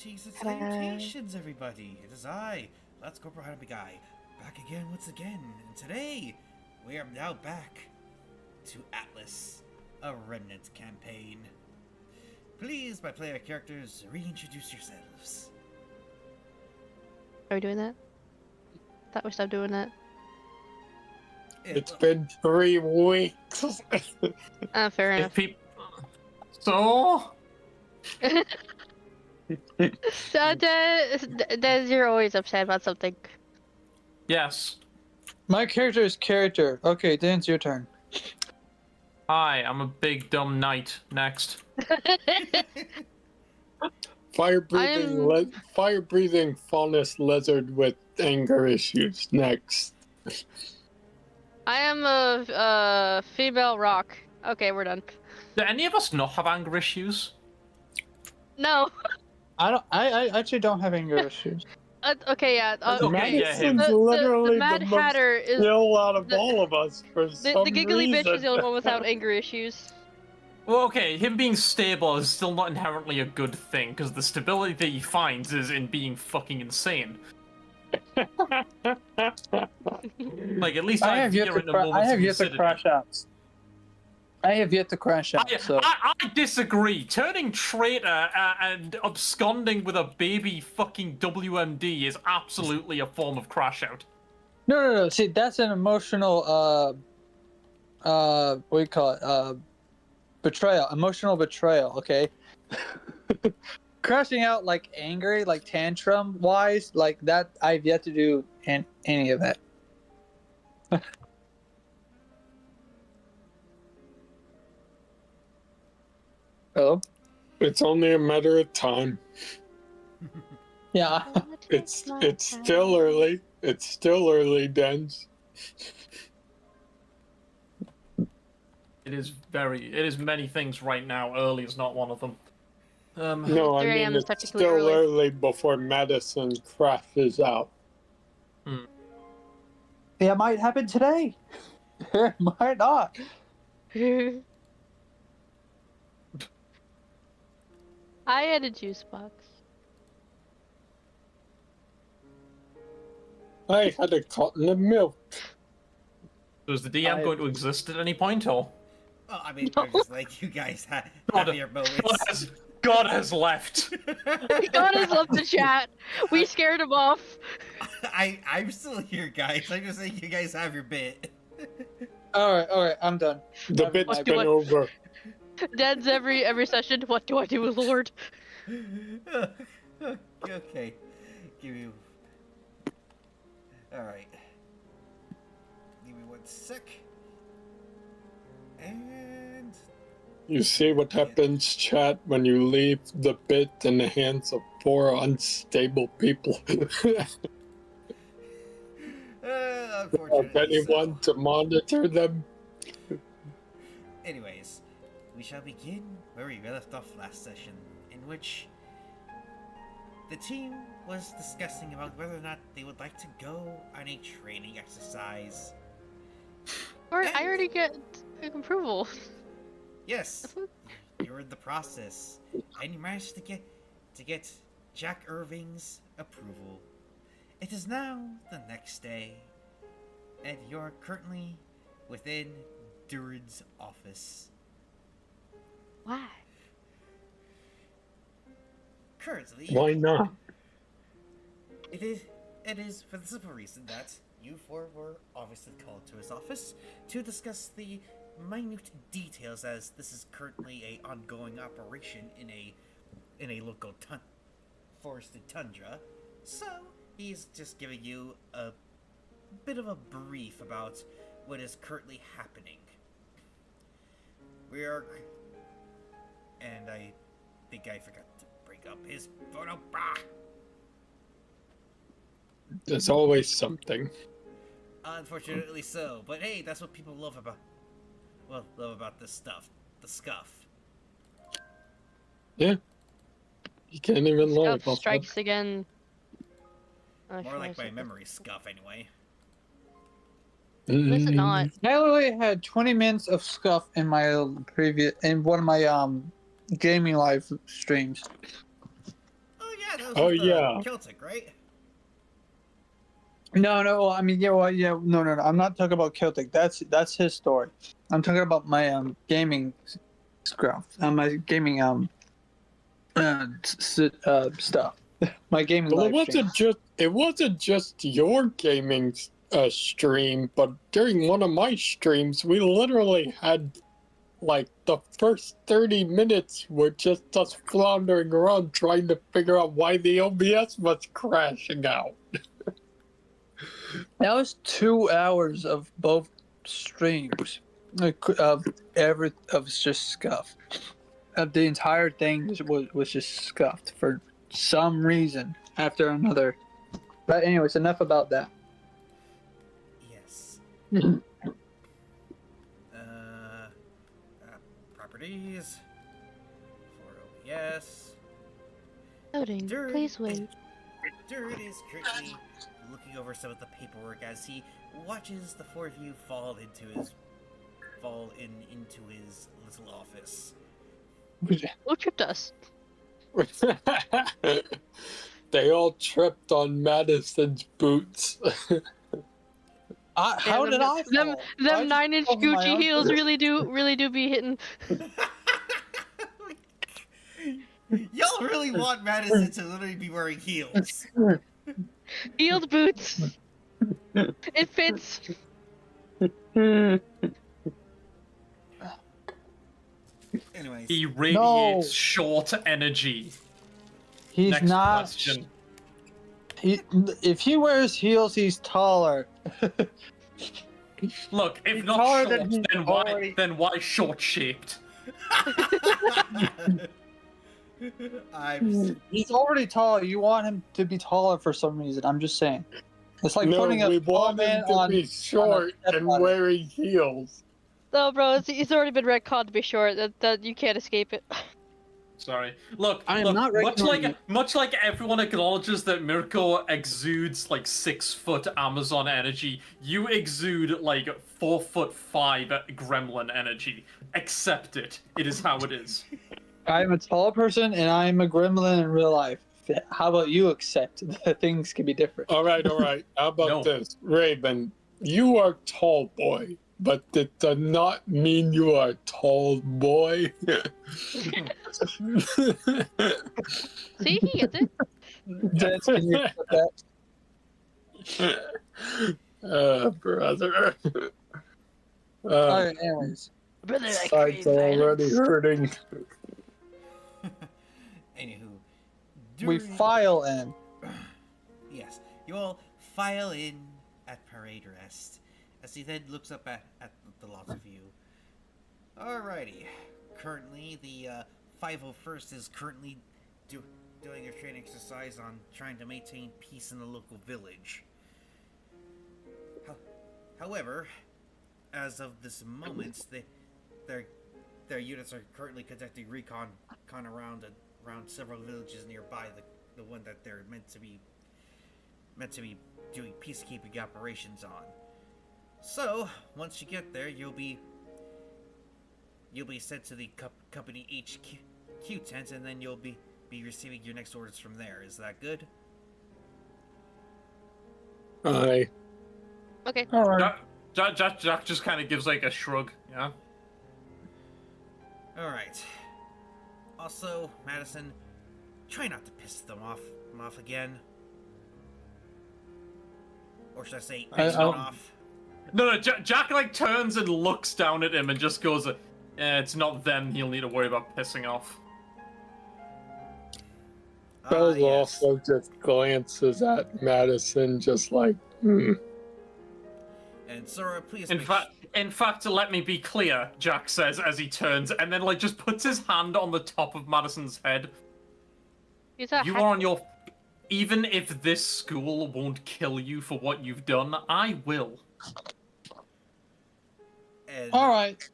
Greetings and salutations, everybody. It is I, Let's Go RWBY, back again once again. And today, we are now back to Atlas, a Remnant campaign. Please, my player characters, reintroduce yourselves. Are we doing that? Thought we stopped doing that. It's been 3 weeks. Fair enough. So? So, Des, you're always upset about something. Yes. My character is character. Okay, then it's your turn. Hi, I'm a big dumb knight. Next. Fire-breathing faunus lizard with anger issues. Next. I am a female rock. Okay, we're done. Do any of us not have anger issues? No. I actually don't have anger issues. Okay, yeah. Okay, yeah, him. Literally the Mad the Hatter most is chill out of all of us for some the giggly reason. bitch is the only one without anger issues. Well, okay, him being stable is still not inherently a good thing, because the stability that he finds is in being fucking insane. Like, at least I have yet to crash out. I have yet to crash out. I disagree. Turning traitor and absconding with a baby fucking WMD is absolutely a form of crash out. No. See, that's an emotional, what do you call it? Betrayal. Emotional betrayal, okay? Crashing out, like, angry, like, tantrum-wise, like, that, I've yet to do any of that. Hello? It's only a matter of time. Yeah. It's still early. It's still early, Dens. It is many things right now. Early is not one of them. No, I 3 a.m. mean is it's technically still early. early before Madison crashes out. It might happen today. It might not. I had a juice box. I had a carton of milk. So is the DM going to exist at any point, or? Well, I mean, we're just like, you guys have your moments. God has left. God has left the chat. We scared him off. I'm still here, guys. I'm just saying you guys have your bit. Alright, I'm done. The bit's been over. Dad's every session. What do I do, Lord? Okay. Give me... Alright. Give me 1 sec. And... You see what happens, chat, when you leave the bit in the hands of 4 unstable people. Unfortunately, Of anyone to monitor them. Anyways, we shall begin where we left off last session, in which the team was discussing about whether or not they would like to go on a training exercise. I already get approval. Yes, you're in the process, and you managed to get Jack Irving's approval. It is now the next day, and you're currently within Durin's office. Why? Currently, Why not? It is for the simple reason that you 4 were obviously called to his office to discuss the minute details, as this is currently a ongoing operation in a local forested tundra. So he's just giving you a bit of a brief about what is currently happening. And I think I forgot to bring up his photo. There's always something. Unfortunately so, but hey, that's what people love about this stuff. The scuff. Yeah. You can't even lie Scuff about strikes again. More like my memory scuff, anyway. that. Is it not? I literally had 20 minutes of scuff in my one of my gaming live streams. Oh Yeah, that was Oh, with, yeah. Celtic, right? No. I mean, yeah. No. I'm not talking about Celtic. That's his story. I'm talking about my gaming stuff. My gaming stuff. My gaming Well, live stream. it wasn't just your gaming stream, but during one of my streams, we literally had like the first 30 minutes were just us floundering around trying to figure out why the OBS was crashing out. That was 2 hours of both streams. Of just scuff. The entire thing was just scuffed for some reason after another. But anyways, enough about that. Yes. Properties. For OBS. Loading. Please wait. Dirt is currently looking over some of the paperwork as he watches the four of you fall into his little office. Who tripped us? They all tripped on Madison's boots. How did I fall? Them 9-inch over my Gucci own heels foot. really do be hitting. Y'all really want Madison to literally be wearing heels. Heeled boots. It fits. Anyways, He radiates short energy. He's Next not. question. If he wears heels, he's taller. Look, if He's not taller short, than he's already- then why short-shaped? He's already tall. You want him to be taller for some reason. I'm just saying. It's like No, putting a we tall want man him to on. be short step and ladder. wearing heels. No, bro, it's already been retconned to be short. That you can't escape it. Sorry. Look, I am look. not Much like everyone acknowledges that Mirko exudes like 6-foot Amazon energy, you exude like 4'5" gremlin energy. Accept it. It is how it is. I'm a tall person and I'm a gremlin in real life. How about you accept that things can be different? All right. How about No. this? Raven, you are tall boy, but it does not mean you are tall boy. See, he gets it. Vince, can you accept that? Brother. Alright, anyways. Brother, I Sides crave are already violence. hurting. Anywho, We file in. Yes, you all file in at parade rest as he then looks up at the lot of you. Alrighty, currently the 501st is currently doing a training exercise on trying to maintain peace in the local village. However, as of this moment, their units are currently conducting recon around several villages nearby the one that they're meant to be doing peacekeeping operations on. So once you get there, you'll be sent to the company HQ tent, and then you'll be receiving your next orders from there. Is that good? Aye. Okay. Alright. Jack just kind of gives like a shrug, yeah? Alright. Also, Madison, try not to piss them off again. Or should I say, piss them off? No, Jack like turns and looks down at him and just goes, it's not them he'll need to worry about pissing off. Buzz Yes. also just glances at Madison, just like, And Sora, please In fact, let me be clear, Jack says as he turns, and then like just puts his hand on the top of Madison's head. He's a You are on your... Even if this school won't kill you for what you've done, I will. And Alright.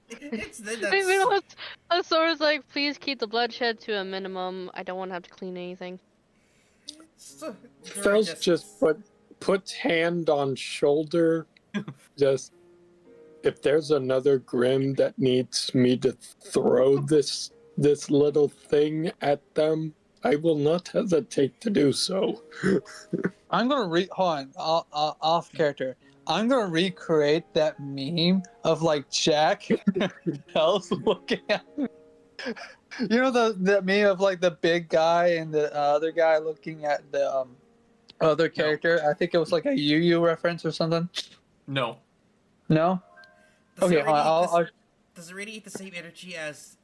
it's then Wait, what's Sora's like, please keep the bloodshed to a minimum. I don't want to have to clean anything. so, Phil's just puts hand on shoulder, just, if there's another Grim that needs me to throw this little thing at them, I will not hesitate to do so. I'm gonna hold on, off character. I'm gonna recreate that meme of like Jack Hells looking at. You know the meme of like the big guy and the other guy looking at the other character. I think it was like a Yu reference or something. No. No. Does Okay, it hold on, radiate I'll does it radiate the same energy as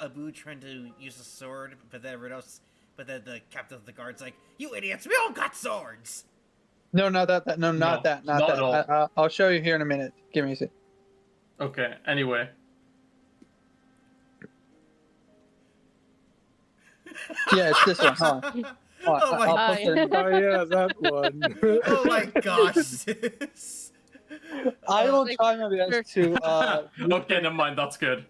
Abu trying to use a sword, but then everyone else, but then the captain of the guard's like, "You idiots! We all got swords." No, not that. No, not that. Not at that. all. I'll show you here in a minute. Give me a sec. Okay, anyway. Yeah, it's this one. Hold on. Oh my, I'll post it in. Oh yeah, that one. oh my gosh, sis. I will Like, try my best to. Okay, never mind, that's good.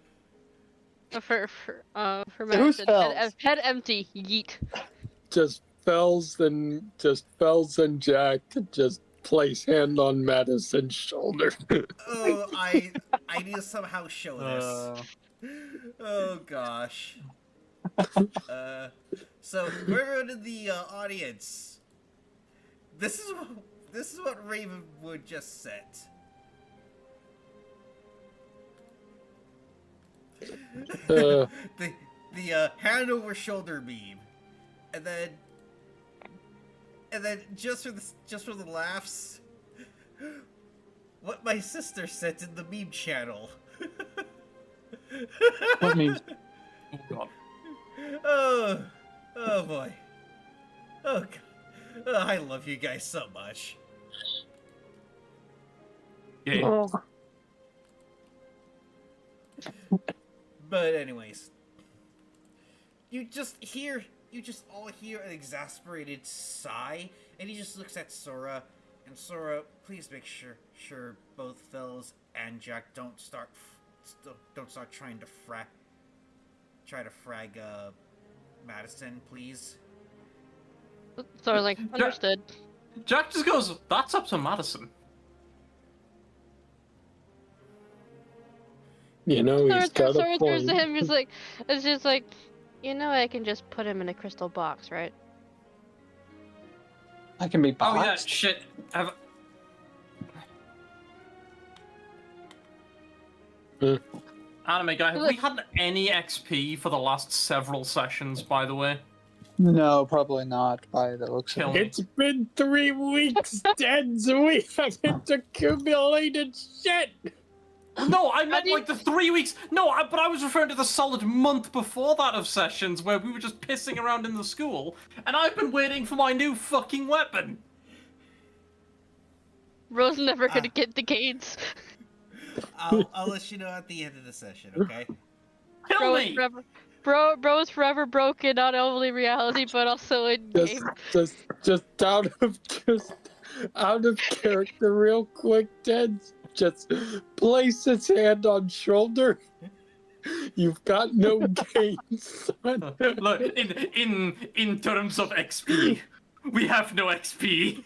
For Who's Madison, Fells? head empty, yeet. Just Fells and Jack just place hand on Madison's shoulder. Oh, I need to somehow show this. Oh gosh. So everyone in the audience, this is what Ravenwood just said. Uh, the hand over shoulder meme, and then just for the laughs, what my sister said in the meme channel. What memes? Oh god. Oh boy. Oh god. Oh, I love you guys so much. Yeah. But anyways, you just all hear an exasperated sigh, and he just looks at Sora, and Sora, please make sure both Fells and Jack don't start trying to frag Madison, please. So I was like, understood. Jack just goes, that's up to Madison. you know, he's got Sora a turns to point. him. He's like, it's just like, you know, I can just put him in a crystal box, right? I can be Oh yeah, boxed. shit. Anime guy, have we had any XP for the last several sessions, by the way? No, probably not. By the looks of Kill it. me. It's been 3 weeks, Dens. We haven't accumulated shit. No, I meant do you- like the 3 weeks. No, but I was referring to the solid month before that of sessions where we were just pissing around in the school, and I've been waiting for my new fucking weapon. Rose never gonna get the gates. I'll let you know at the end of the session, okay? Kill me! Bro's forever broken, not only reality but also in game. Just out of character, real quick, Dens. Just place his hand on shoulder. You've got no gains, son. Look, in terms of XP, we have no XP.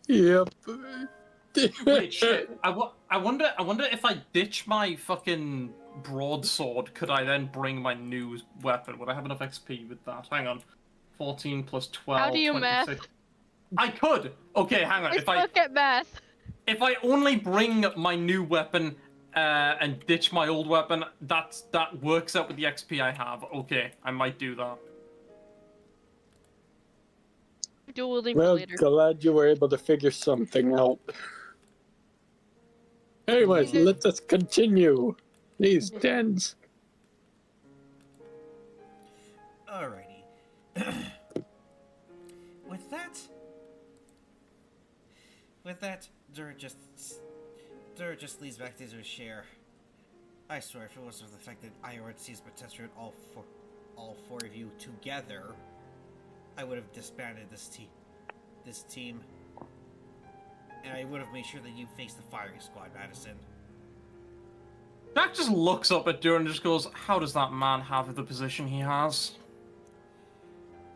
Yep. Wait, shit. I wonder if I ditch my fucking broadsword, could I then bring my new weapon? Would I have enough XP with that? Hang on. 14 plus 12. How do you 26. math? I could. Okay, hang on. I suck at math. If I only bring my new weapon and ditch my old weapon, that works out with the XP I have. Okay, I might do that. Dual link Well, later. glad you were able to figure something out. Anyways, let us continue. These Dens. Alrighty. With that, Dur just leads back to his share. I swear, if it wasn't for the fact that IOR sees potential in all four of you together, I would have disbanded this team, and I would have made sure that you faced the firing squad, Madison. Jack just looks up at Dur and just goes, how does that man have the position he has?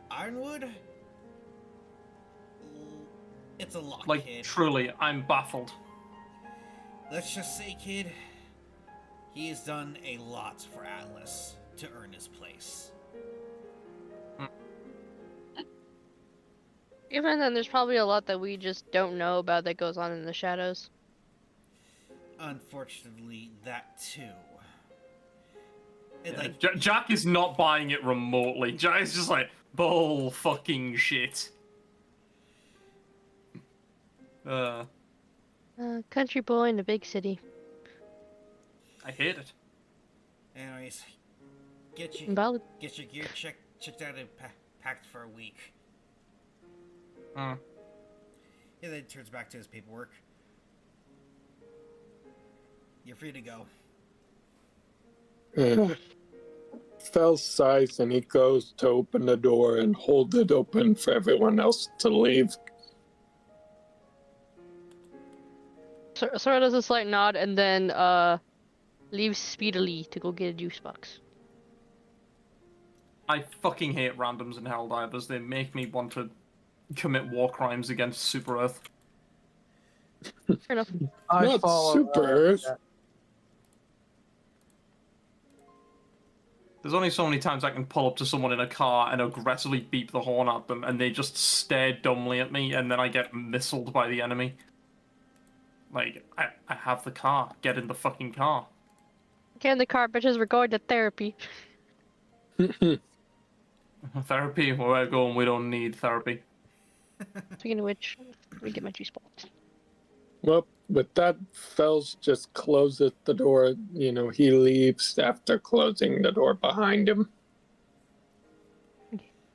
Ironwood? It's a lot, Like, kid. truly, I'm baffled. Let's just say, kid, he has done a lot for Atlas. to earn his place. Even then, there's probably a lot that we just don't know about that goes on in the shadows. Unfortunately, that too. It, Yeah, like, Jack is not buying it remotely. Jack is just like, bull fucking shit. Country boy in a big city. I hate it. anyways, get Valid. your gear checked out and packed for a week. Hmm. He then turns back to his paperwork. You're free to go. Fell sighs and he goes to open the door and hold it open for everyone else to leave. Sora does a slight nod and then leaves speedily to go get a juice box. I fucking hate randoms and Helldivers. They make me want to commit war crimes against Super Earth. Fair enough. I Not follow, Super Earth. that. There's only so many times I can pull up to someone in a car and aggressively beep the horn at them, and they just stare dumbly at me, and then I get missiled by the enemy. Like, I have the car. Get in the fucking car. Get in the car, bitches. We're going to therapy. Therapy? Where we're going, we don't need therapy. Speaking of which, let me get my juice box. Well, with that, Fells just closes the door. You know, he leaves after closing the door behind him.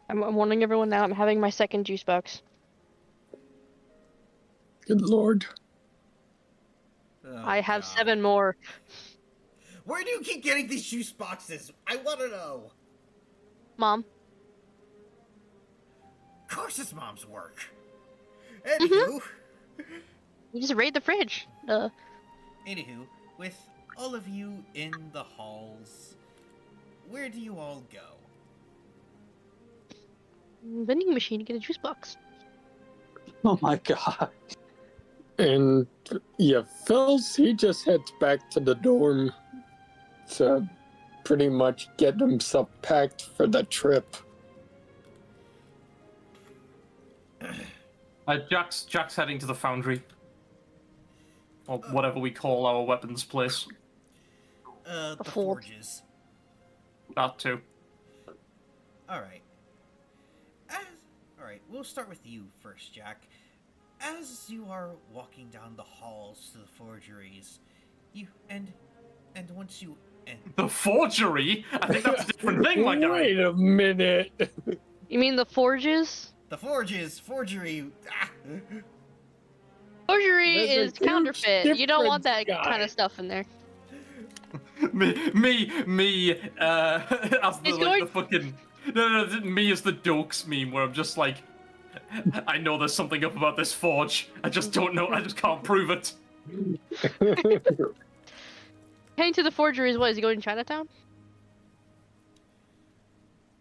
I'm warning everyone now. I'm having my second juice box. Good lord. Oh, I have God. 7 more. Where do you keep getting these juice boxes? I want to know. Mom. Of course it's mom's work. Anywho, You just raid the fridge. anywho, with all of you in the halls, where do you all go? Vending machine to get a juice box. Oh my god. And yeah, Fells, he just heads back to the dorm to pretty much get himself packed for the trip. Jack's heading to the foundry. Or whatever we call our weapons place. The forge. forges. That too. Alright. Alright, we'll start with you first, Jack. As you are walking down the halls to the forgeries, and once you The forgery? I think that's a different thing, my guy. Wait a minute. You mean the forges? the forgery. Forgery There's a is huge counterfeit. You don't want that difference, kind guy. of stuff in there. me, as the, He's like, going- the fucking... No, me as the dokes meme, where I'm just like, I know there's something up about this forge. I just don't know, I just can't prove it. Heading to the forgeries, what, is he going to Chinatown?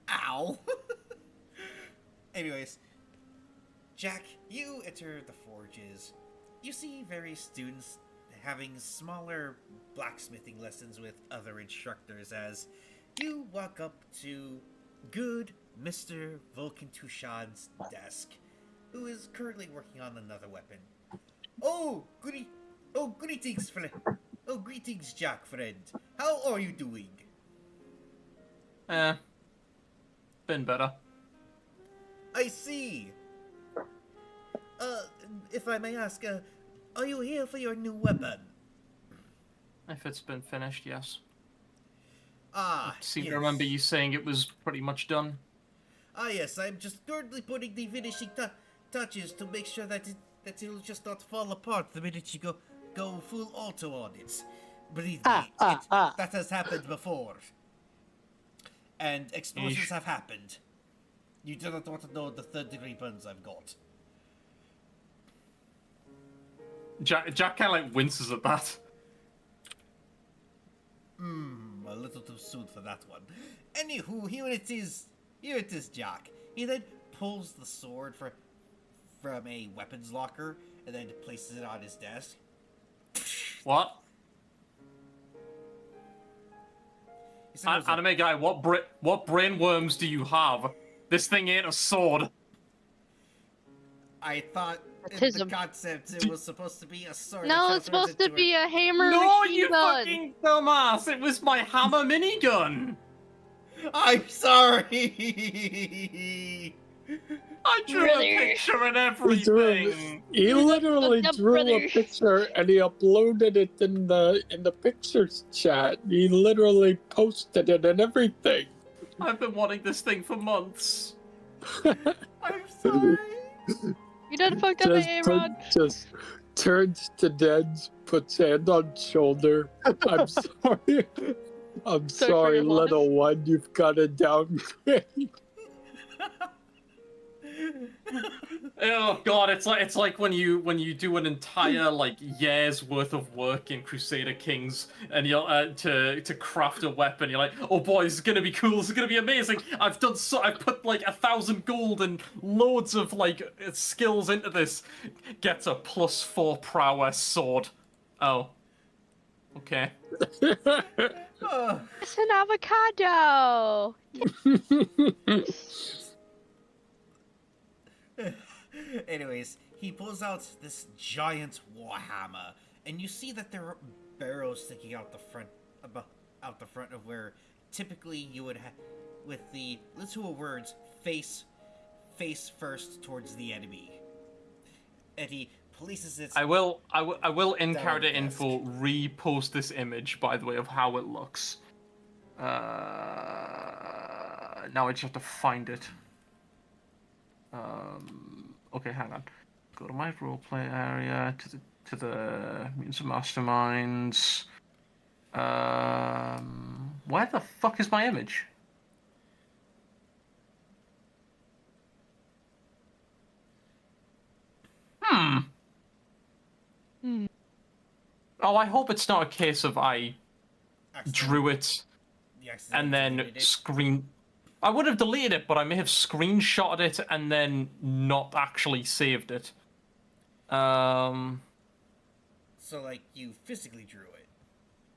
Ow! Anyways, Jack, you enter the forges. You see various students having smaller blacksmithing lessons with other instructors as you walk up to good Mr. Vulcan Tushad's desk, who is currently working on another weapon. Greetings, friend. Oh, greetings, Jack, friend. How are you doing? Been better. I see. If I may ask, are you here for your new weapon? If it's been finished, yes. Ah, I seem yes. to remember you saying it was pretty much done. Ah, yes, I'm just currently putting the finishing touches to make sure that it'll just not fall apart the minute you go full auto on it. Believe me, that has happened before. And explosions Yeesh. have happened. You do not want to know the third-degree burns I've got. Jack kind of like winces at that. A little too soon for that one. Anywho, here it is, Jack. He then pulls the sword from a weapons locker and then places it on his desk. What? Anime guy, what brain worms do you have? This thing ain't a sword. I thought in the Autism. concept it was supposed to be a sword. No, that it's supposed to transforms be into a hammer No, machine you gun. fucking dumbass! It was my hammer minigun. I'm sorry. I drew Brother. a picture and He drew, everything. he You're the literally fucked up drew a brother. picture and he uploaded it in the pictures chat. He literally posted it and everything. I've been wanting this thing for months. I'm sorry. You done fucked up, A-Rod. Just turns to Dens, puts hand on shoulder. I'm sorry. I'm Sorry for sorry, your loss. little one. You've got a downgrade. Oh god, it's like when you do an entire like year's worth of work in Crusader Kings and you're to craft a weapon. You're like, oh boy, this is gonna be cool. This is gonna be amazing. I've put like 1,000 gold and loads of like skills into this. Gets a +4 prowess sword. Oh, okay. Oh, It's an avocado. anyways, he pulls out this giant warhammer, and you see that there are barrels sticking out the front, out the front of where typically you would have, with the literal words face first towards the enemy. And he places it. I will in Down character the desk. info repost this image, by the way, of how it looks. Now I just have to find it. Okay, hang on. Go to my roleplay area, to the Mutants and Masterminds. Where the fuck is my image? Hmm. Oh, I hope it's not a case of I drew it You accidentally and then deleted it. screen. I would have deleted it, but I may have screenshotted it and then not actually saved it. So, like, you physically drew it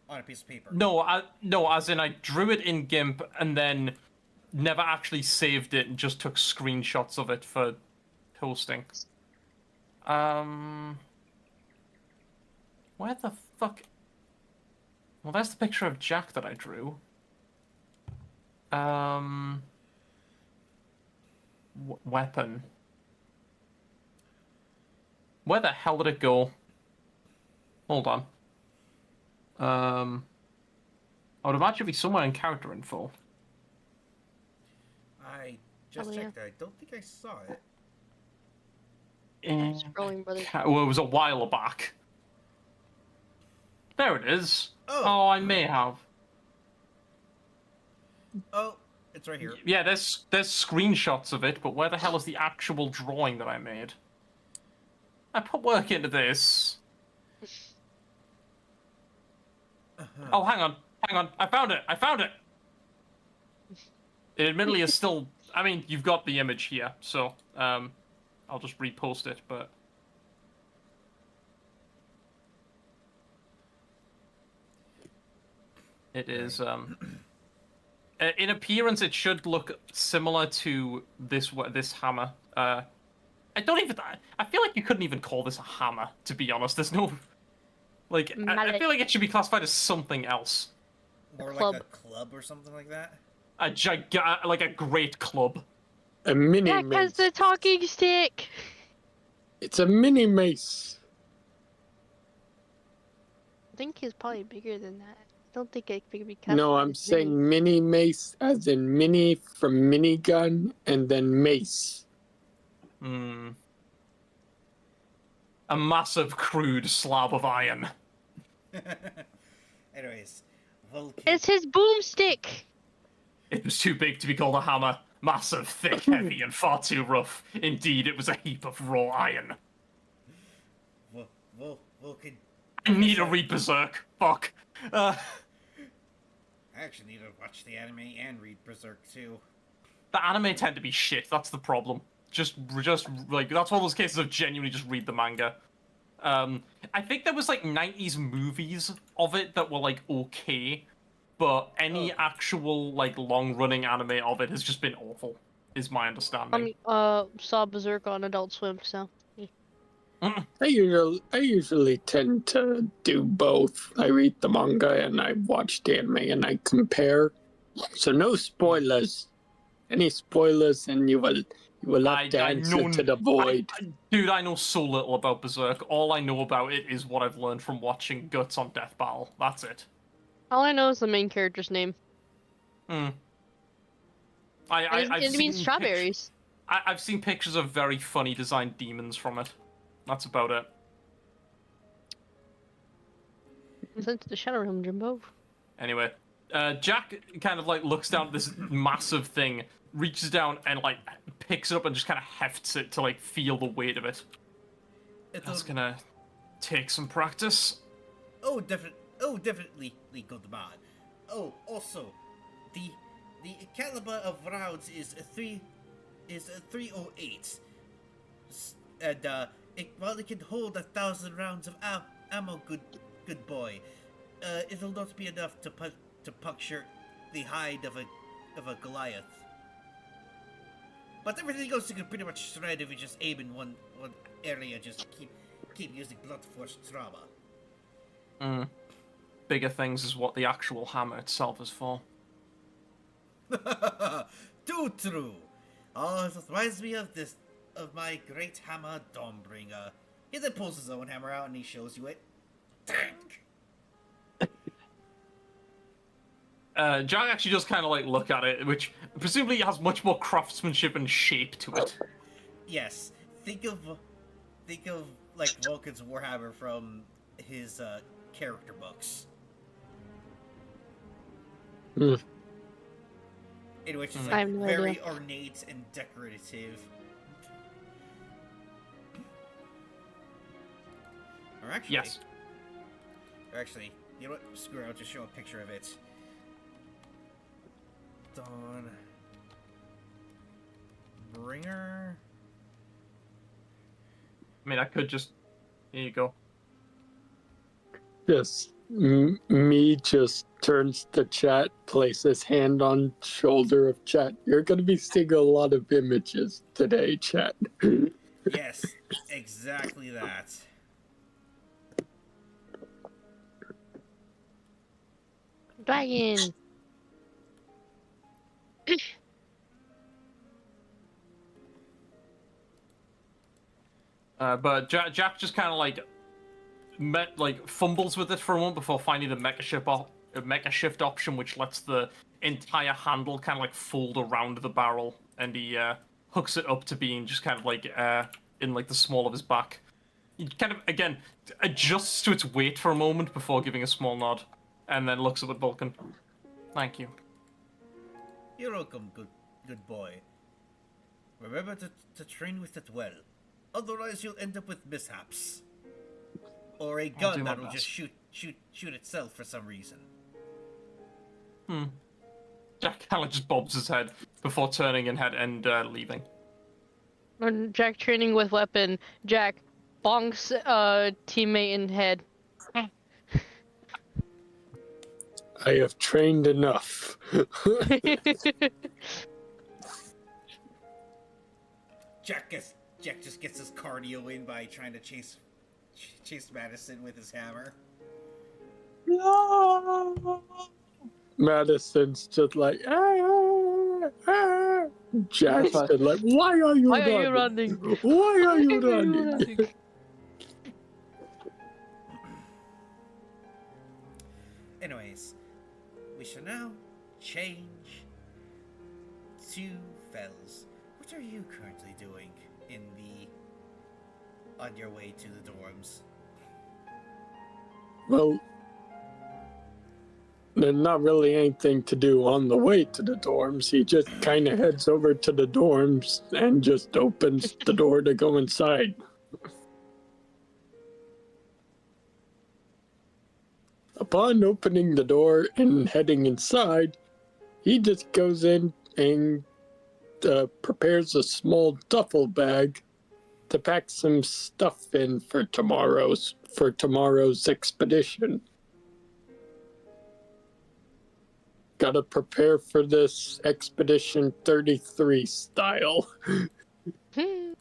on a piece of paper. No, as in I drew it in GIMP and then never actually saved it and just took screenshots of it for posting. Where the fuck? Well, there's the picture of Jack that I drew. Weapon. Where the hell did it go? Hold on. I would imagine it'd be somewhere in character info. I just Oh, yeah. checked that. I don't think I saw it. Scrolling, brother. Well, it was a while back. There it is. Oh. I may have. Oh, it's right here. Yeah, there's screenshots of it, but where the hell is the actual drawing that I made? I put work into this. Oh, hang on. I found it. It admittedly is still. I mean, you've got the image here, so I'll just repost it. But it is in appearance, it should look similar to this hammer. I feel like you couldn't even call this a hammer, to be honest. There's no. Like, I feel like it should be classified as something else. More club. like a club or something like that. Like a great club. A mini Jack has mace. the talking stick. It's a mini mace. I think he's probably bigger than that. I don't think it could be. No, I'm saying mini mace as in mini from minigun and then mace. Hmm. A massive crude slab of iron. Anyways, Vulcan. It's his boomstick. It was too big to be called a hammer. Massive, thick, heavy, and far too rough. Indeed, it was a heap of raw iron. Vulcan. I need to read Berserk. Fuck. I actually need to watch the anime and read Berserk too. The anime tend to be shit. That's the problem. Just like that's one of those cases of genuinely just read the manga. I think there was like 90s movies of it that were like okay, but any Okay. actual like long-running anime of it has just been awful, is my understanding. Saw Berserk on Adult Swim, so. I usually tend to do both. I read the manga and I watch the anime and I compare. So no spoilers. Any spoilers and you will have to answer to the void. Dude, I know so little about Berserk. All I know about it is what I've learned from watching Guts on Death Battle. That's it. All I know is the main character's name. Hmm. And I've it means seen strawberries. I've seen pictures of very funny designed demons from it. That's about it. Sent to the Shadow Realm, Jimbo. Anyway, Jack kind of like looks down at this massive thing, reaches down and like picks it up and just kind of hefts it to like feel the weight of it. That's gonna take some practice. Definitely, good man. Oh, also, the caliber of rounds is a 308, and while it can hold 1,000 rounds of ammo, good boy, it'll not be enough to puncture the hide of a Goliath. But everything else you can pretty much shred if you just aim in one area. Just keep using blunt force trauma. Bigger things is what the actual hammer itself is for. Too true. Oh, it reminds me of my great hammer, Dawnbringer. He then pulls his own hammer out and he shows you it. Jack actually does kind of like look at it, which presumably has much more craftsmanship and shape to it. Yes, think of like Vulcan's warhammer from his character books. In which it's like no very idea. ornate and decorative. Or actually, Yes. You know what? Screw it, I'll just show a picture of it. Dawnbringer. I mean, I could just. Here you go. Just me just turns to chat, places hand on shoulder of chat. You're gonna be seeing a lot of images today, chat. Yes, exactly that. Dragon. But Jack just kind of like fumbles with it for a moment before finding the mecha shift option, which lets the entire handle kind of like fold around the barrel, and he hooks it up to being just kind of like in like the small of his back. He kind of again adjusts to its weight for a moment before giving a small nod, and then looks up at Vulcan. Thank you. You're welcome, good boy. Remember to train with it well. Otherwise you'll end up with mishaps. Or a I'll do gun my that'll just best. shoot itself for some reason. Jack kind of just bobs his head before turning and leaving. When Jack training with weapon, Jack bonks teammate in head. I have trained enough. Jack just gets his cardio in by trying to chase Madison with his hammer. No! Madison's just like, Jack's just like, why are you Why running? are you running? Why are you running? Anyways, we shall now change to Fells. What are you currently doing on your way to the dorms? Well, there's not really anything to do on the way to the dorms. He just kind of heads over to the dorms and just opens the door to go inside. Upon opening the door and heading inside, he just goes in and prepares a small duffel bag to pack some stuff in for tomorrow's expedition. Gotta prepare for this Expedition 33 style. Hmm.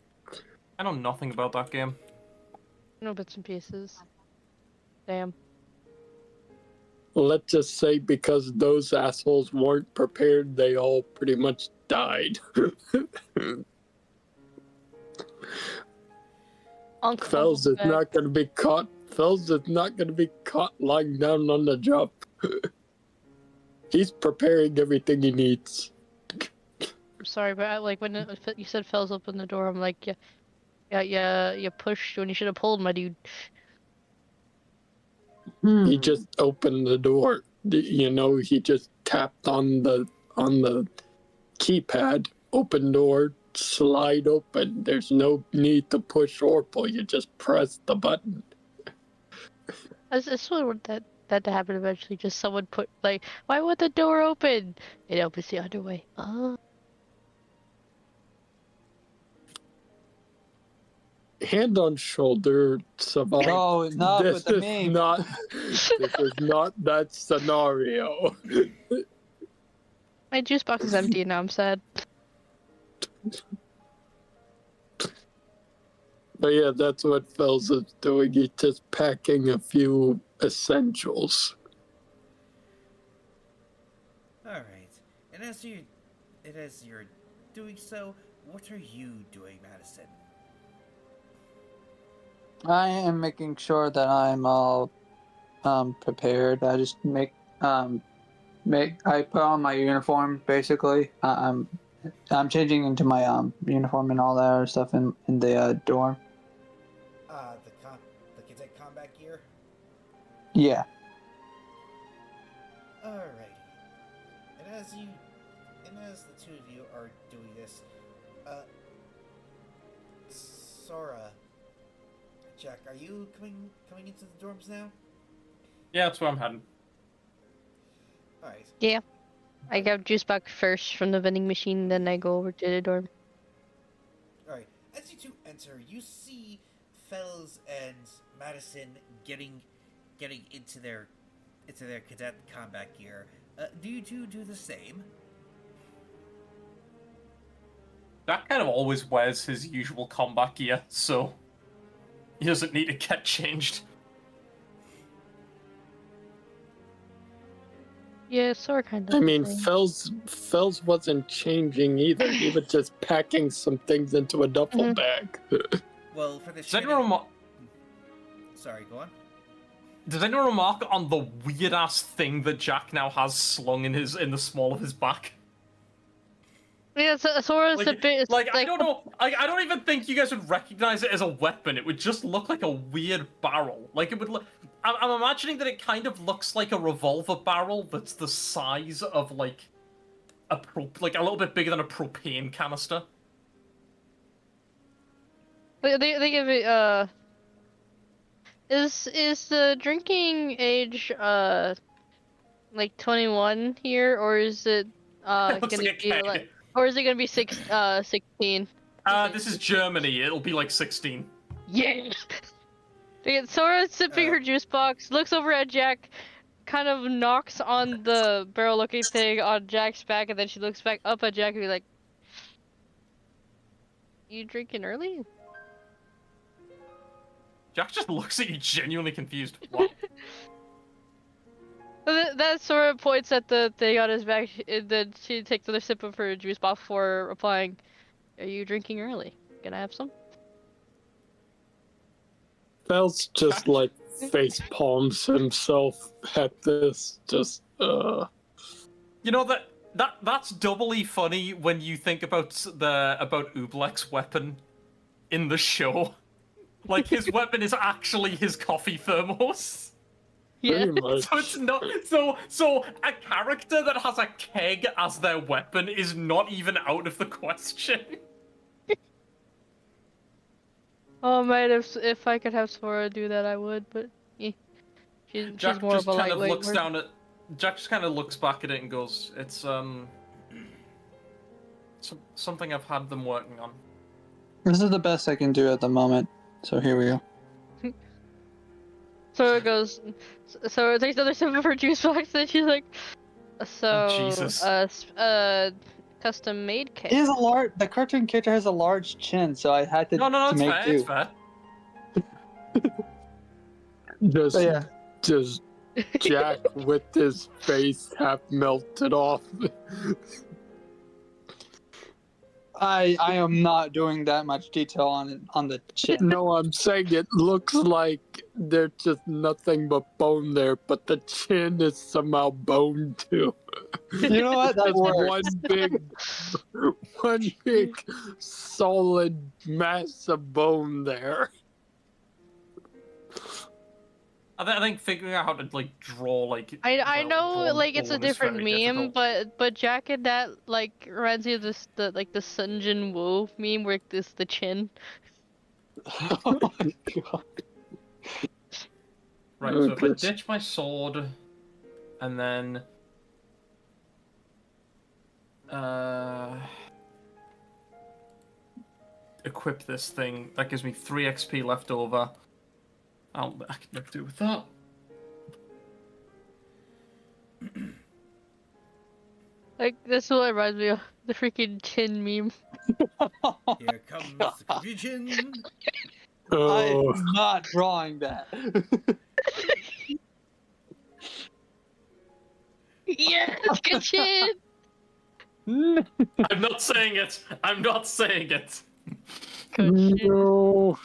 I know nothing about that game. No bits and pieces. Damn. Let's just say because those assholes weren't prepared, they all pretty much died. Uncle Fells is Beck. not gonna be caught. Fells is not gonna be caught lying down on the job. He's preparing everything he needs. I'm sorry, but like when you said Fells opened the door, I'm like, yeah, you pushed when you should have pulled, my dude. He just opened the door. You know, he just tapped on the keypad. Open door, slide open. There's no need to push or pull. You just press the button. I just want that to happen eventually. Just someone put like, why would the door open? It opens the other way. Oh. Hand on shoulder, Savant. Oh, not this with the is meme. not. This is not that scenario. My juice box is empty and now I'm sad. But yeah, that's what Fells is doing. He's just packing a few essentials. Alright. And as you're doing so, what are you doing, Madison? I am making sure that I'm all prepared. I just I put on my uniform basically. I'm changing into my uniform and all that other stuff in the dorm. The cadet combat gear? Yeah. Alrighty. And as the two of you are doing this, Sora, Jack, are you coming into the dorms now? Yeah, that's where I'm heading. Alright. Yeah. I got juice box first from the vending machine, then I go over to the dorm. Alright. As you two enter, you see Fells and Madison getting into their cadet combat gear. Do you two do the same? Jack kind of always wears his usual combat gear, so he doesn't need to get changed. Yeah, Sora kind of. I mean, Fells wasn't changing either. He was just packing some things into a duffel bag. Well, for the Does anyone Sorry, go on. Does anyone remark on the weird ass thing that Jack now has slung in the small of his back? Yeah, Sora's a bit. It's I don't know. I don't even think you guys would recognize it as a weapon. It would just look like a weird barrel. Like it would look. I'm imagining that it kind of looks like a revolver barrel that's the size of like a little bit bigger than a propane canister. They give it. Is the drinking age like 21 here, or is it It looks gonna like a be keg. like, or is it gonna be 16? This is Germany. It'll be like 16. Yeah. Sora sipping her juice box, looks over at Jack, kind of knocks on the barrel-looking thing on Jack's back, and then she looks back up at Jack and be like, "You drinking early?" Jack just looks at you genuinely confused. What? That Sora points at the thing on his back, and then she takes another sip of her juice box before replying, "Are you drinking early? Can I have some?" Fells just like face palms himself at this. Just You know that's doubly funny when you think about Oobleck's weapon in the show. Like his weapon is actually his coffee thermos. Yeah. pretty much. So it's not so a character that has a keg as their weapon is not even out of the question. Oh man, if I could have Sora do that, I would. But yeah, she's Jack more just of a kind of lightweight. looks down at. Jack just kind of looks back at it and goes, "It's something I've had them working on." This is the best I can do at the moment. So here we go. Sora goes. Sora takes another sip of her juice box, and she's like, So, Jesus. custom made cake. He has a large. The cartoon character has a large chin, so I had to, No, to it's make fair. do. It's fair. Just, But yeah, just Jack with his face half melted off. I am not doing that much detail on the chin. No, I'm saying it looks like there's just nothing but bone there, but the chin is somehow bone too. You know what? That Just works. one big solid mass of bone there. I think figuring out how to like draw like I know drawn like it's a bone is different very meme, difficult. but Jack and that like reminds me of the Sunjin Woo meme where this the chin. Oh my god. Right, Oh, so if I gosh. ditch my sword and then equip this thing, that gives me 3 XP left over. I can make do with that. Like this is what reminds me of the freaking chin meme. Here comes the confusion. Oh, I'm not drawing that. Yes, good chin. I'm not saying it. I'm not saying it. Good chin. no.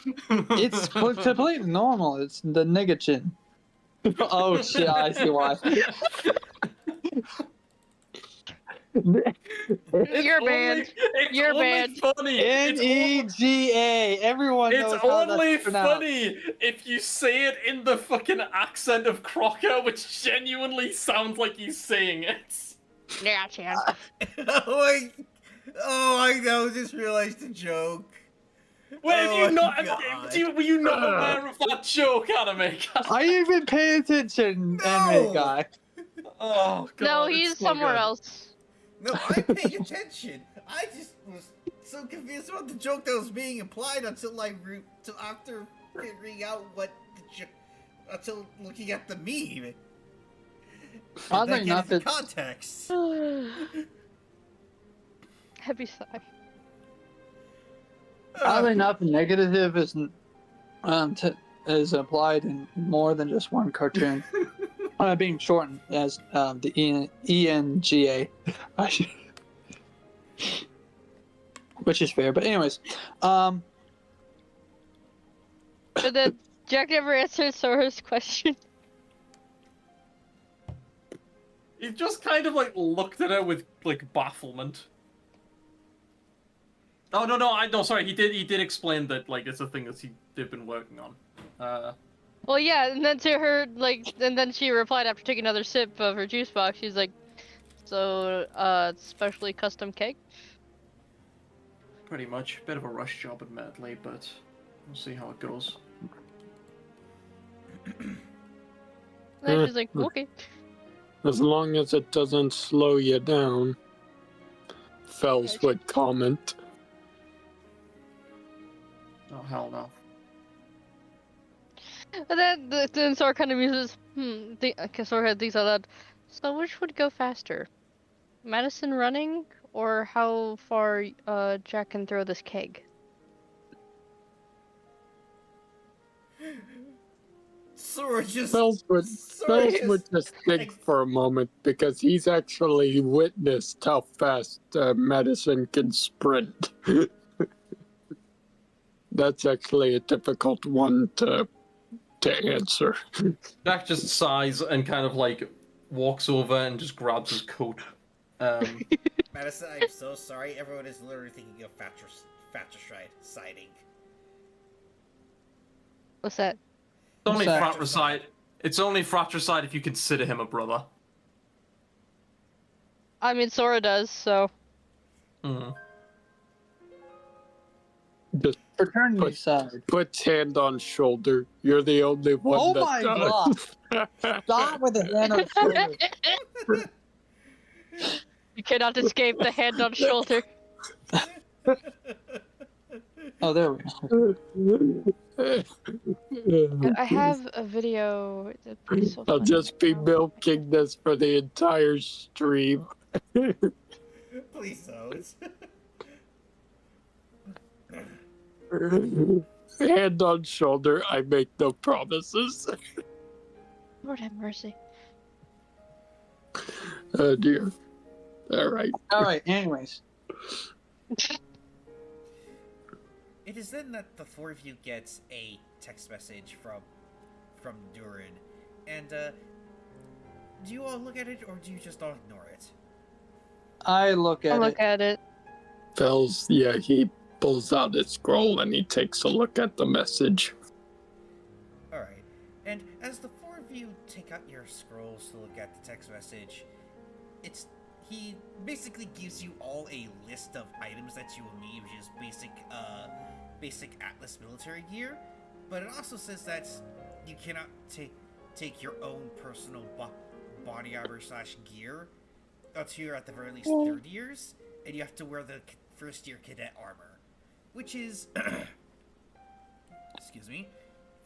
It's completely normal. It's the nigga chin. Oh shit! I see why. You're banned. It's You're only banned. funny. N-E-G-A. Everyone knows It's how only that's pronounced. funny if you say it in the fucking accent of Crocker, which genuinely sounds like he's saying it. Yeah, chin. Oh, I know. Just realized the joke. Wait, Oh my have God. you not? Were you not aware of that joke, Anime? I even pay attention, No! anime guy. Oh god. No, it's he's so somewhere good. else. No, I'm paying attention. I just was so confused about the joke that was being implied until after figuring out what until looking at the meme. And Oddly then enough, getting the it's context. Heavy sigh. oddly enough, negative is applied in more than just one cartoon. Being shortened as the ENGA, which is fair. But anyways, But then Jack never answered Sora's question. He just kind of like looked at it with like bafflement. Oh no, sorry, he did explain that like it's a thing that they've been working on. Well, yeah, and then to her, and then she replied after taking another sip of her juice box. She's like, "So, specially custom cake." Pretty much. Bit of a rush job, admittedly, but we'll see how it goes. And then she's like, "Okay." As long as it doesn't slow you down, Fells would comment. Oh hell no. And then Sora kind of muses. Sora thinks out loud. So which would go faster, Madison running, or how far Jack can throw this keg? Sora just. Fells would just think Ex- for a moment because he's actually witnessed how fast Madison can sprint. That's actually a difficult one to answer. Jack just sighs and kind of like walks over and just grabs his coat. Madison, I'm so sorry. Everyone is literally thinking of fratricide siding. What's that? It's only that? fratricide. It's only fratricide if you consider him a brother. I mean, Sora does, so. Just Fraternity side. puts hand on shoulder. You're the only one Oh that my does. god! Stop with the hand on the shoulder. You cannot escape the hand on shoulder. Oh, there we go. I have a video. It'd be so I'll funny just be right now. milking this for the entire stream. Please don't. Hand on shoulder, I make no promises. Lord have mercy. Oh dear. Alright. Alright, anyways. It is then that the four of you get a text message from Durin, and do you all look at it or do you just all ignore it? I look I'll at look it. at it. Fells, yeah, he pulls out his scroll and he takes a look at the message. All right, and as the four of you take out your scrolls to look at the text message, he basically gives you all a list of items that you will need, which is basic Atlas military gear, but it also says that you cannot take your own personal body armor / gear until you're at the very least 3rd years, and you have to wear the first year cadet armor, which is excuse me,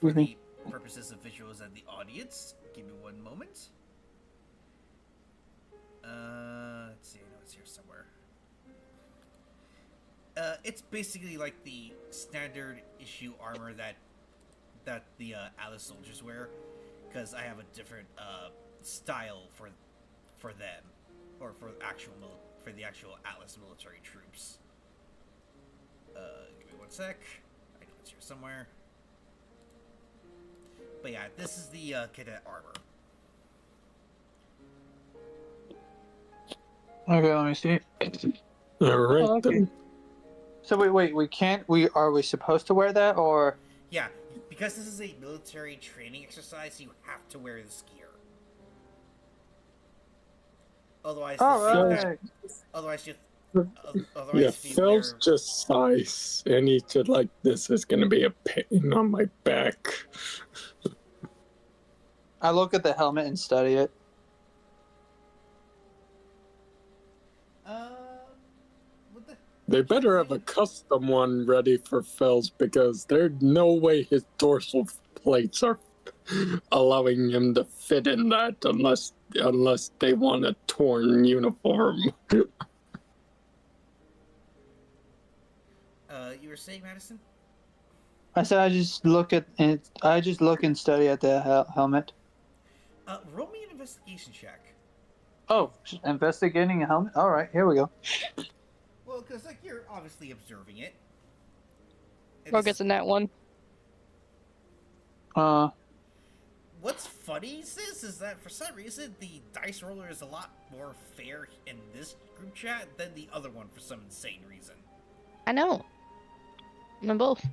for the purposes of visuals and the audience. Give me one moment. Let's see, I know it's here somewhere. It's basically like the standard issue armor that the Atlas soldiers wear, because I have a different style for them, or for the actual Atlas military troops. Give me one sec. I know it's here somewhere. But yeah, this is the cadet armor. Okay, let me see. Alright Oh, okay. then. So wait, are we supposed to wear that, or? Yeah, because this is a military training exercise, you have to wear this gear. Otherwise, Alright. otherwise Yeah, if you Fells wear, just sighs and he said, like, this is gonna be a pain on my back. I look at the helmet and study it. what the? They better have a custom one ready for Fells because there's no way his dorsal plates are allowing him to fit in that unless they want a torn uniform. You were saying, Madison? I said I just look and study at the helmet. Roll me an investigation check. Oh, investigating a helmet. All right, here we go. Well, because like you're obviously observing it. And Bro this gets is- a nat 1. What's funny is that for some reason the dice roller is a lot more fair in this group chat than the other one for some insane reason. I know. I'm in both.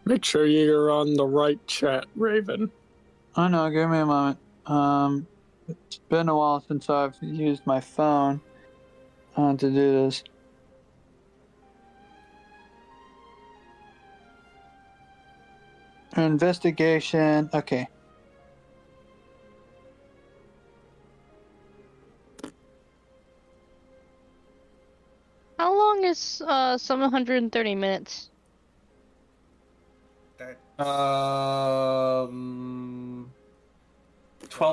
Make sure you're on the right chat, Raven. Oh no, give me a moment. It's been a while since I've used my phone to do this. Investigation. Okay. How long is 730 minutes? That 12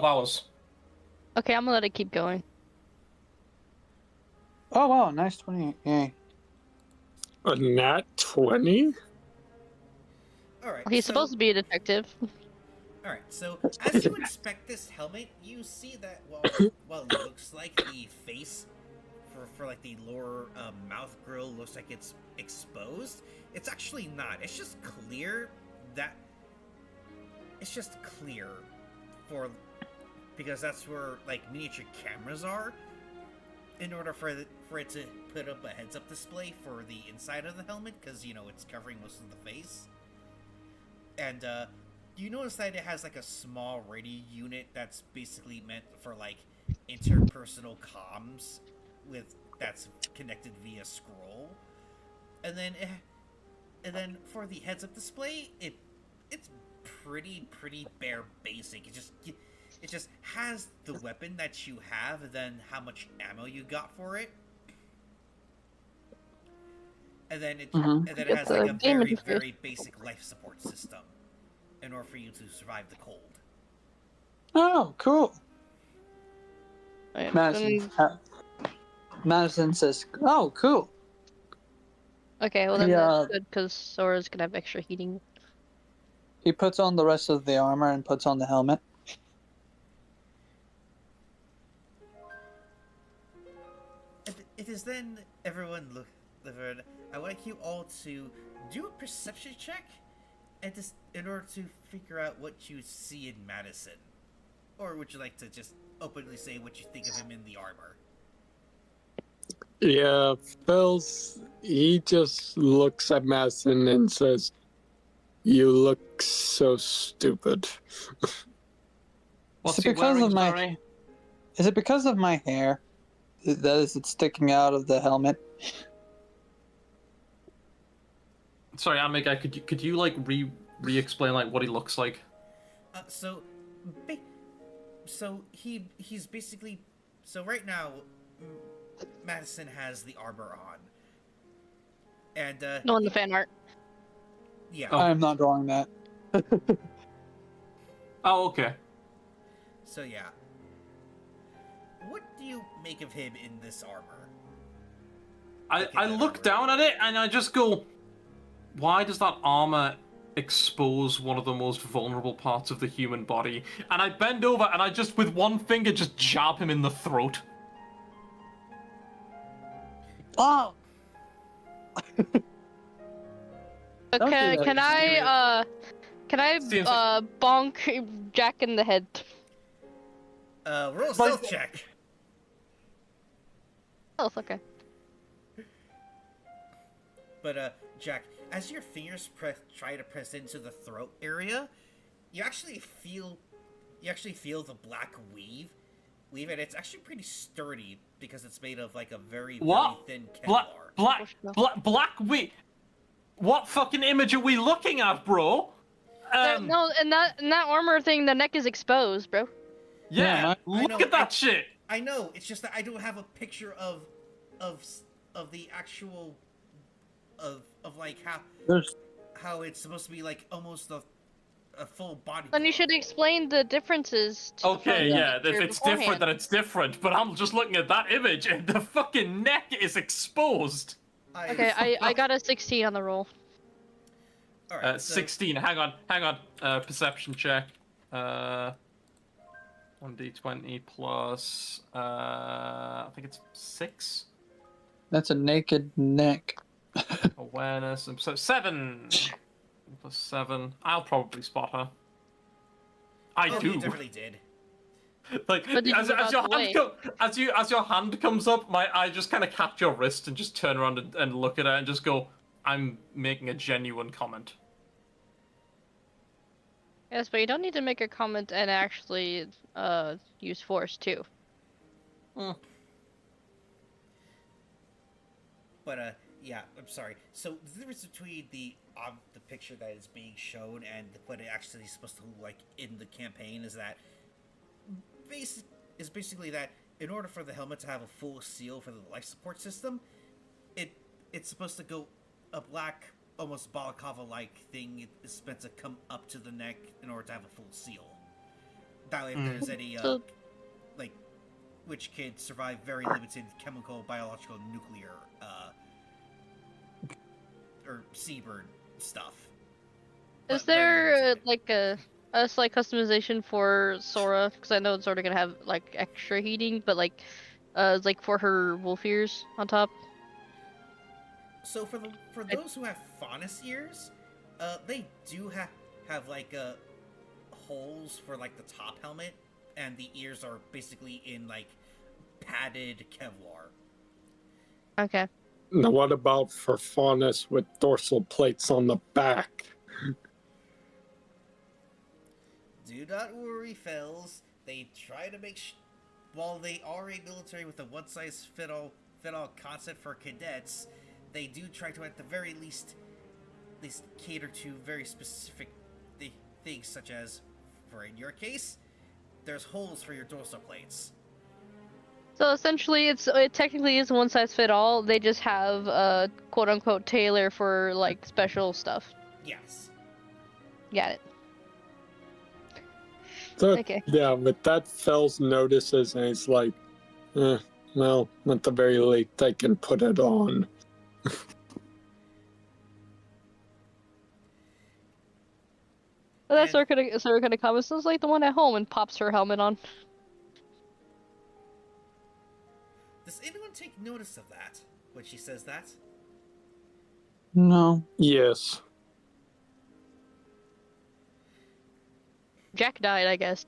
hours. Okay, I'm gonna let it keep going. Oh wow, nice 20. Yay. A nat 20? Alright. He's supposed to be a detective. Alright, so as you inspect this helmet, you see that while it looks like the face for like the lower mouth grill looks like it's exposed, it's actually not. It's just clear because that's where like miniature cameras are, in order for it to put up a heads-up display for the inside of the helmet, because you know it's covering most of the face. And you notice that it has like a small radio unit that's basically meant for like interpersonal comms that's connected via scroll. And then for the heads-up display, it's pretty bare basic. It just has the weapon that you have, and then how much ammo you got for it. And then it has like a game very interface. very basic life support system. in order for you to survive the cold. Oh, cool. Right, Madison, then- Madison says, "Oh, cool." okay, well then Yeah. that's good because Sora's gonna have extra heating. He puts on the rest of the armor and puts on the helmet. It is then everyone look. I would like you all to do a perception check, and just in order to figure out what you see in Madison, or would you like to just openly say what you think of him in the armor? Yeah, he just looks at Madison and says, "You look so stupid." What's it he because wearing, of my- sorry? Is it because of my hair? That is it sticking out of the helmet? Sorry, Amiga, could you like re-explain like what he looks like? So he's basically right now. Madison has the armor on, and No, in the fan art. yeah. Oh. I'm not drawing that. Oh, okay. So yeah. What do you make of him in this armor? I look down at it and I just go, why does that armor expose one of the most vulnerable parts of the human body? And I bend over and I just, with one finger, just jab him in the throat. Oh, Don't do Okay, that. can I Seems bonk Jack in the head? Roll a stealth check. Oh, it's okay. But Jack, as your fingers try to press into the throat area, you actually feel the black weave, and it's actually pretty sturdy because it's made of like a very What? very thin Kevlar. Black wait. What fucking image are we looking at, bro? No, in that armor thing, the neck is exposed, bro. Yeah, I look know, at that shit. I know. It's just that I don't have a picture of the actual of like there's how it's supposed to be like almost a full body. Then you glove. should explain the differences. Okay, from the yeah, if picture it's different, beforehand. then it's different. But I'm just looking at that image, and the fucking neck is exposed. Okay, I got a 16 on the roll. All right, 16. Hang on. Perception check. 1d20 plus. I think it's 6. that's a naked neck. Awareness. And so 7 plus 7. I'll probably spot her. I Oh, do. you definitely did. Like But did you as move your out the hand as your hand comes up, I just kind of catch your wrist and just turn around and look at her and just go, I'm making a genuine comment. Yes, but you don't need to make a comment and actually use force too. But yeah, I'm sorry. So the difference between the picture that is being shown and what it actually is supposed to look like in the campaign is that basically that in order for the helmet to have a full seal for the life support system, it's supposed to go a black, almost balaclava-like thing is meant to come up to the neck in order to have a full seal. That way, if there's any like which can survive very limited chemical, biological, nuclear, or seabird stuff. Is But very there limited. like a slight customization for Sora? Because I know it's sort of gonna have like extra heating, but like for her wolf ears on top. So for those who have faunus ears, they do have like holes for like the top helmet, and the ears are basically in like padded Kevlar. Okay. Now, what about for faunus with dorsal plates on the back? Do not worry, fells. They try to make while they are a military with a one-size-fit-all concept for cadets, they do try to at the very least cater to very specific things, such as, for in your case, there's holes for your dorsal plates. So essentially, it technically is one size fit all. They just have a quote unquote tailor for like special stuff. Yes. Got it. Okay. Yeah, but that Fells notices and he's like, well, at the very least, I can put it on. Well, that's And- Sora kind of comments. Sounds like the one at home, and pops her helmet on. Does anyone take notice of that when she says that? No. Yes. Jack died, I guess.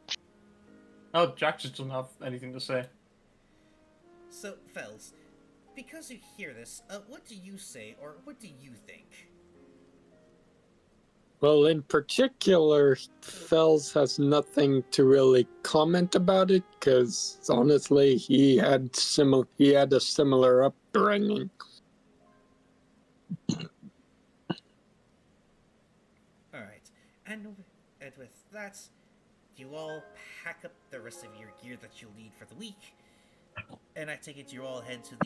Oh, Jack just doesn't have anything to say. So, Fells, because you hear this, what do you say, or what do you think? Well, in particular, Fells has nothing to really comment about it because honestly, he had a similar upbringing. All right, and with that, you all pack up the rest of your gear that you'll need for the week, and I take it you all head to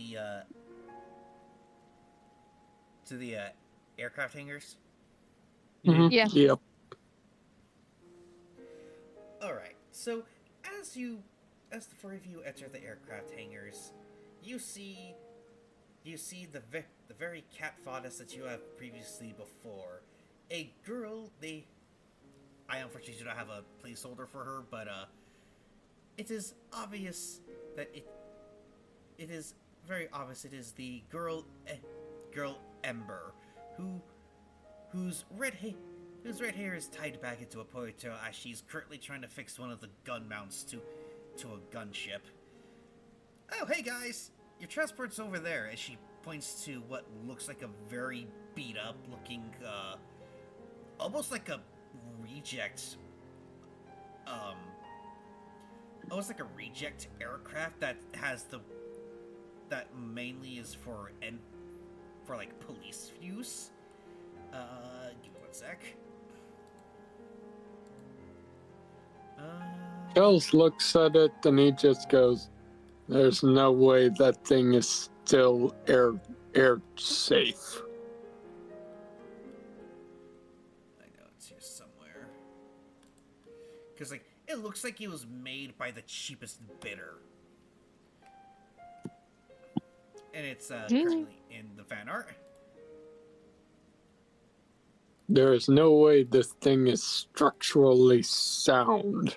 the aircraft hangars. Mhm. Yeah. Yep. All right. So as the four of you enter the aircraft hangars, you see the very cat goddess that you have previously before. A girl. I unfortunately do not have a placeholder for her, but it is obvious that it is very obvious. It is the girl Ember, whose red hair is tied back into a ponytail as she's currently trying to fix one of the gun mounts to a gunship. Oh, hey guys! Your transport's over there, as she points to what looks like a very beat up looking, almost like a reject, almost like a reject aircraft that mainly is for like police use. Give me one sec. Fells looks at it and he just goes, "There's no way that thing is still air safe." I know it's here somewhere. Because, like, it looks like it was made by the cheapest bidder. And it's currently in the fan art. There is no way this thing is structurally sound.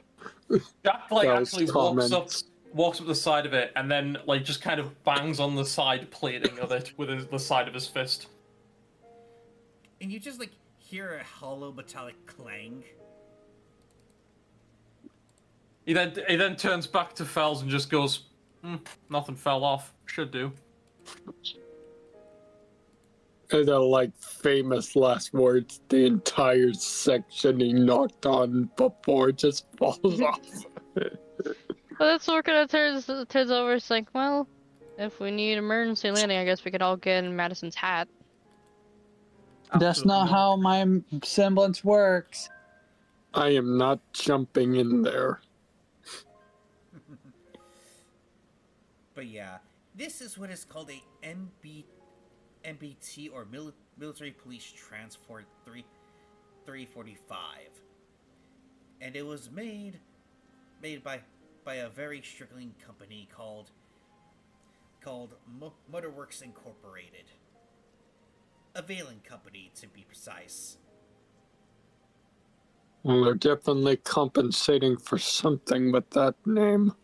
Jack like Fells actually comments. walks up the side of it, and then like just kind of bangs on the side plating of it with the side of his fist. And you just, like, hear a hollow metallic clang. He then turns back to Fells and just goes, "Nothing fell off. Should do." And the like famous last words, the entire section he knocked on before just falls off. But that's Sora kind of turns over. It's like, well, if we need emergency landing, I guess we could all get in Madison's hat. That's not how my semblance works. I am not jumping in there. But yeah, this is what is called a MBT, or Military Police Transport 345. And it was made by a very struggling company called Motorworks Incorporated. A Valen company, to be precise. Well, they're definitely compensating for something with that name.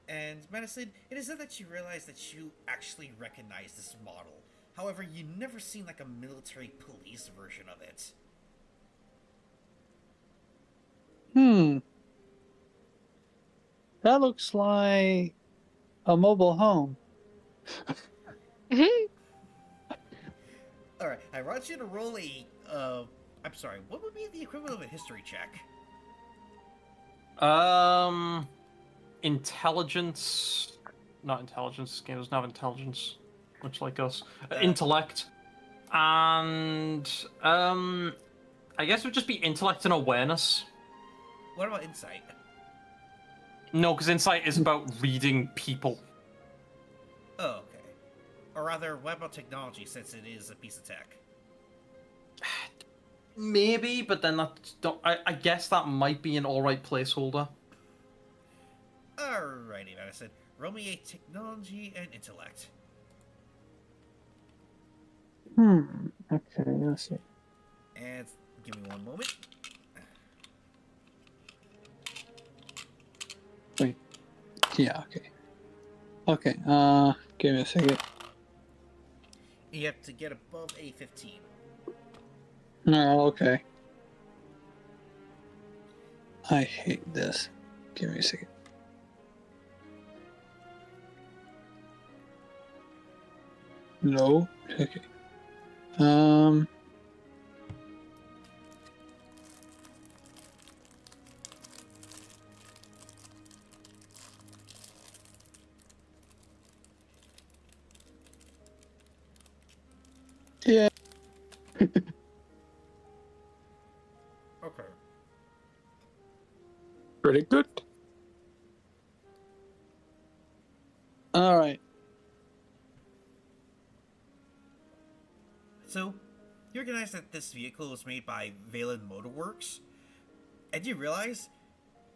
And Madison, it is then that you realize that you actually recognize this model. However, you never seen like a military police version of it. That looks like a mobile home. Alright, I want you to roll a, I'm sorry, what would be the equivalent of a history check? Intelligence. Not intelligence. This game doesn't have intelligence, much like us. Intellect. And, I guess it would just be intellect and awareness. What about insight? No, because insight is about reading people. Oh, okay. Or rather, what about technology, since it is a piece of tech? Maybe, but then I guess that might be an alright placeholder. Alrighty, Madison. Roll me a technology and intellect. Okay, let's see. And give me one moment. Yeah, okay. Okay, give me a second. You have to get above a 15. No, okay. I hate this. Give me a second. No? Okay. Yeah. Okay. Pretty good. Alright. So, you recognize that this vehicle was made by Valen Motorworks? And you realize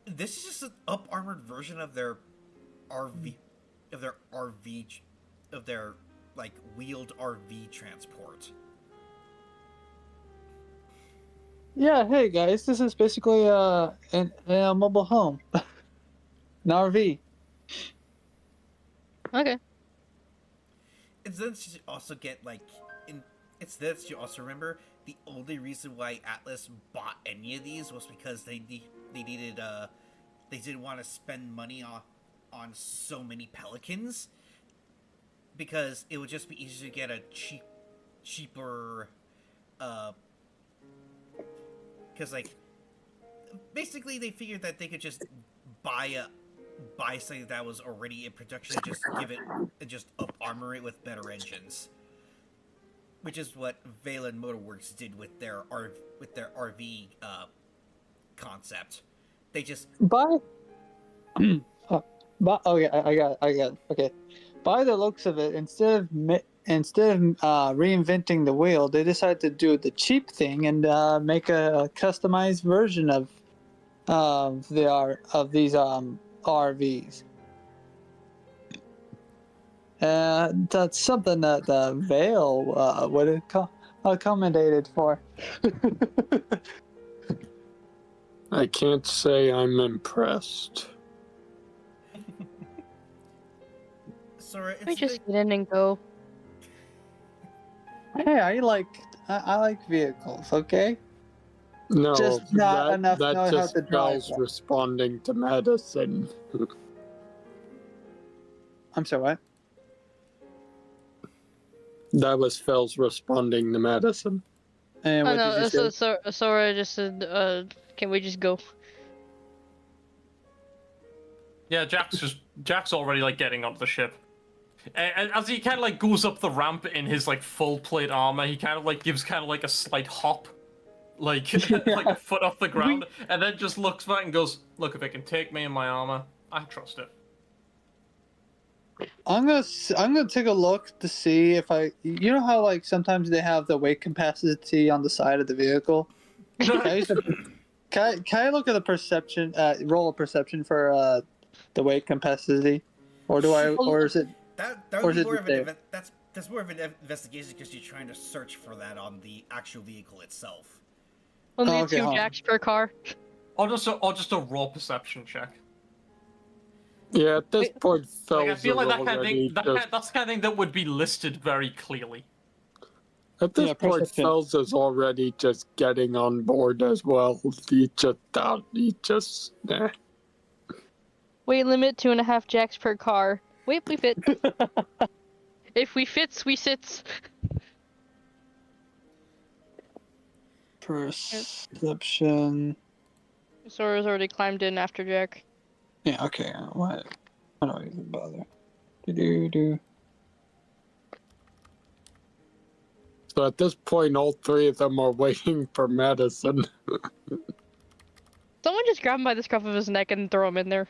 this is just an up-armored version of their RV, of their like wheeled RV transport. Yeah, hey guys, this is basically a mobile home. An RV. Okay. It's then you also get like it's this you also remember the only reason why Atlas bought any of these was because they needed they didn't want to spend money on so many Pelicans, because it would just be easier to get a cheaper because like basically they figured that they could just buy something that was already in production and just give it and just up armor it with better engines, which is what Valen Motorworks did with their RV concept. They just By okay, I got it. Okay. By the looks of it, instead of reinventing the wheel, they decided to do the cheap thing and make a customized version of these RVs. That's something that Vale would have accommodated for. I can't say I'm impressed. Sora, Let me just get in and go. Hey, I like vehicles, okay? No, Just not enough that know how just to drive spells them. responding to medicine. I'm sorry, what? That was Phil's responding to medicine. And Oh what did no, you say? Sora just said, can we just go? Yeah, Jack's already like getting onto the ship. And as he kind of like goes up the ramp in his like full plate armor, he kind of like gives kind of like a slight hop, like like a foot off the ground, and then just looks back and goes, "Look, if it can take me in my armor, I trust it." I'm gonna take a look to see if you know how like sometimes they have the weight capacity on the side of the vehicle. Can I look at the perception? Roll a perception for the weight capacity, or do I? Or is it? that or would be is it more of there? that's more of an investigation because you're trying to search for that on the actual vehicle itself. Only Oh, okay, two hold on. jacks per car. Or just a raw perception check. Yeah, at this Wait, point, Phil's Like I feel like that kind of already thing. just... That's the kind of thing that would be listed very clearly. At this Yeah, point, perception. Phil's is already just getting on board as well. Nah. Weight limit 2.5 jacks per car. Wait, we fit. If we fits, we sits. Perception. Sora's already climbed in after Jack. Yeah. Okay. What? I don't even bother. Do. So at this point, all three of them are waiting for medicine. Someone just grab him by the scruff of his neck and throw him in there.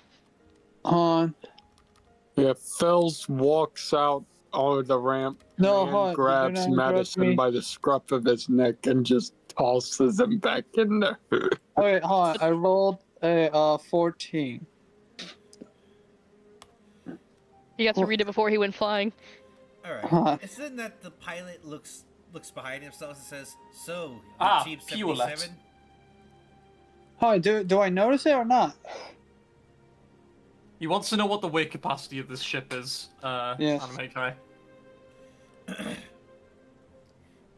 On. Yeah, Phil's walks out on the ramp No, and hold on. grabs You're not interrupting medicine me. by the scruff of his neck and just tosses him back in there. Oh, wait, hold on. I rolled a 14. He got to read it before he went flying. Alright. It's then that the pilot looks behind himself and says, "So, you cheap Pullet. 77?" Oh, do I notice it or not? He wants to know what the weight capacity of this ship is, Yes. Anime guy.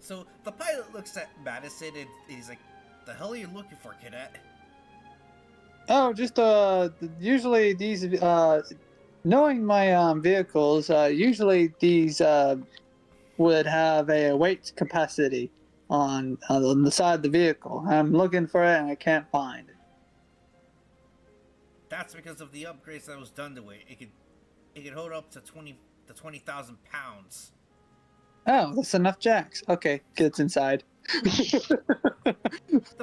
So the pilot looks at Madison and he's like, "The hell are you looking for, cadet?" Oh, just usually these knowing my vehicles, usually these would have a weight capacity on the side of the vehicle. I'm looking for it and I can't find it. That's because of the upgrades that was done to it. It could hold up to 20,000 pounds. Oh, that's enough jacks. Okay, gets inside. The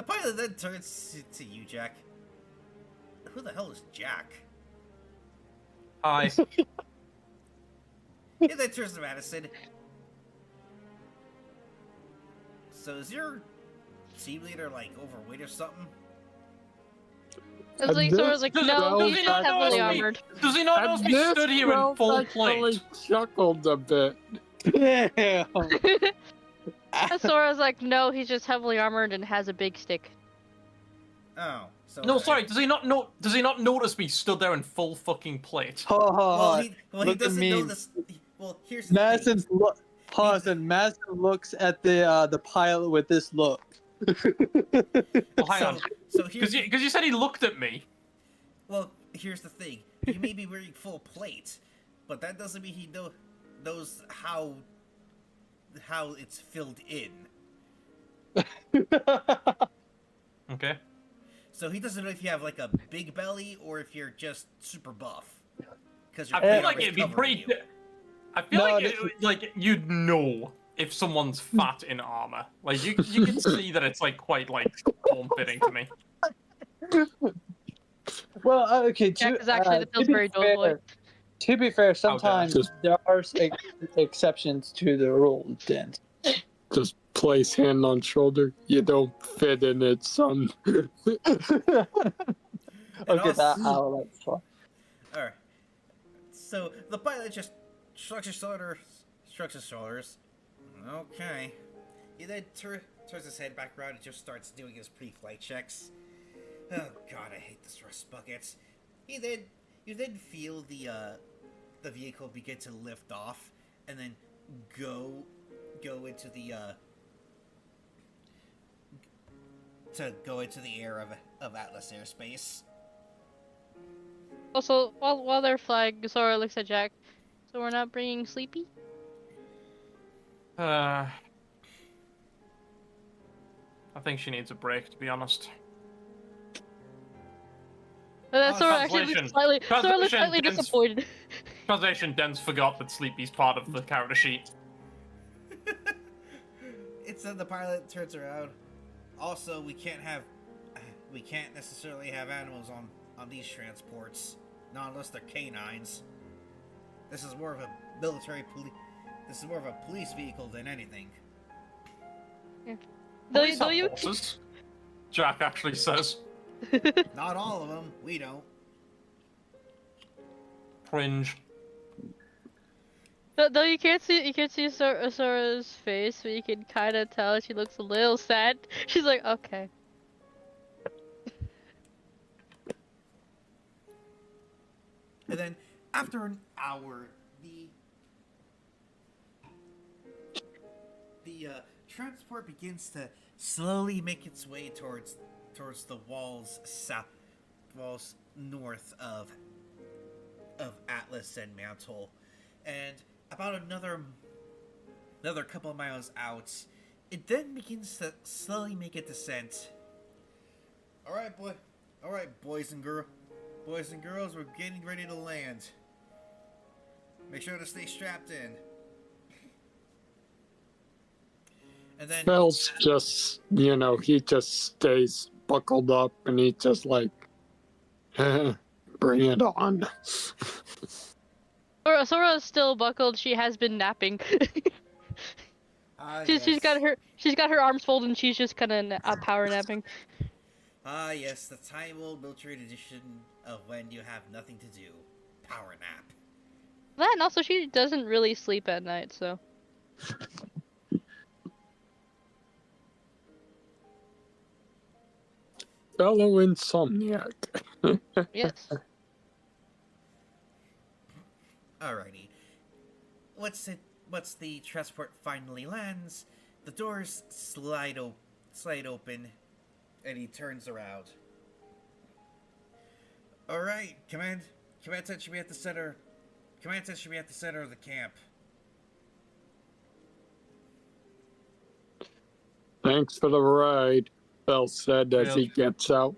pilot then turns to you, Jack. Who the hell is Jack? Hi. He then turns to Madison. So is your team leader like overweight or something? It's like, Sora's like, no, Does he's he just not know heavily us be- armored. Does he not know us be stood here in full actually plate? chuckled a bit. Yeah. And Sora's like, no, he's just heavily armored and has a big stick. Oh, so No, sorry. Does he not notice me stood there in full fucking plate? Well, he Look at doesn't me. know this. Well, here's the Madison thing. pause and Madison looks at the pilot with this look. Oh, hang on. So here's Because you said he looked at me. well, here's the thing. You may be wearing full plate, but that doesn't mean he knows how it's filled in. Okay. So he doesn't know if you have like a big belly or if you're just super buff. Because I feel like it'd be pretty. I feel No, like you'd know if someone's fat in armor. Like you can see that it's like quite like form-fitting to me. Well, okay. Jack is actually the Pillsbury Doughboy. To be fair, sometimes Just- there are exceptions to the rule, Dan. Just place hand on shoulder. You don't fit in it, son. Okay, that also- that's fine. Alright. So the pilot just shrugs his shoulders. Okay. He then turns his head back around and just starts doing his pre-flight checks. Oh god, I hate this rust bucket. You then feel the vehicle begin to lift off and then go into the air of Atlas airspace. Also, while they're flying, Sora looks at Jack. So we're not bringing Sleepy? I think she needs a break, to be honest. Sora actually translation. looks slightly, Sora looks Translation, slightly Den's- disappointed. Translation: Den's forgot that Sleepy's part of the character sheet. It's the pilot turns around. Also, we can't necessarily have animals on these transports, not unless they're canines. This is more of a This is more of a police vehicle than anything. Police Though have you horses, Jack actually says. Not all of them. We don't. Cringe. though you can't see Sora's face, but you can kind of tell she looks a little sad. She's like, okay. And then after an hour, the transport begins to slowly make its way towards the walls north of Atlas and Mantle, and about another couple of miles out, it then begins to slowly make a descent. All right, boys and girls, we're getting ready to land. Make sure to stay strapped in. And then Phil's just, he just stays buckled up and he just like, bring it on. Sora is still buckled. She has been napping. Yes. she's got her arms folded and she's just kind of power napping. Ah, yes, the time-old military tradition of when you have nothing to do. Power nap. That and also she doesn't really sleep at night, so Fellow insomniac. yes. Alrighty. Once the transport finally lands, the doors slide open, and he turns around. Alright, command center should be at the center. Command center should be at the center of the camp. Thanks for the ride, Bell said as he gets out.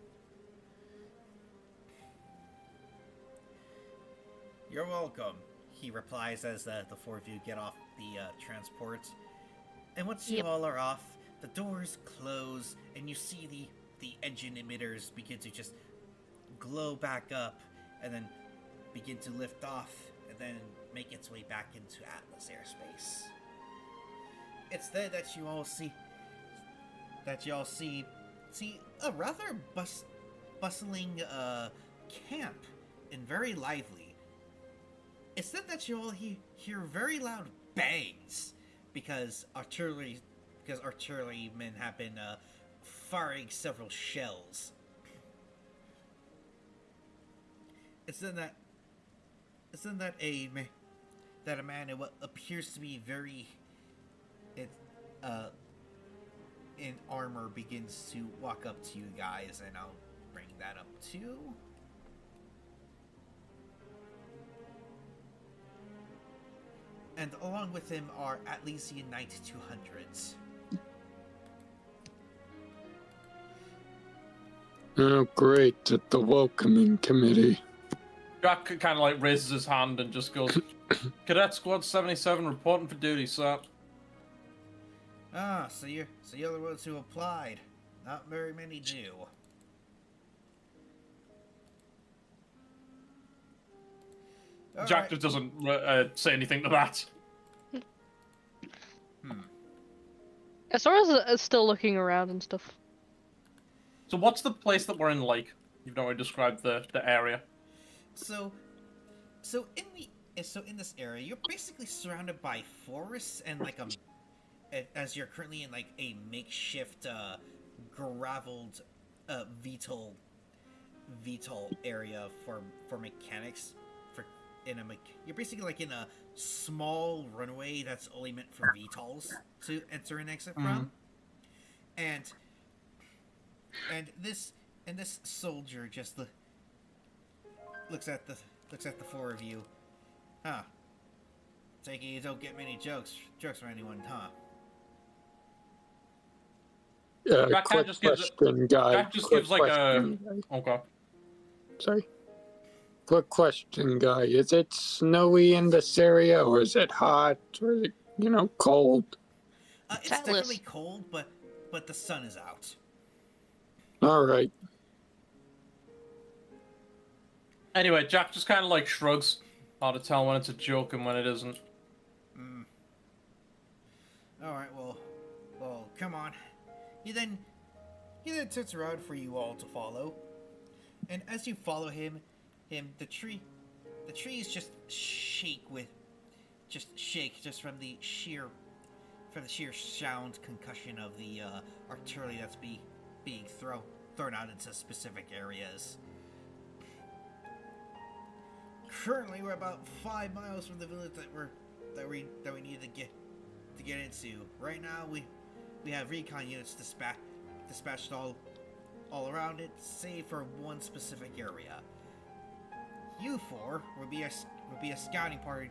You're welcome, he replies as the four of you get off the transport. And once you all are off, the doors close, and you see the engine emitters begin to just glow back up, and then begin to lift off, and then make its way back into Atlas airspace. It's there that you all see a rather bustling camp and very lively. It's then that you all hear very loud bangs because artillerymen have been firing several shells. It's then that a man in what appears to be very in armor begins to walk up to you guys, and I'll bring that up too. And along with him are Atlesian Knight 200s. Oh, great, at the welcoming committee. Jack kind of like raises his hand and just goes, Cadet Squad 77 reporting for duty, sir. Ah, so you're the ones who applied. Not very many do. Jack just doesn't say anything to that. Sora's still looking around and stuff. So what's the place that we're in like? You've not really described the area. So in this area, you're basically surrounded by forests and like as you're currently in like a makeshift graveled VTOL area for mechanics. You're basically like in a small runway that's only meant for VTOLs to enter and exit from, and this soldier just looks at the four of you. Huh. Take it you don't get many jokes from anyone, huh? Jack Quick just question, guy. Jack just Quick gives like question, a... Okay. Sorry. Quick question, guy. Is it snowy in this area, or is it hot, or is it, cold? It's definitely cold, but the sun is out. All right. Anyway, Jack just kind of like shrugs. Hard to tell when it's a joke and when it isn't. Alright, well, come on. He then turns around for you all to follow. And as you follow him, the trees just shake just from the sheer sound concussion of the artillery that's being thrown out into specific areas. Currently, we're about 5 miles from the village that we need to get into. Right now, we have recon units dispatched all around it, save for one specific area. You four would be a scouting party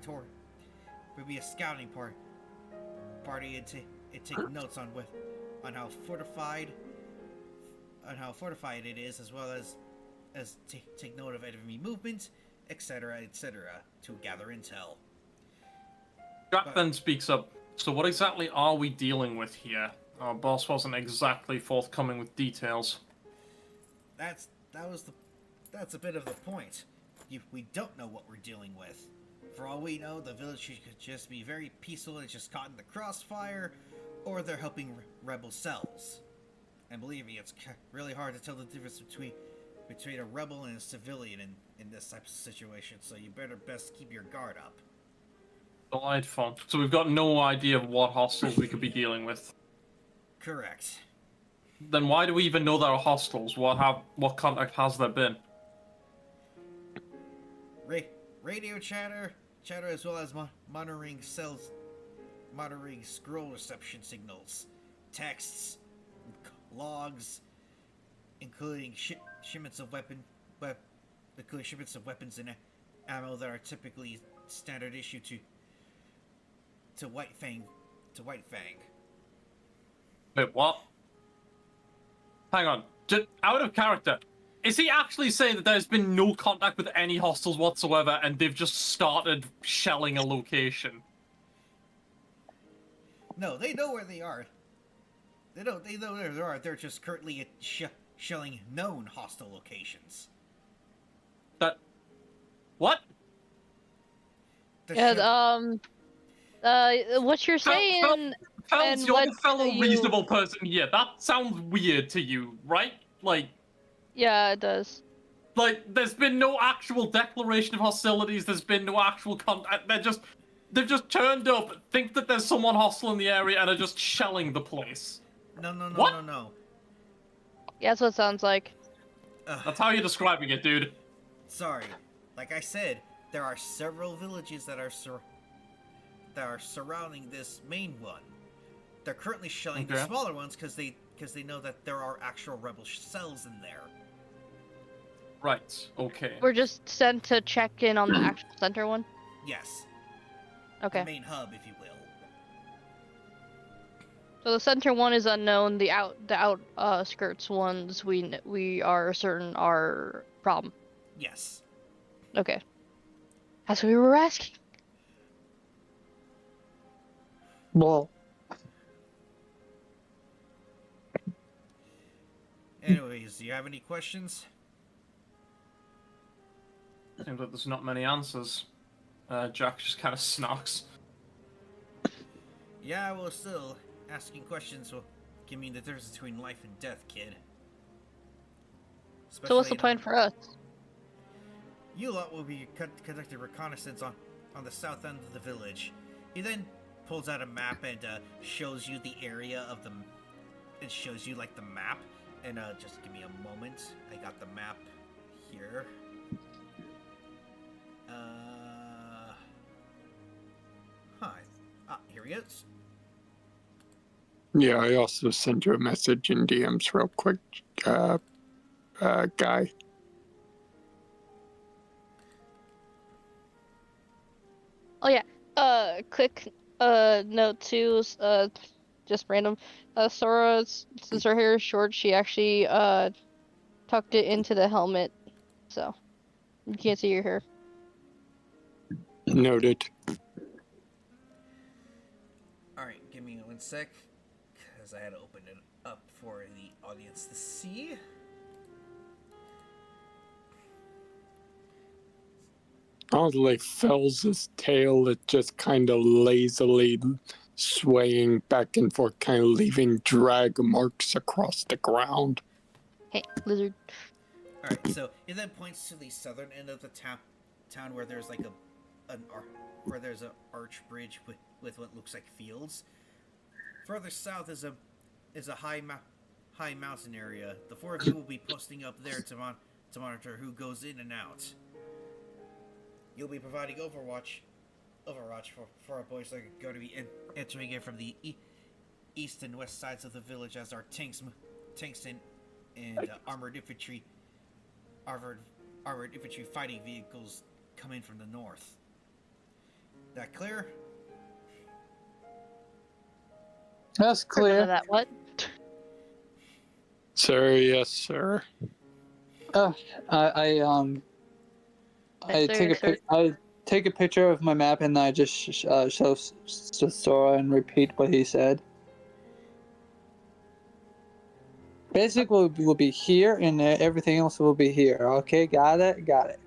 and take notes on how fortified it is, as well as take note of enemy movement, etc., to gather intel. Jack then speaks up. So what exactly are we dealing with here? Our boss wasn't exactly forthcoming with details. That's a bit of the point. We don't know what we're dealing with. For all we know, the village could just be very peaceful and just caught in the crossfire, or they're helping rebel cells. And believe me, it's really hard to tell the difference between a rebel and a civilian in this type of situation, so you better best keep your guard up. Delightful. So we've got no idea of what hostiles we could be dealing with. Correct. Then why do we even know there are hostiles? What contact has there been? Radio chatter as well as monitoring scroll reception signals, texts, logs, including shipments of weapons and ammo that are typically standard issue to White Fang. Wait, what? Hang on. Just out of character. Is he actually saying that there's been no contact with any hostiles whatsoever and they've just started shelling a location? No, they know where they are. They know where they are. They're just currently shelling known hostile locations. What? What you're saying... Fells, and you're what the fellow you- reasonable person here. That sounds weird to you, right? Yeah, it does. There's been no actual declaration of hostilities. There's been no actual contact. They've just turned up, think that there's someone hostile in the area, and are just shelling the place. No. Yeah, that's what it sounds like. That's how you're describing it, dude. Sorry. Like I said, there are several villages that are surrounding this main one. They're currently shelling the smaller ones because they know that there are actual rebel cells in there. Right, okay. We're just sent to check in on the actual center one? Yes. Okay. The main hub, if you will. So the center one is unknown, the outskirts ones we are certain are problem. Yes. Okay. That's what we were asking. Well, Anyways, do you have any questions? Seems like there's not many answers. Jack just kind of snarks. Yeah, well, still, asking questions will give me the difference between life and death, kid. So what's the Especially plan for us? You lot will be conducting reconnaissance on the south end of the village. He then pulls out a map and shows you the area of the... It shows you, like, the map. And just give me a moment. I got the map here. Here he is. Yeah, I also sent you a message in DMs real quick, guy. Oh yeah. Quick note too, just random. Sora, since her hair is short, she actually tucked it into the helmet, so you can't see your hair. Noted. Alright, give me 1 sec. Because I had to open it up for the audience to see. Oddly, Fells' tail is just kind of lazily swaying back and forth, kind of leaving drag marks across the ground. Hey, lizard. Alright, so it then points to the southern end of the town where there's like an arch bridge with what looks like fields. Further south is a high mountain area. The four of you will be posting up there to monitor who goes in and out. You'll be providing Overwatch for our boys that are going to be entering in from the east and west sides of the village as our tanks and armored infantry fighting vehicles come in from the north. That clear? that's None of clear. that. What? Sir, yes, sir. I take a picture of my map and I just show Sora and repeat what he said. Basically, we'll be here and everything else will be here. Okay, got it.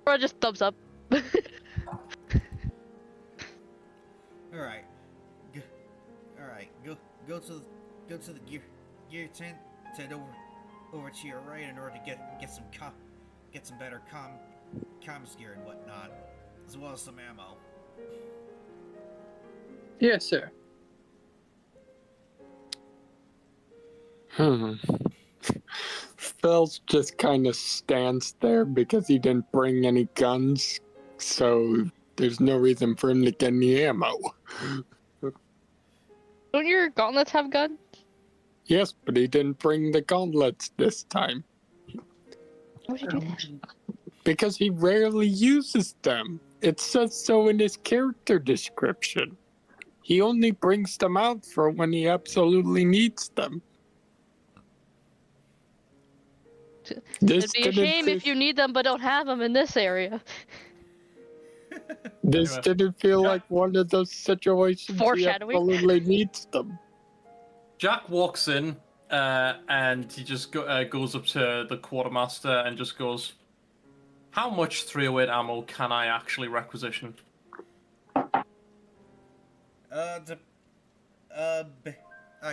Sora just thumbs up. All right. Go, all right. Go to the gear tent. Head over to your right in order to get some better comms gear and whatnot, as well as some ammo. Yes, sir. Fells just kind of stands there because he didn't bring any guns, so there's no reason for him to get any ammo. Don't your gauntlets have guns? Yes, but he didn't bring the gauntlets this time Why would you do that? because he rarely uses them. It says so in his character description. He only brings them out for when he absolutely needs them. It'd be a shame if you need them but don't have them in this area. This Anyway. didn't feel like one of those situations he Foreshadowing. absolutely needs them. Jack walks in, and he just goes up to the quartermaster and just goes, "How much 308 ammo can I actually requisition?" I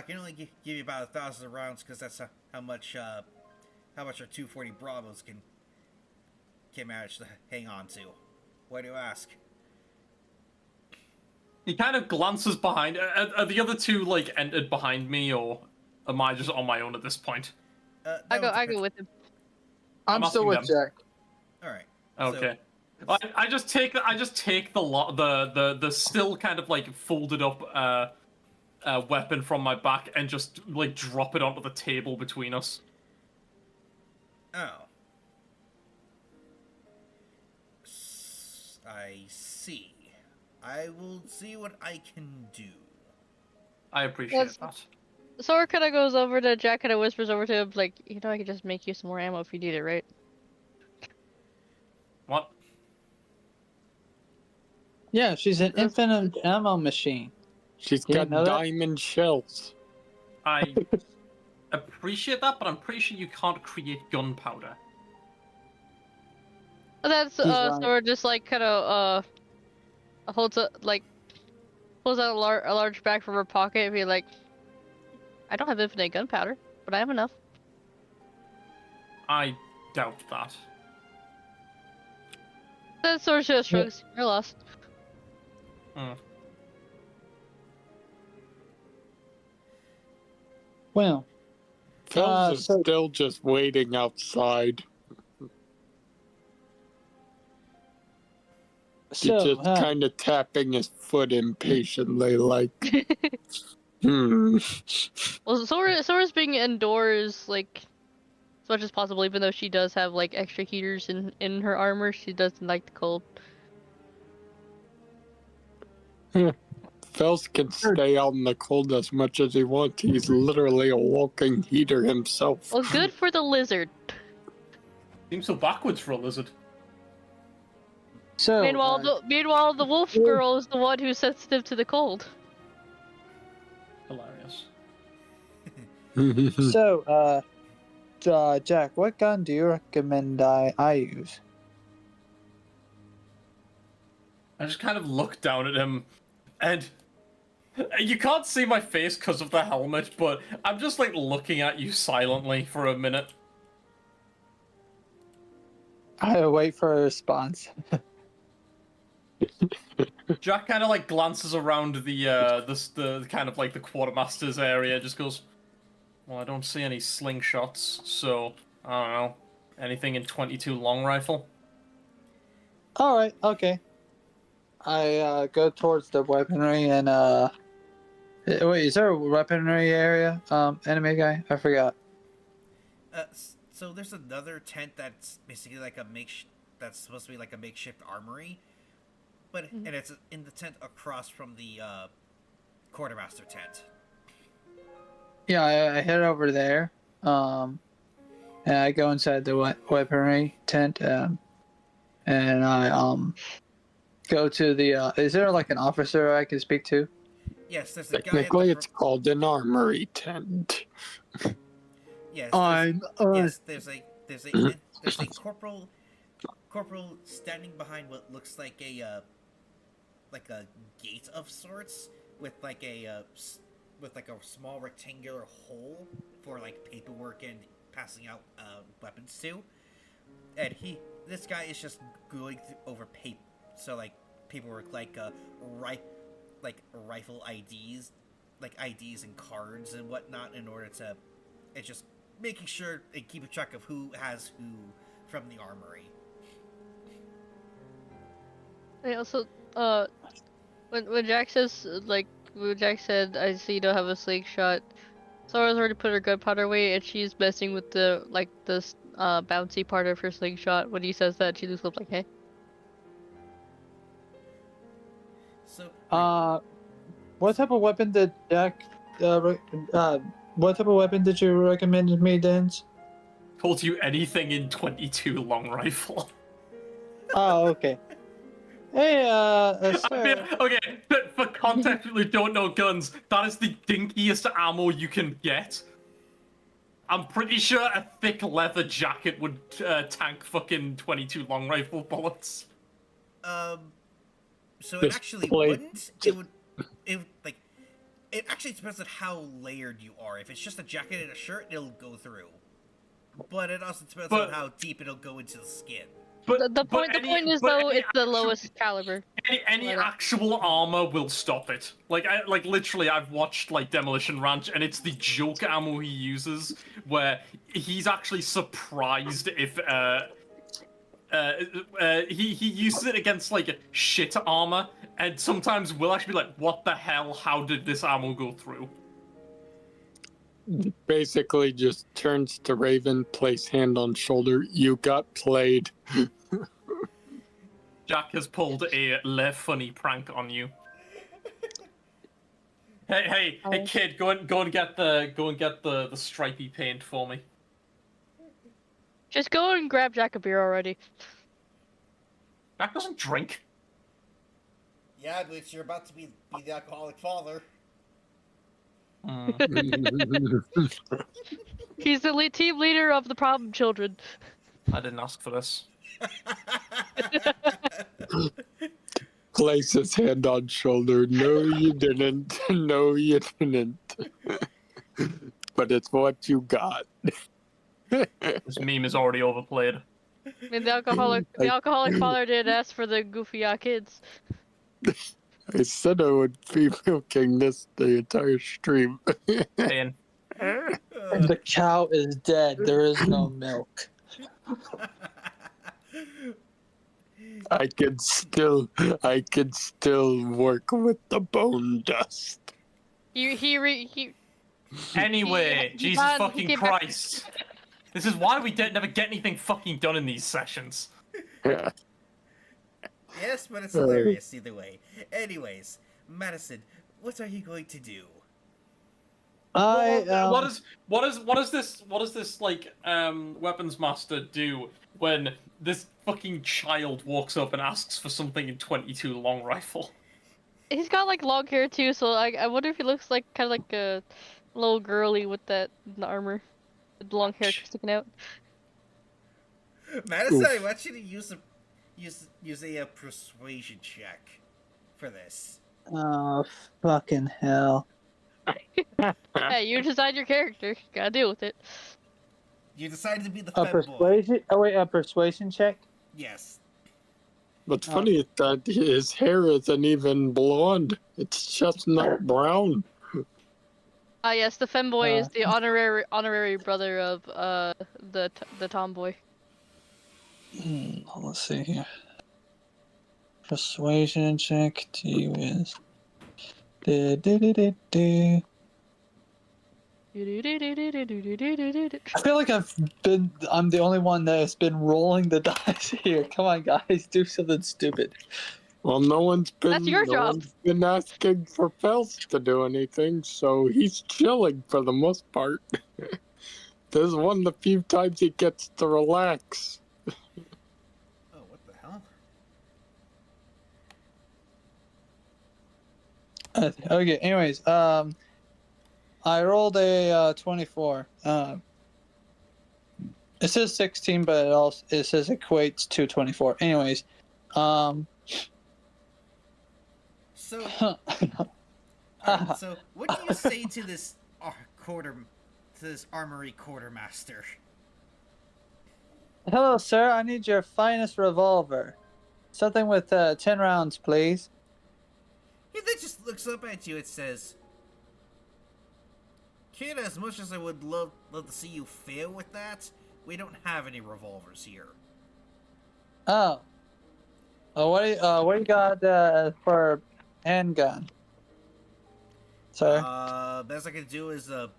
can only give you about 1,000 rounds because that's how much our 240 Bravos can manage to hang on to. Why do you ask? He kind of glances behind. Are the other two like entered behind me, or am I just on my own at this point? I go with him. I'm still with asking Jack. All right. Okay. I just take the still kind of like folded up weapon from my back and just like drop it onto the table between us. Oh. I see. I will see what I can do. I appreciate that. Sora kind of goes over to Jack and whispers over to him, like, you know, I could just make you some more ammo if you need it, right? What? Yeah, she's an infinite ammo machine. She's You got didn't know that? diamond shells. I appreciate that, but I'm pretty sure you can't create gunpowder. And that's He's right. Sora just like kind of holds a like pulls out a large bag from her pocket and be like, I don't have infinite gunpowder, but I have enough. I doubt that. Then Sora just shrugs. You're lost. Well, Fells is so- still just waiting outside. He's so just kind of tapping his foot impatiently, like, Well, Sora's being indoors like as much as possible, even though she does have like extra heaters in her armor. She doesn't like the cold. Fells can stay out in the cold as much as he wants. He's literally a walking heater himself. Well, good for the lizard. Seems so backwards for a lizard. So Meanwhile, the wolf girl is the one who's sensitive to the cold. Hilarious. Jack, what gun do you recommend I use? I just kind of look down at him, and you can't see my face because of the helmet, but I'm just like looking at you silently for a minute. I wait for a response. Jack kind of like glances around the kind of like the quartermaster's area, just goes, "Well, I don't see any slingshots, so I don't know. Anything in 22 long rifle?" All right, okay. I go towards the weaponry and wait, is there a weaponry area? Enemy guy, I forgot. So there's another tent that's basically like that's supposed to be like a makeshift armory, but and it's in the tent across from the quartermaster tent. Yeah, I head over there. And I go inside the weaponry tent. And I go to the. Is there like an officer I can speak to? Yes, there's a guy. Technically, it's called an armory tent. Yes, I'm. yes, there's a corporal standing behind what looks like a gate of sorts with like a small rectangular hole for like paperwork and passing out weapons to. And this guy is just going over paperwork like rifle IDs, like IDs and cards and whatnot, in order to, it's just making sure and keeping track of who has who from the armory. I also, when Jack says, when Jack said, I see you don't have a slingshot, Sora's already put her gunpowder away, and she's messing with the bouncy part of her slingshot. When he says that, she looks up like, hey. So, What type of weapon did Jack, what type of weapon did you recommend me, Dance? Told you anything in 22 long rifle. Oh, okay. Hey, I sir. mean, okay, but for context, people who don't know guns, that is the dinkiest ammo you can get. I'm pretty sure a thick leather jacket would tank fucking 22 long rifle bullets. So it Just actually play- wouldn't. It actually depends on how layered you are. If it's just a jacket and a shirt, it'll go through. But it also depends on how deep it'll go into the skin. The point is though, it's the lowest caliber. Any actual armor will stop it. Like literally, I've watched like Demolition Ranch, and it's the joke ammo he uses, where he's actually surprised if he uses it against like shit armor, and sometimes we'll actually be like, what the hell? How did this ammo go through? Basically just turns to Raven, place hand on shoulder. You got played. Jack has pulled a le funny prank on you. Hey, kid, go and get the stripy paint for me. Just go and grab Jack a beer already. Jack doesn't drink. Yeah, but you're about to be the alcoholic father. He's the team leader of the problem children. I didn't ask for this. Place his hand on shoulder. No, you didn't. No, you didn't. But it's what you got. This meme is already overplayed. I mean, the alcoholic father did ask for the goofy kids. I said I would be milking this the entire stream. Pain. The cow is dead. There is no milk. I can still work with the bone dust. Anyway, he Jesus he fucking came back- Christ. This is why we never get anything fucking done in these sessions. Yeah. Yes, but it's hilarious either way. Anyways, Madison, what are you going to do? What does this like weapons master do when this fucking child walks up and asks for something in 22 long rifle? He's got like long hair too, so I wonder if he looks like kind of like a little girly with the armor, with the long hair sticking out. Madison, I want you to use a persuasion check for this. Oh, fucking hell. Hey, you designed your character. Gotta deal with it. You decided to be the A femboy. persuasion? Oh wait, a persuasion check? Yes. What's funny is that his hair isn't even blonde. It's chestnut brown. Ah, yes, the femboy is the honorary brother of the tomboy. Let's see here. Persuasion check to you is. I feel like I'm the only one that has been rolling the dice here. Come on, guys, do something stupid. Well, no one's That's your job. been asking for Phelps to do anything, so he's chilling for the most part. This is one of the few times he gets to relax. Oh, what the hell? Okay, anyways, I rolled a 24. It says 16, but it says equates to 24. Anyways, So, alright, so what do you say to this armory quartermaster? Hello, sir. I need your finest revolver. Something with 10 rounds, please. He then just looks up at you and says, "Kid, as much as I would love to see you fail with that, we don't have any revolvers here." Oh. What do you got for handgun? Sir? Best I can do is a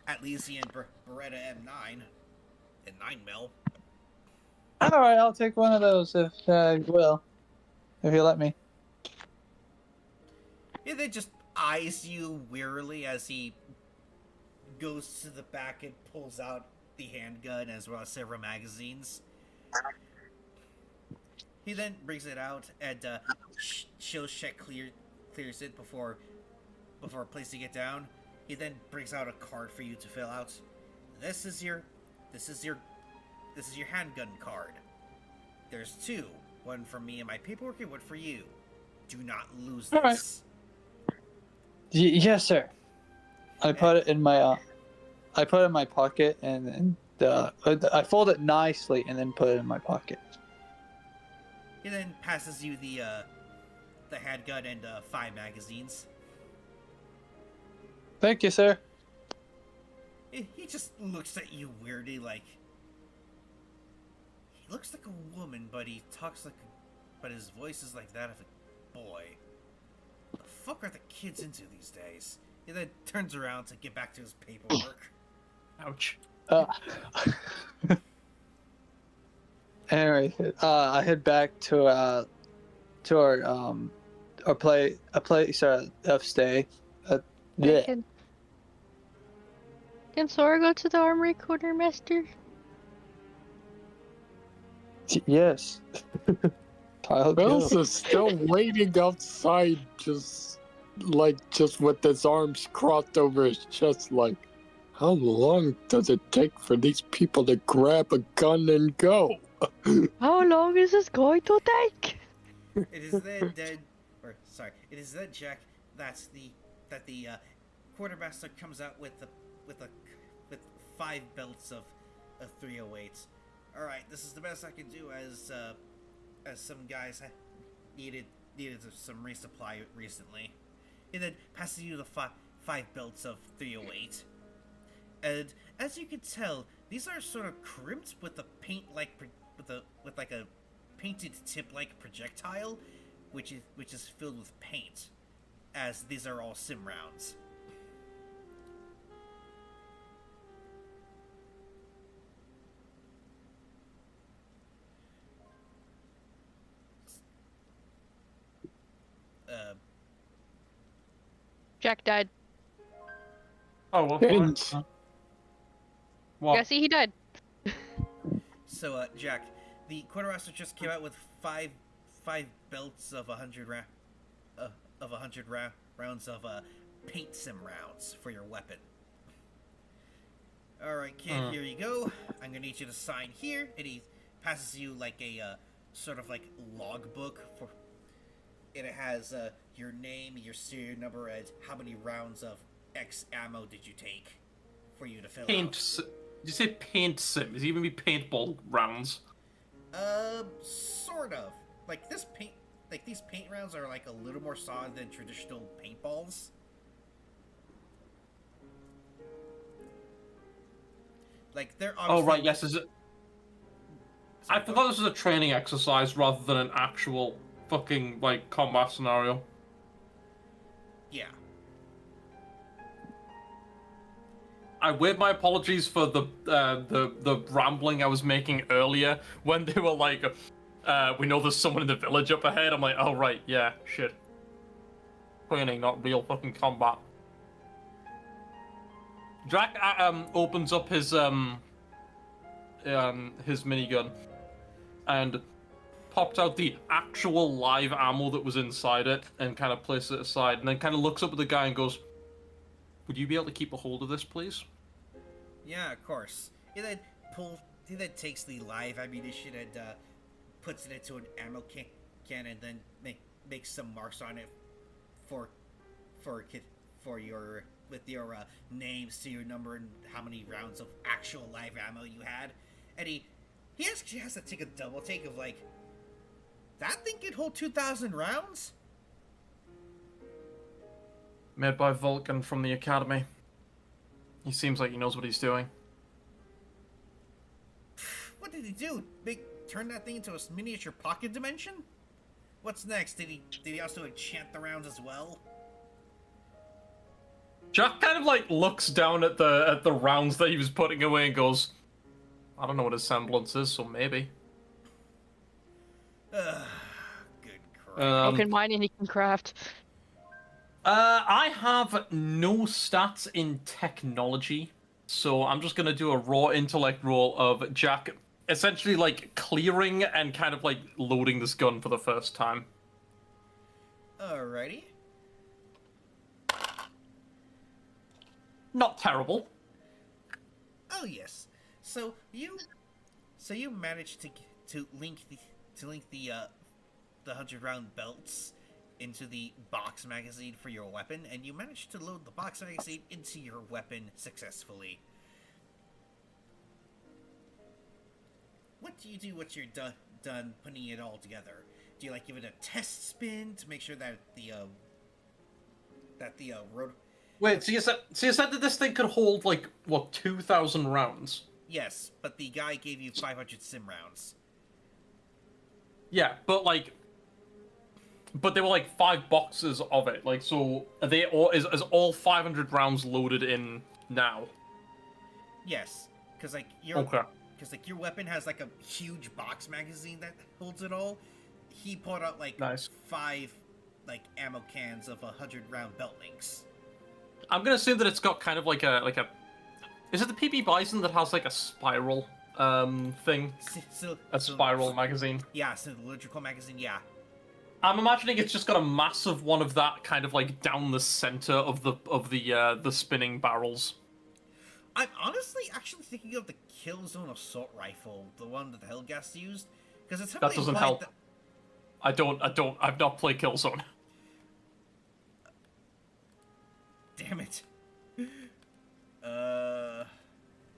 Atlesian Beretta M9 and 9mm. Alright, I'll take one of those if you will. If you let me. He then just eyes you wearily as he goes to the back and pulls out the handgun as well as several magazines. He then brings it out and shows check clears it before placing it down. He then brings out a card for you to fill out. This is your handgun card. There's two. One for me and my paperwork and one for you. Do not lose this. All right. Yes, sir. I put it in my pocket and I fold it nicely and then put it in my pocket. He then passes you the handgun and 5 magazines. Thank you, sir. He just looks at you weirdly, like he looks like a woman, but he talks but his voice is like that of a boy. What the fuck are the kids into these days? He then turns around to get back to his paperwork. Ouch. Anyway, I head back to our place of stay. Yeah. Can Sora go to the armory quartermaster? Yes. I'll Mills go. is still waiting outside, just with his arms crossed over his chest, like, how long does it take for these people to grab a gun and go? How long is this going to take? It is then it is then, Jack, that the quartermaster comes out with 5 belts of 308. All right, this is the best I can do as some guys needed some resupply recently. He then passes you the 5 belts of 308. And as you can tell, these are sort of crimped with a with a painted tip-like projectile, which is filled with paint, as these are all sim rounds. Jack died. Oh, well, Didn't. fine. What? Yeah, see, he died. So, Jack, the quartermaster just came out with five belts of 100 rounds of paint sim rounds for your weapon. All right, kid, here you go. I'm gonna need you to sign here, and he passes you like a sort of like logbook for. And it has your name, your serial number, and how many rounds of X ammo did you take for you to fill out. Did you say paint sim? Is it even be paintball rounds? Sort of. Like these paint rounds are like a little more solid than traditional paintballs. Like they're obviously... Oh right, yes. Is it? I forgot this was a training exercise rather than an actual fucking like combat scenario. Yeah. I waive my apologies for the rambling I was making earlier when they were like, we know there's someone in the village up ahead. I'm like, oh right, yeah, shit. Training, not real fucking combat. Drac opens up his minigun and popped out the actual live ammo that was inside it and kind of places it aside, and then kind of looks up at the guy and goes, would you be able to keep a hold of this, please? Yeah, of course. He then takes the live ammunition and puts it into an ammo can and then makes some marks on it for your with your name, serial number, and how many rounds of actual live ammo you had. And he actually has to take a double take of like, that thing could hold 2,000 rounds. Made by Vulcan from the Academy. He seems like he knows what he's doing. What did he do? Turn that thing into a miniature pocket dimension? What's next? Did he also enchant the rounds as well? Jack kind of like looks down at the rounds that he was putting away and goes, I don't know what his semblance is, so maybe. Good crap. Broken mine and he can craft. I have no stats in technology, so I'm just gonna do a raw intellect roll of Jack essentially like clearing and kind of like loading this gun for the first time. Alrighty. Not terrible. Oh yes. So you managed to link the 100-round belts into the box magazine for your weapon, and you managed to load the box magazine into your weapon successfully. What do you do once you're done putting it all together? Do you like give it a test spin to make sure that the road? Wait, so you said that this thing could hold like what 2,000 rounds? Yes, but the guy gave you 500 sim rounds. Yeah, but there were like 5 boxes of it. Like, so are they all is all 500 rounds loaded in now? Yes, because like Okay. your weapon has like a huge box magazine that holds it all. He pulled out like Nice. 5 like ammo cans of 100-round belt links. I'm gonna assume that it's got kind of like a. Is it the PB Bison that has like a spiral thing? A spiral magazine. Yeah, cylindrical magazine. Yeah. I'm imagining it's just got a massive one of that kind of like down the center of the spinning barrels. I'm honestly actually thinking of the Killzone assault rifle, the one that the Hellgas used, because it's That doesn't help. I've not played Killzone. Damn it.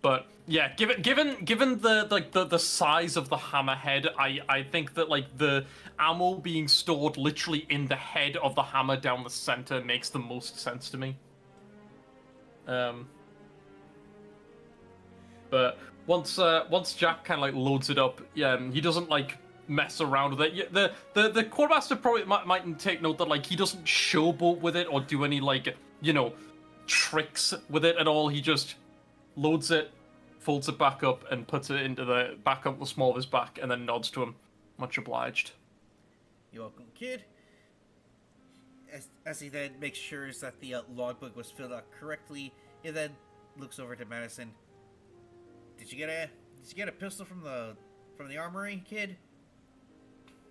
But yeah, given the size of the hammerhead, I think that like the ammo being stored literally in the head of the hammer down the center makes the most sense to me. But once Jack kind of like loads it up, yeah, he doesn't like mess around with it. The quartermaster probably might take note that like he doesn't showboat with it or do any like tricks with it at all. He just loads it, folds it back up, and puts it into the back up the small of his back, and then nods to him. Much obliged. You're welcome, kid. As he then makes sure that the logbook was filled out correctly, he then looks over to Madison. Did you get a pistol from the armory, kid?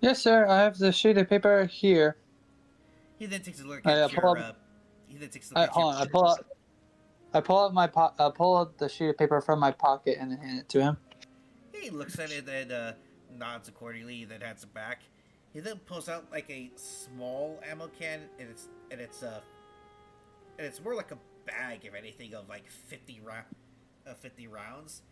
Yes, sir. I have the sheet of paper here. He then takes a look I at pull your. up- He then takes a look at Hold on. I pull out the sheet of paper from my pocket and then hand it to him. He looks at it and nods accordingly, then hands it back. He then pulls out like a small ammo can, and it's more like a bag, if anything, of like 50 rounds.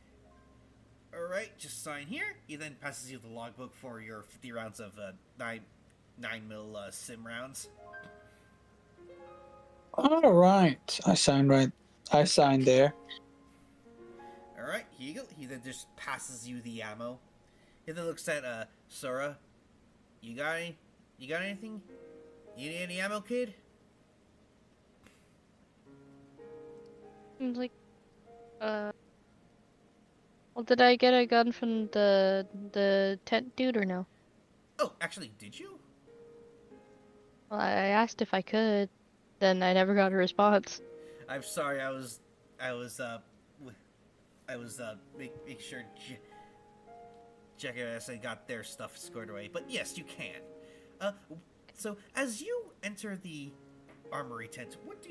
All right, just sign here. He then passes you the logbook for your 50 rounds of 9mm sim rounds. All right. I signed there. All right, here you go. He then just passes you the ammo. He then looks at Sora. You got anything? You need any ammo, kid? Seems like, well, did I get a gun from the tent dude or no? Oh, actually, did you? Well, I asked if I could, then I never got a response. I'm sorry. I was make sure Jack and I got their stuff squared away. But yes, you can. So as you enter the armory tent, what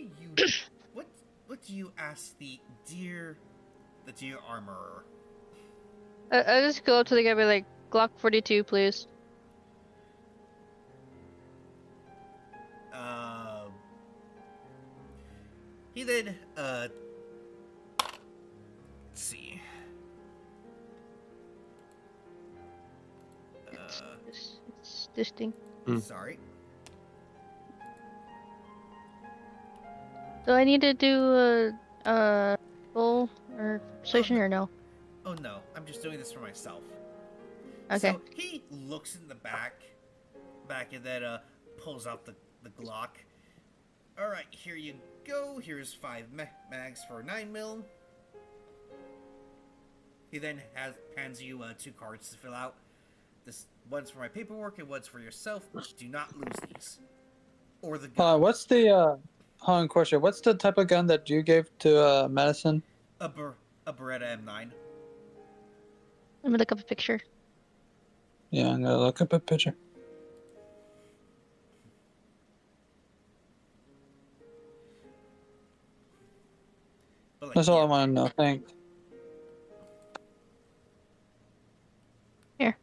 what do you ask the dear armorer? I just go up to the guy and be like, Glock 42, please. He then, let's see. It's this thing. Sorry. Do I need to do a roll or persuasion or no? Oh no, I'm just doing this for myself. Okay. So he looks in the back, and then pulls out the Glock. All right, here you go. Here's 5 mags for 9mm. He then hands you 2 cards to fill out. This one's for my paperwork and one's for yourself. Do not lose these. Or the gun. What's the hold on, question? What's the type of gun that you gave to Madison? A Beretta M9. Let me look up a picture. Yeah, I'm gonna look up a picture. But, like, That's all I yeah. want to know. Thanks. Here.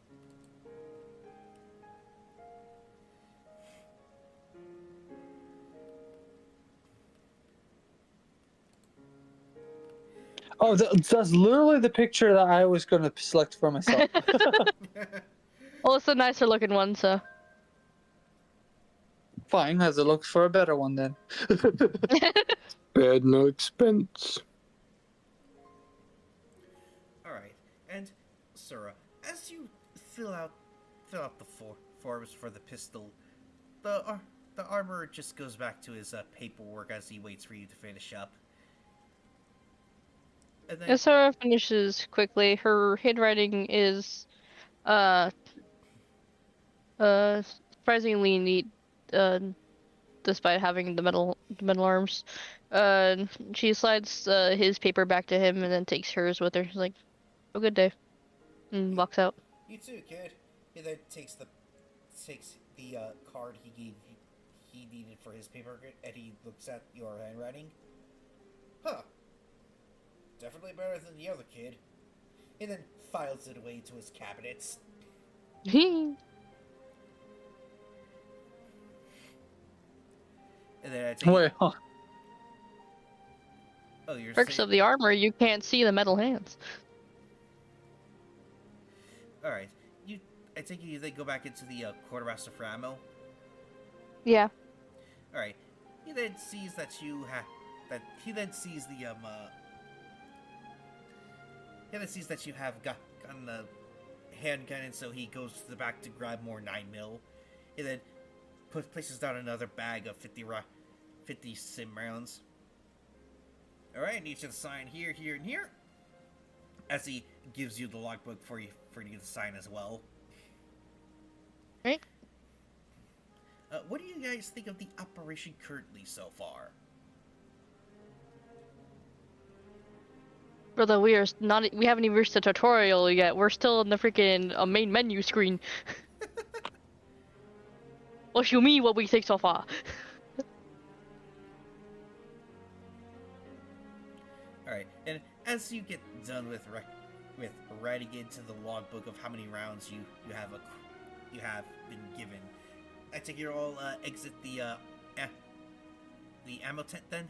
Oh, that's literally the picture that I was gonna select for myself. Well, it's a nicer looking one, so. Fine, as it looks for a better one then. At no expense. All right, and Sura, as you fill out the forms for the pistol, the armorer just goes back to his paperwork as he waits for you to finish up. And then, Sora finishes quickly. Her handwriting is, surprisingly neat, despite having the metal arms. She slides his paper back to him and then takes hers with her. She's like, "Have a good day," and walks out. you too, kid. He then takes the card he needed for his paper, and he looks at your handwriting. Huh. Definitely better than the other kid. And then files it away to his cabinets. And then I take Wait, huh? Oh, you're Perks saying... of the armor, you can't see the metal hands. Alright. I take it you then go back into the quartermaster for ammo? Yeah. Alright. He then sees that you have... He then sees that you have gotten a handgun, and so he goes to the back to grab more 9mm. He then places down another bag of 50 sim rounds. Alright, I need you to sign here, here, and here. As he gives you the logbook for you to sign as well. Right. What do you guys think of the operation currently so far? Brother, we haven't even reached the tutorial yet. We're still in the freaking main menu screen. What you mean, what we think so far? Alright, and as you get done with writing into the logbook of how many rounds you have been given, I take you all exit the ammo tent then?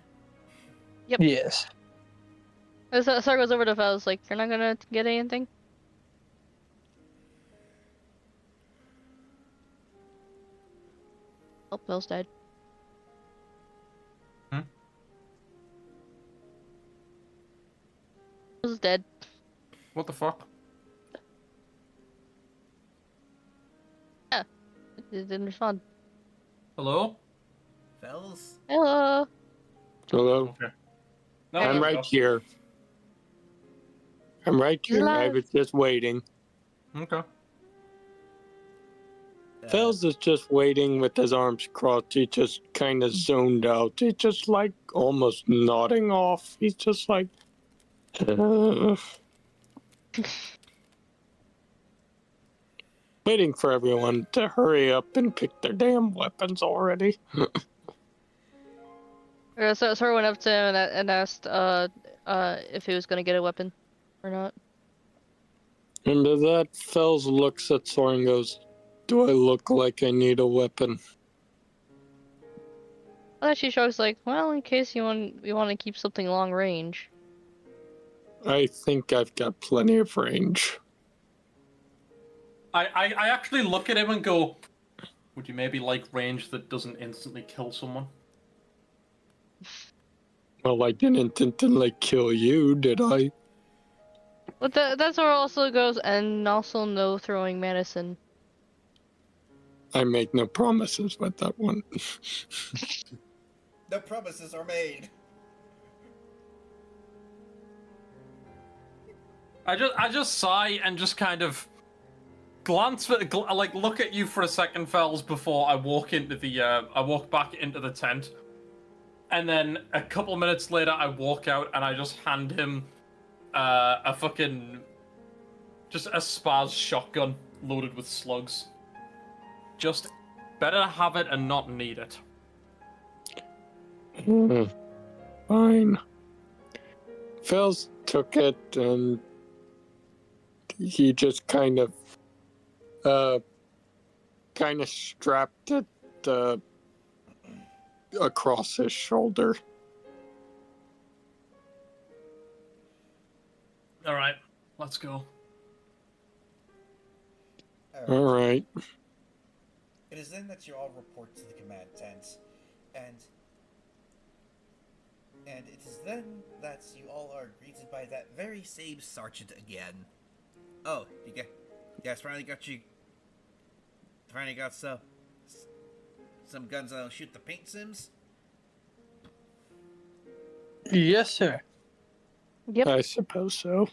Yep. Yes. As Sar goes over to Fels, like, you're not gonna get anything? Oh, Fels died. Hmm? Fels is dead. What the fuck? Yeah. It didn't respond. Hello? Fells? Hello. Hello? Okay. No, I'm there we right go. here. I'm right here. I Alive. was just waiting. Okay. Fels is just waiting with his arms crossed. He just kind of zoned out. He just like almost nodding off. He's just like. Waiting for everyone to hurry up and pick their damn weapons already. So Sora went up to him and asked if he was gonna get a weapon or not. And with that, Fells looks at Sora and goes, "Do I look like I need a weapon?" And then she shrugs like, well, in case you want to keep something long range. I think I've got plenty of range. I actually look at him and go, would you maybe like range that doesn't instantly kill someone? Well, I didn't instantly kill you, did I? But that's where also goes, and also no throwing medicine. I make no promises with that one. No promises are made. I just sigh and just kind of glance like look at you for a second, Fells, before I walk into the I walk back into the tent, and then a couple minutes later I walk out and I just hand him a fucking just a Spaz shotgun loaded with slugs. Just better have it and not need it. Fine. Fells took it and he just kind of strapped it across his shoulder. All right, let's go. All right. It is then that you all report to the command tent, and it is then that you all are greeted by that very same sergeant again. Oh, you guys finally got some guns that'll shoot the paint sims? Yes, sir. Yep. I suppose so.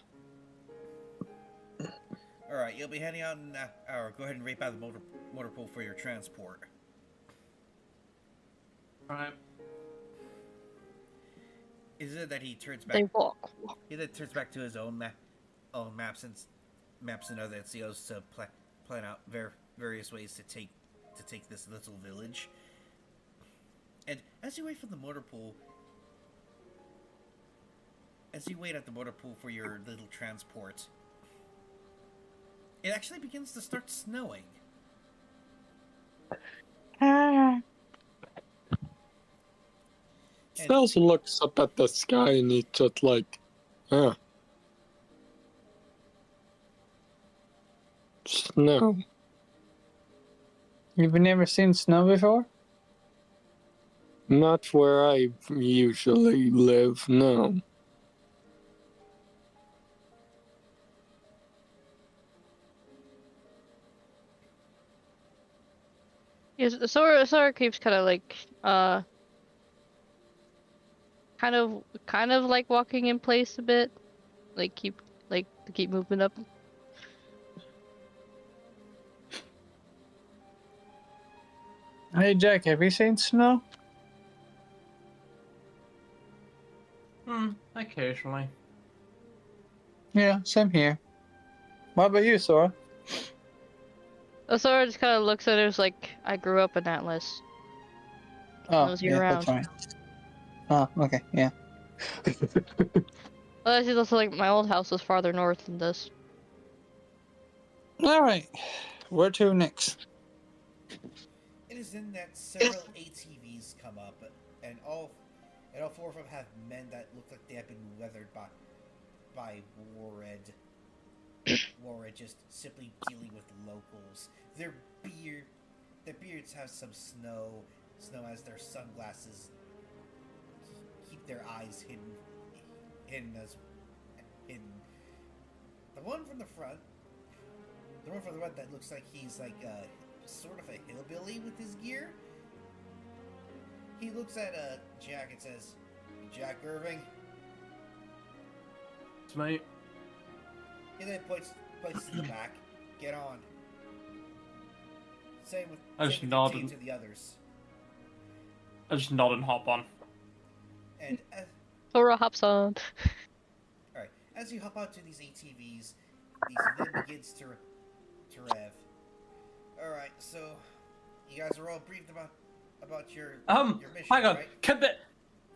Alright, you'll be heading out in an hour. Go ahead and rape out the motor pool for your transport. All right. Is it that he turns back? They walk. He then turns back to his own maps and other NCOs to plan out various ways to take this little village. And as you wait for the motor pool, as you wait at the motor pool for your little transport, it actually begins to start snowing. Fells looks up at the sky and he's just like, huh. Snow. You've never seen snow before? Not where I usually live, no. Yes, Sora keeps kind of like kind of like walking in place a bit, like keep moving up. Hey, Jack, have you seen snow? Occasionally. Yeah, same here. What about you, Sora? Sora just kind of looks at it as like, I grew up in Atlas. Oh, Knows yeah, you that's around. right. Oh, okay, yeah. Well, that's also like my old house was farther north than this. All right, where to next? It is then that several ATVs come up, and all four of them have men that look like they have been weathered by Warred just simply dealing with locals. Their beards have some snow as their sunglasses keep their eyes hidden. The one from the front that looks like he's like sort of a hillbilly with his gear. He looks at Jack and says, "Jack Irving." It's mate. He then points to the back. Get on. Same with I just same with nod the team and- to the others. I just nod and hop on. And Sora hops on. alright, as you hop out to these ATVs, these then begins to rev. Alright, so you guys are all briefed about your mission, Hang on. right?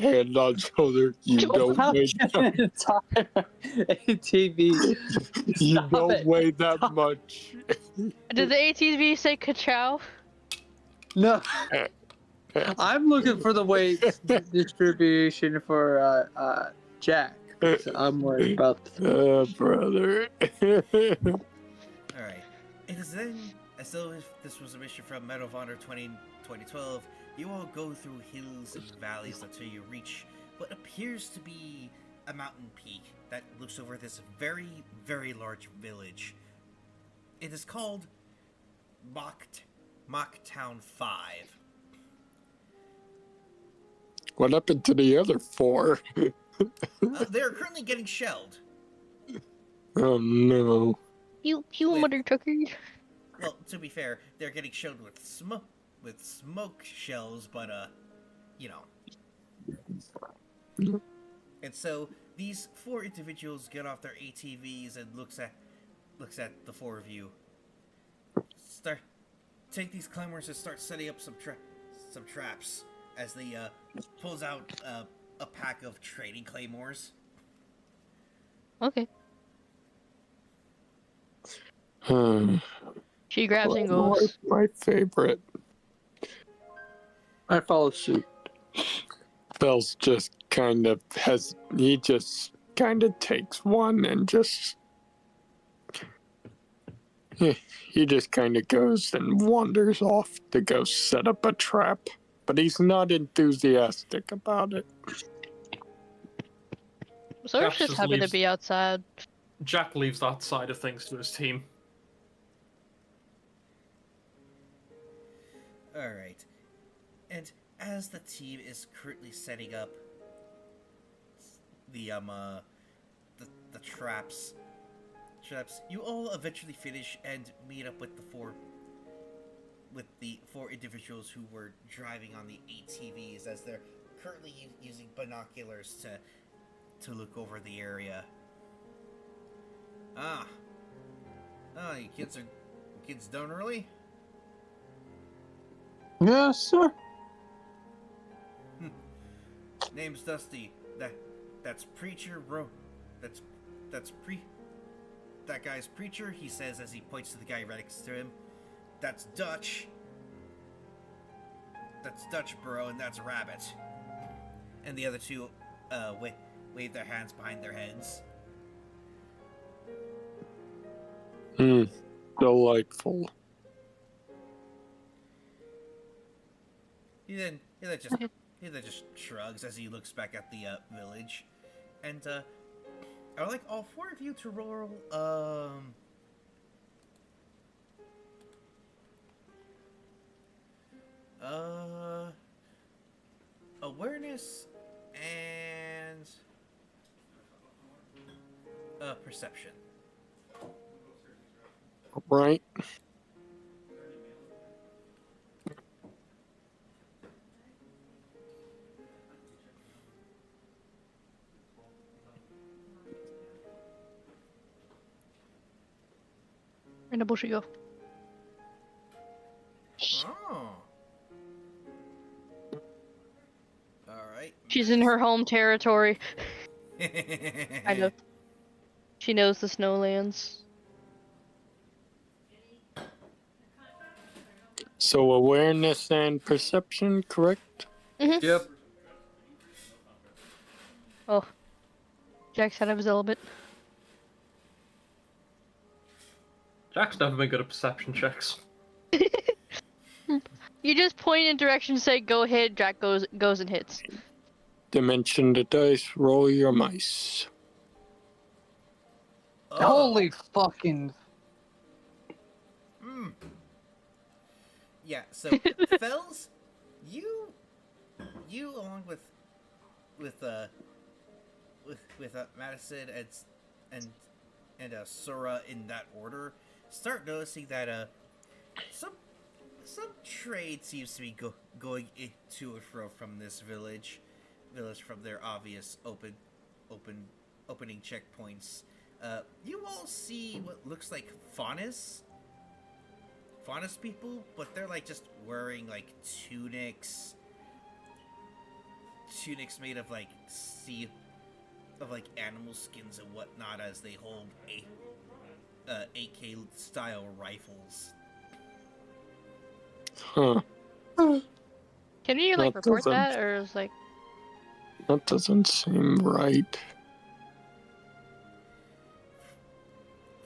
hand on shoulder. You don't weigh An entire ATV. you Stop don't it. weigh that much. Did the ATV say ka-chow? No. I'm looking for the weight distribution for Jack. So I'm worried about Brother. Alright. It is then, as though if this was a mission from Medal of Honor 2012, you all go through hills and valleys until you reach what appears to be a mountain peak that looks over this very, very large village. It is called Mocktown 5. What happened to the other 4? They are currently getting shelled. Oh no. You Wait. mother trucker. Well, to be fair, they're getting shelled with smoke shells, but you know. And so these 4 individuals get off their ATVs and looks at the 4 of you. Take these climbers and start setting up some traps as they pulls out a pack of trading claymores. Okay. Hmm. She grabs and Claymore goes. is my favorite. I follow suit. Phil's just kind of takes one and just he just kind of goes and wanders off to go set up a trap, but he's not enthusiastic about it. Sora's Jack just just happy to leaves. be outside. Jack leaves that side of things to his team. Alright. And as the team is currently setting up the traps, you all eventually finish and meet up with the four individuals who were driving on the ATVs, as they're currently using binoculars to look over the area. You kids done early? Yes, sir. Name's Dusty. That's Preacher, bro. That guy's Preacher, he says as he points to the guy right next to him. That's Dutch. That's Dutch, bro, and that's Rabbit. And the other two wave their hands behind their heads. Delightful. He then just shrugs as he looks back at the village, and I would like all 4 of you to roll awareness and perception. Right? In the bush you go. Oh. Alright. She's in her home territory. I know. She knows the snowlands. So awareness and perception, correct? Mm-hmm. Yep. Oh. Jack's out of his element. Jack's never been good at perception checks. You just point in direction, say go hit, Jack goes and hits. Dimension the dice, roll your mice. Oh. Holy fucking. Yeah, so Fells, you along with Madison and Sora in that order, start noticing that some trade seems to be going to and fro from this village from their obvious opening checkpoints. You all see what looks like faunus people, but they're like just wearing like tunics, tunics made of like animal skins and whatnot as they hold AK style rifles. Huh. Can you like That report doesn't- that, or is like That doesn't seem right.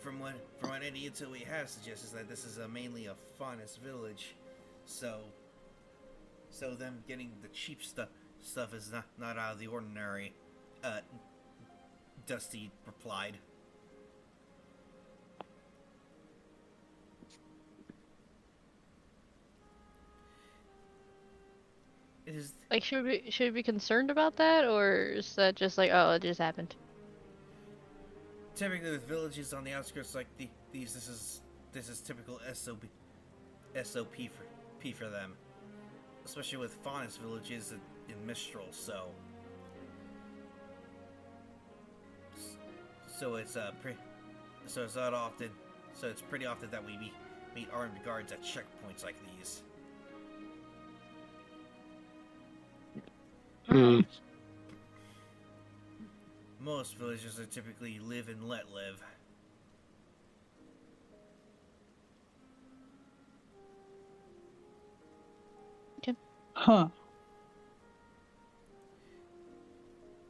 From what any intel we have suggests is that this is mainly a faunus village, so them getting the cheap stuff is not out of the ordinary. Dusty replied. It is like should we be concerned about that, or is that just like, oh, it just happened? typically with villages on the outskirts like these. This is typical SOP for them, especially with faunus villages in Mistral. So it's not often. So it's pretty often that we meet armed guards at checkpoints like these. Hmm. Most villages are typically live and let live. Huh.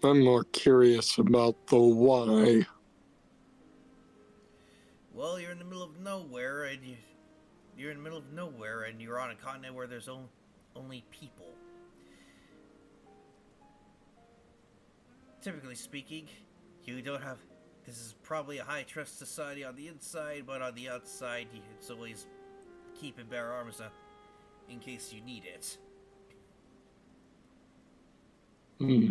I'm more curious about the why. Well, you're in the middle of nowhere, and you're in the middle of nowhere, and you're on a continent where there's only people. Typically speaking, you don't have. This is probably a high trust society on the inside, but on the outside, it's always keep and bear arms in case you need it. Hmm.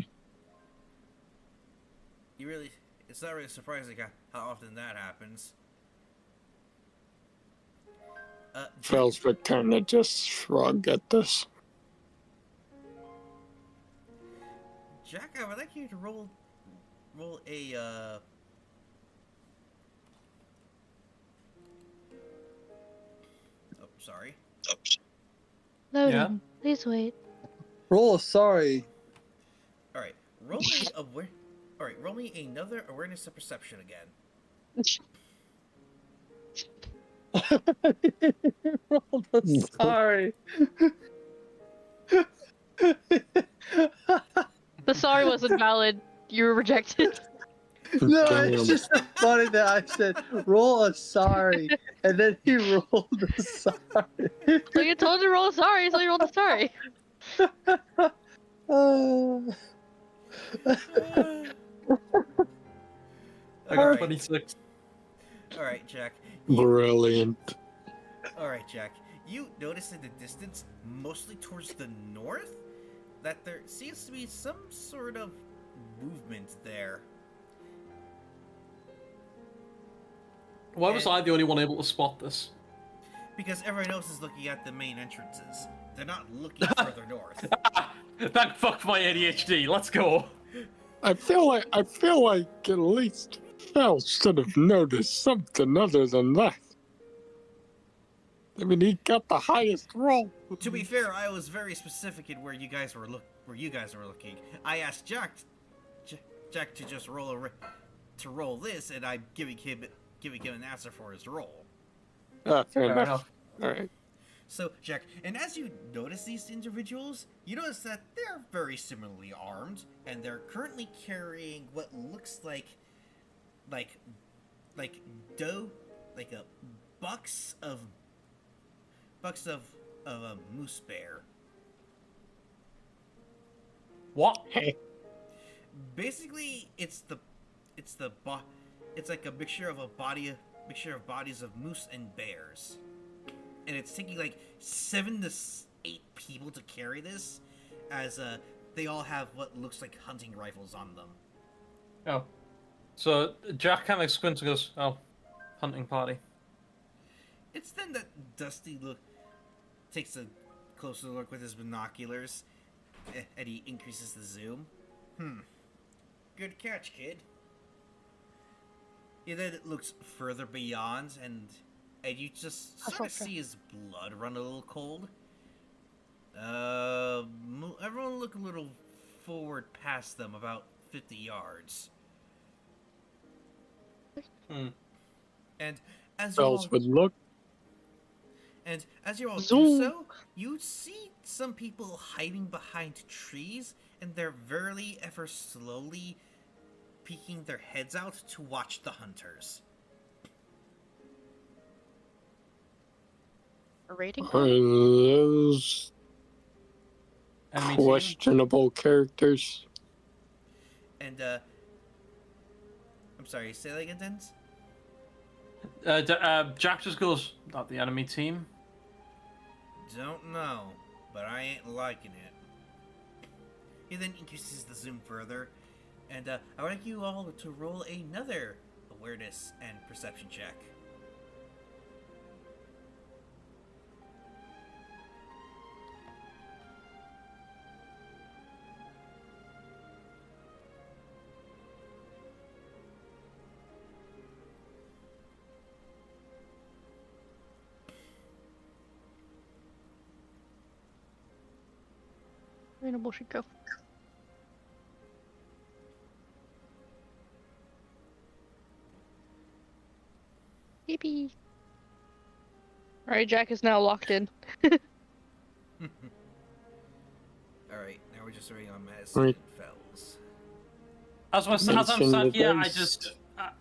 It's not really surprising how often that happens. Fells would kind of just shrug at this. Jack, I would like you to roll a Oh, sorry. Loading. Yeah? Please wait. Roll sorry. All right, roll me another awareness of perception again. Rolled a sorry. The sorry wasn't valid. You were rejected. No, Damn. it's just so funny that I said roll a sorry, and then he rolled a sorry. So you told you to roll a sorry, so you rolled a sorry. All right, 26. all right, Jack. Brilliant. All right, Jack. You notice in the distance, mostly towards the north, that there seems to be some sort of movement there. Why was I the only one able to spot this? Because everyone else is looking at the main entrances. They're not looking further north. Thank fuck for my ADHD. Let's go. I feel like at least Fel should have noticed something other than that. I mean, he got the highest roll. To be fair, I was very specific in where you guys were looking. I asked Jack to just roll this, and I'm giving him an answer for his roll. Fair enough. All right. So, Jack, and as you notice these individuals, you notice that they're very similarly armed, and they're currently carrying what looks like a bucks of a moose bear. What? Basically, it's like a mixture of bodies of moose and bears, and it's taking like 7 to 8 people to carry this, as they all have what looks like hunting rifles on them. Oh. So Jack kind of squints and goes, "Oh, hunting party." It's then that Dusty takes a closer look with his binoculars, and he increases the zoom. Good catch, kid. Yeah, then it looks further beyond, and you just sort of see his blood run a little cold. Everyone look a little forward past them about 50 yards. Hmm. And as you all Bells would look. And as you all do Zoom. so, you see some people hiding behind trees, and they're very ever slowly peeking their heads out to watch the hunters. A rating? Those Enemy team. questionable characters. And, I'm sorry, say that again, Dens? Jack just goes, not the enemy team. Don't know, but I ain't liking it. He then increases the zoom further, and I would like you all to roll another awareness and perception check. Random bullshit go. Yippee. Alright, Jack is now locked in. Alright, now we're just waiting on Madison Right. and Fells. As I'm Mention sat the here, dice.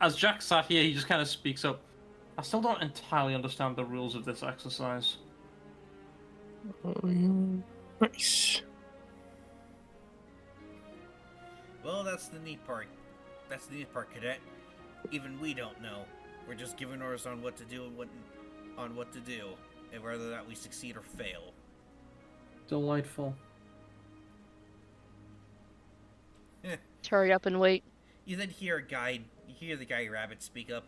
as Jack sat here, he just kind of speaks up. I still don't entirely understand the rules of this exercise. Nice. Well, that's the neat part. That's the neat part, Cadet. Even we don't know. We're just giving orders on what to do and and whether that we succeed or fail. Delightful. Hurry up and wait. You then hear the guy Rabbit speak up.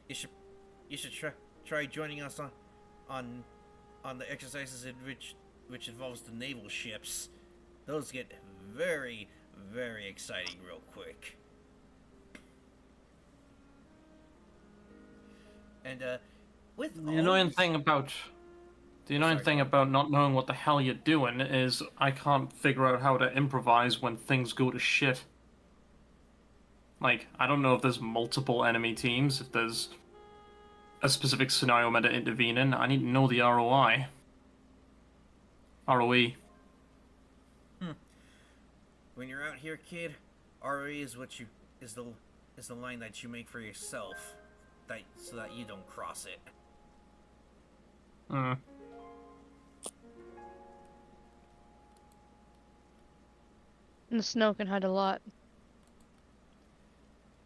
you should try joining us on the exercises in which involves the naval ships. Those get very, very exciting real quick. And with The all annoying these- thing about Sorry. not knowing what the hell you're doing is I can't figure out how to improvise when things go to shit. Like, I don't know if there's multiple enemy teams, if there's a specific scenario meant to intervene in. I need to know the ROI. ROE. when you're out here, kid, RE is the line that you make for yourself, so that you don't cross it. Hmm. And the snow can hide a lot.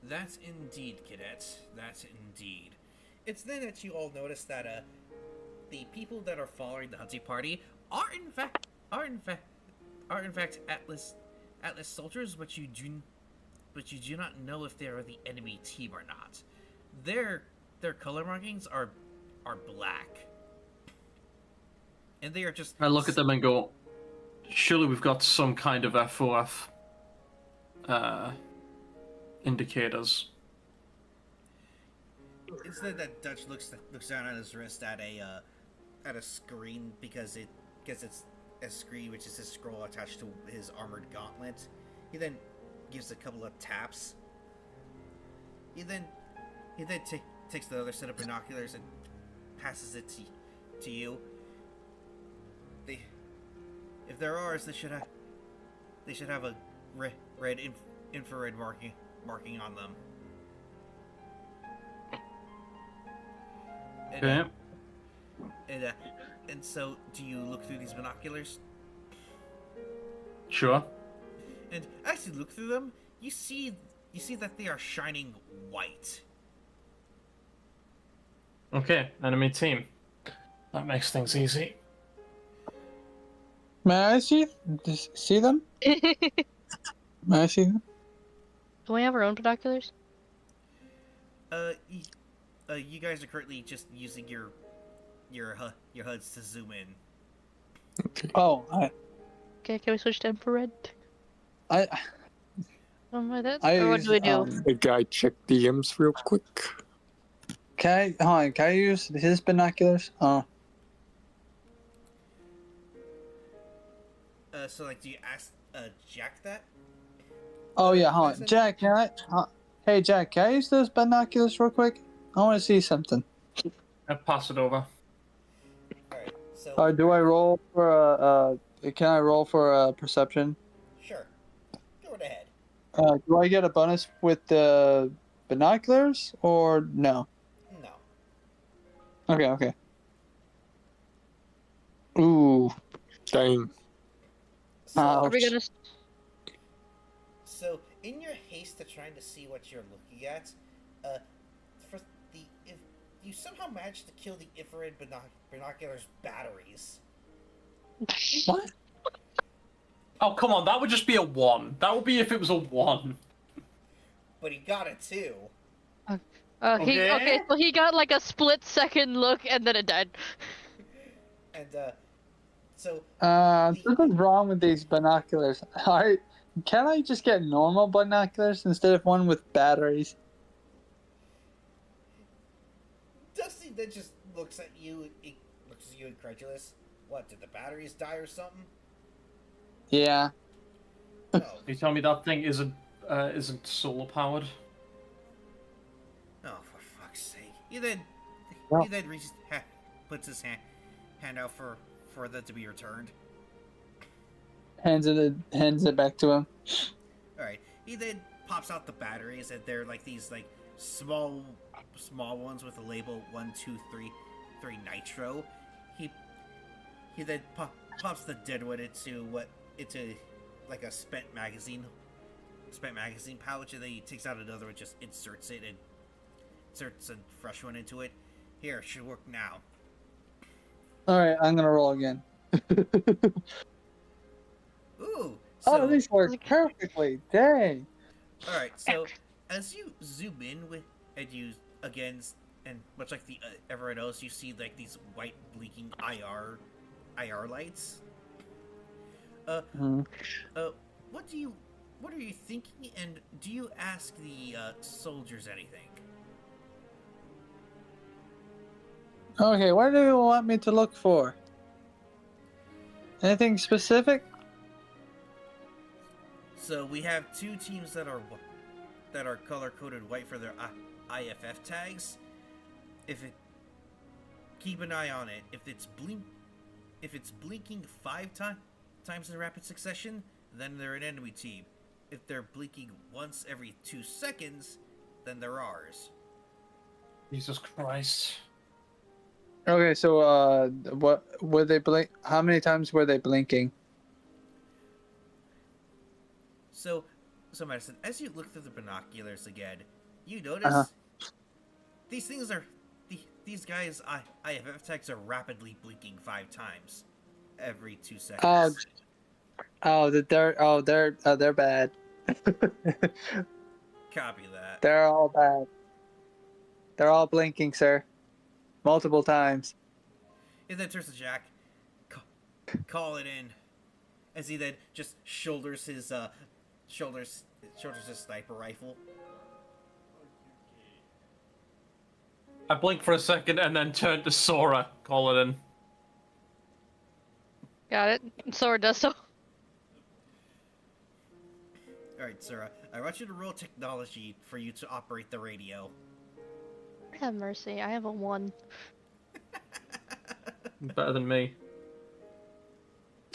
That's indeed, cadets. That's indeed. It's then that you all notice that the people that are following the hunting party are in fact Atlas soldiers, but you do not know if they are the enemy team or not. Their color markings are black, and they are just. I look at them and go, surely we've got some kind of FOF indicators. Instead, that Dutch looks down at his wrist at a screen because it's a screen which is his scroll attached to his armored gauntlet. He then gives a couple of taps. He then takes the other set of binoculars and passes it to you. If they're ours, they should have a red infrared marking on them. And, Okay. and so, do you look through these binoculars? Sure. And as you look through them, you see that they are shining white. Okay, enemy team. That makes things easy. May I see them? May I see them? Do we have our own binoculars? You guys are currently just using your HUDs to zoom in. Okay. Oh, Okay, can we switch to infrared? I By that? I Or what use, do we do? The guy check DMs real quick. Can I use his binoculars? So like, do you ask Jack that. Oh yeah, hold on. Madison? Jack, can I? Hey Jack, can I use those binoculars real quick? I want to see something. Pass it over. Alright, so. Do I roll for a? Can I roll for a perception? Sure. Go right ahead. Do I get a bonus with the binoculars or no? No. Okay. Ooh. Dang. So, Are we Ouch. gonna? so in your haste to trying to see what you're looking at, for the if you somehow managed to kill the infrared binoculars batteries. What? Oh, come on, that would just be a 1. That would be if it was a 1. But he got it too. Okay, so he got like a split-second look and then it died. And so Something's wrong with these binoculars. Alright, can I just get normal binoculars instead of one with batteries? Dusty then just looks at you. He looks at you incredulous. What, did the batteries die or something? Yeah. No. You tell me that thing isn't solar powered? Oh, for fuck's sake! He then Well- he then reaches, puts his hand out for them to be returned. Hands it back to him. All right. He then pops out the batteries, and they're like these like small ones with a label 1, 2, 3 nitro. He then pops the dead one into like a spent magazine pouch, and then he takes out another one, just inserts it, and inserts a fresh one into it. Here, should work now. Alright, I'm gonna roll again. Ooh. So, Oh, these work perfectly. Dang. all right. So as you zoom in with and you again, and much like the everyone else, you see like these white blinking IR lights. Mhm. What are you thinking? And do you ask the soldiers anything? Okay, what do you want me to look for? Anything specific? So we have two teams that are color coded white for their IFF tags. Keep an eye on it. If it's blinking 5 times in rapid succession, then they're an enemy team. If they're blinking once every 2 seconds, then they're ours. Jesus Christ. Okay, so what were they blink? How many times were they blinking? So Madison, as you look through the binoculars again, you notice Uh-huh. these guys' IFF tags are rapidly blinking 5 times every 2 seconds. They're bad. Copy that. They're all bad. They're all blinking, sir. Multiple times. And then turns to Jack. Call it in. As he then just shoulders his sniper rifle. I blink for a second and then turn to Sora. Call it in. Got it. Sora does so. Alright, Sarah. I want you to roll technology for you to operate the radio. Have mercy. I have a 1. Better than me.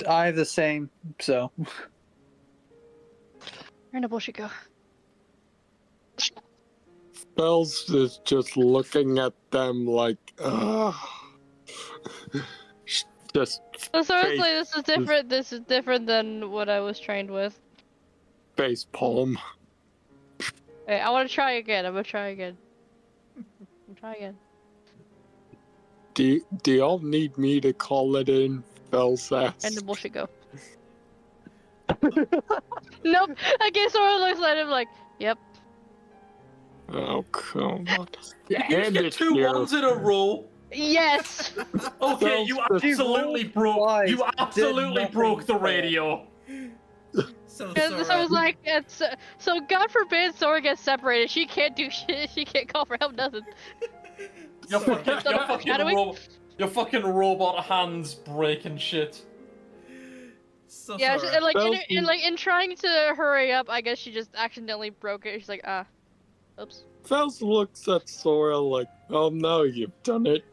I have the same, so. Where in the bullshit go? Bells is just looking at them like, ugh. Just So seriously, Face. this is different. This is different than what I was trained with. face palm. Hey, I want to try again. I'm gonna try again. Try again. Do y'all need me to call it in? Bells asked. And the bullshit go. Nope. Okay, Sora looks at him like, yep. Oh, come on. You Hand get it 2 here. 1s in a row. Yes. Okay, you Bells, absolutely broke. twice, You did absolutely nothing broke the for it. radio. So And so I was like, so God forbid Sora gets separated. She can't do shit. She can't call for help. Nothing. Your How do we- fucking robot hands breaking shit. So Yeah, Sora, and like Fells in trying to hurry up, I guess she just accidentally broke it. She's like, oops. Fells looks at Sora like, oh, now you've done it.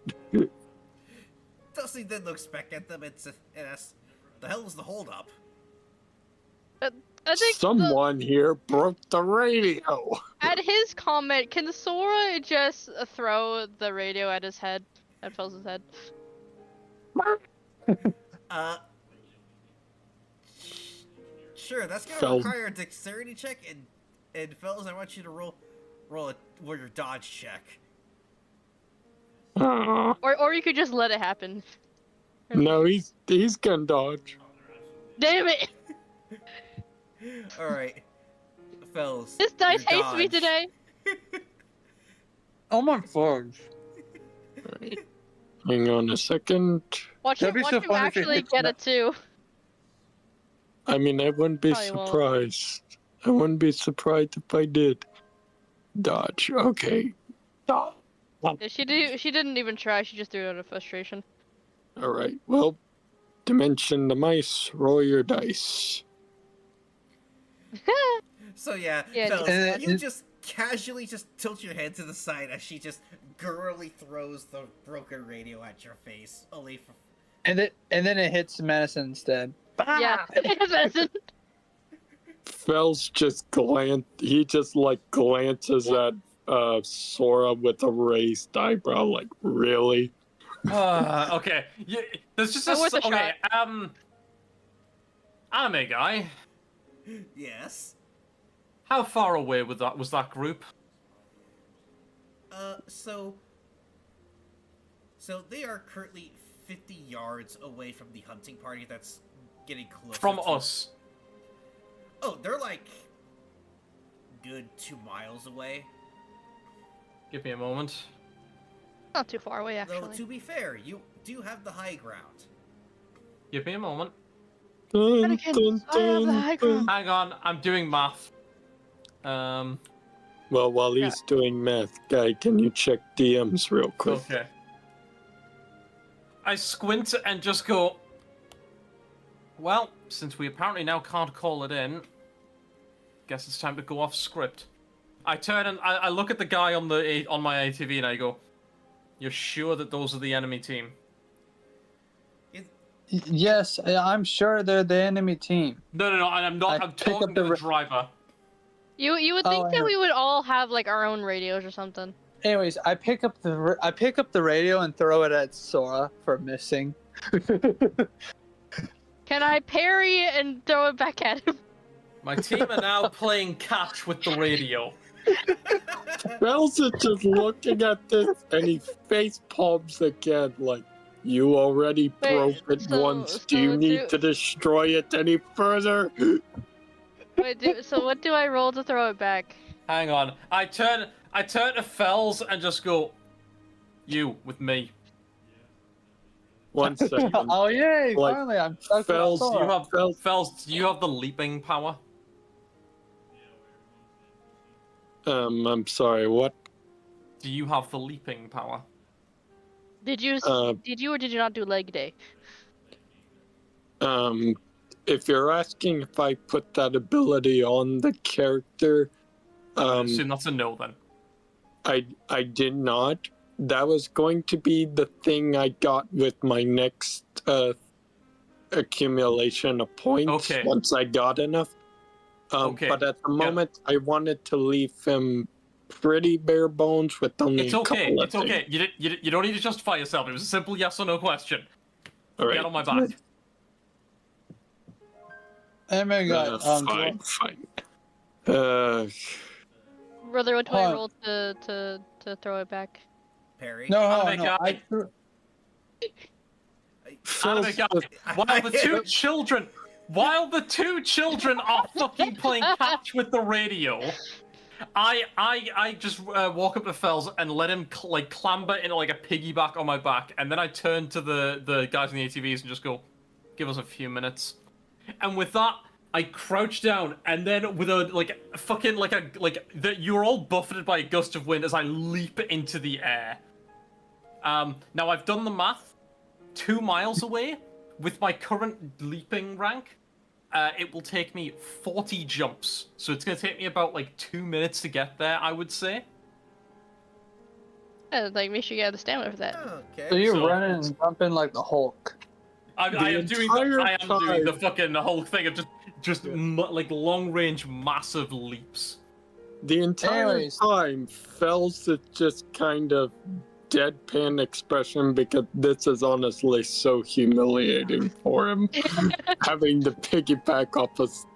Dusty then looks back at them and asks, "The hell was the holdup?" I think Someone here broke the radio. at his comment, can Sora just throw the radio at his head, at Fels' head? Uh, sure. That's gonna Fells- require a dexterity check, and fellas, I want you to roll your dodge check. Or you could just let it happen. No, he's gonna dodge. Damn it! All right, fellas. This dice your hates me dodge. today. Oh my fudge. Hang on a second. Watch That'd him, be watch so him funny if it actually hits get that- it too. I mean, I wouldn't be Probably won't. surprised. I wouldn't be surprised if I did. Dodge. Okay. Dodge. Yeah, she didn't even try. She just threw it out of frustration. All right. Well, Dimension the mice. Roll your dice. So yeah, Yeah, fellas, and- you just casually just tilt your head to the side as she just girly throws the broken radio at your face. Only for And then it hits Madison instead. Yeah, Madison. Fells just he just like glances at Sora with a raised eyebrow, like, really? Okay. Yeah, there's just Worth a okay. Anime guy. yes. How far away was that group? So they are currently 50 yards away from the hunting party that's getting close. From us. Oh, they're like good 2 miles away. Give me a moment. Not too far away, Though, actually. to be fair, you do have the high ground. Give me a moment. Dun, Anakin, dun, I have the dun, high dun. ground. Hang on, I'm doing math. Well, while he's doing math, guy, can you check DMs real quick? Okay. I squint and just go, well, since we apparently now can't call it in, guess it's time to go off script. I turn and I look at the guy on my ATV and I go, you're sure that those are the enemy team? Yes, I'm sure they're the enemy team. No, I'm not. I I'm pick up talking the to the re- driver. You would think Oh, that yeah. we would all have like our own radios or something. Anyways, I pick up the radio and throw it at Sora for missing. Can I parry and throw it back at him? My team are now playing catch with the radio. Fells is just looking at this and he face palms again, like, you already Wait, broke it so- once. Do you so need to destroy it any further? Wait, so what do I roll to throw it back? Hang on. I turn to Fells and just go, you with me. 1 second. Oh yay! Like, Finally, I'm stuck with Fells, Do you Sora. have Fells? Do you have the leaping power? I'm sorry, what? Do you have the leaping power? Did you Uh, did you or did you not do leg day? If you're asking if I put that ability on the character, I assume that's a no then. I did not. That was going to be the thing I got with my next accumulation of points Okay. once I got enough. Okay. But at the moment, I wanted to leave him pretty bare bones with only It's a okay. couple of It's okay. You don't need to justify yourself. It was a simple yes or no question. All right. Get on my back. Anime guy. Fine, fine. Brother, what do I Hold on. roll to throw it back? Parry. No, Anime no, guy. I threw. Fells Anime guy, just- while the two children are fucking playing catch with the radio, I just walk up to Fells and let him clamber in like a piggyback on my back, and then I turn to the guys in the ATVs and just go, give us a few minutes. And with that, I crouch down, and then with you're all buffeted by a gust of wind as I leap into the air. Now I've done the math. 2 miles away, with my current leaping rank, it will take me 40 jumps. So it's going to take me about, like, 2 minutes to get there, I would say. Yeah, like, make sure you have the stamina for that. Okay. So you're So- running and jumping like the Hulk. I am doing entire the time. fucking whole thing of just like long-range massive leaps. The entire Anyways. time, Fells is just kind of deadpan expression because this is honestly so humiliating for him, having to piggyback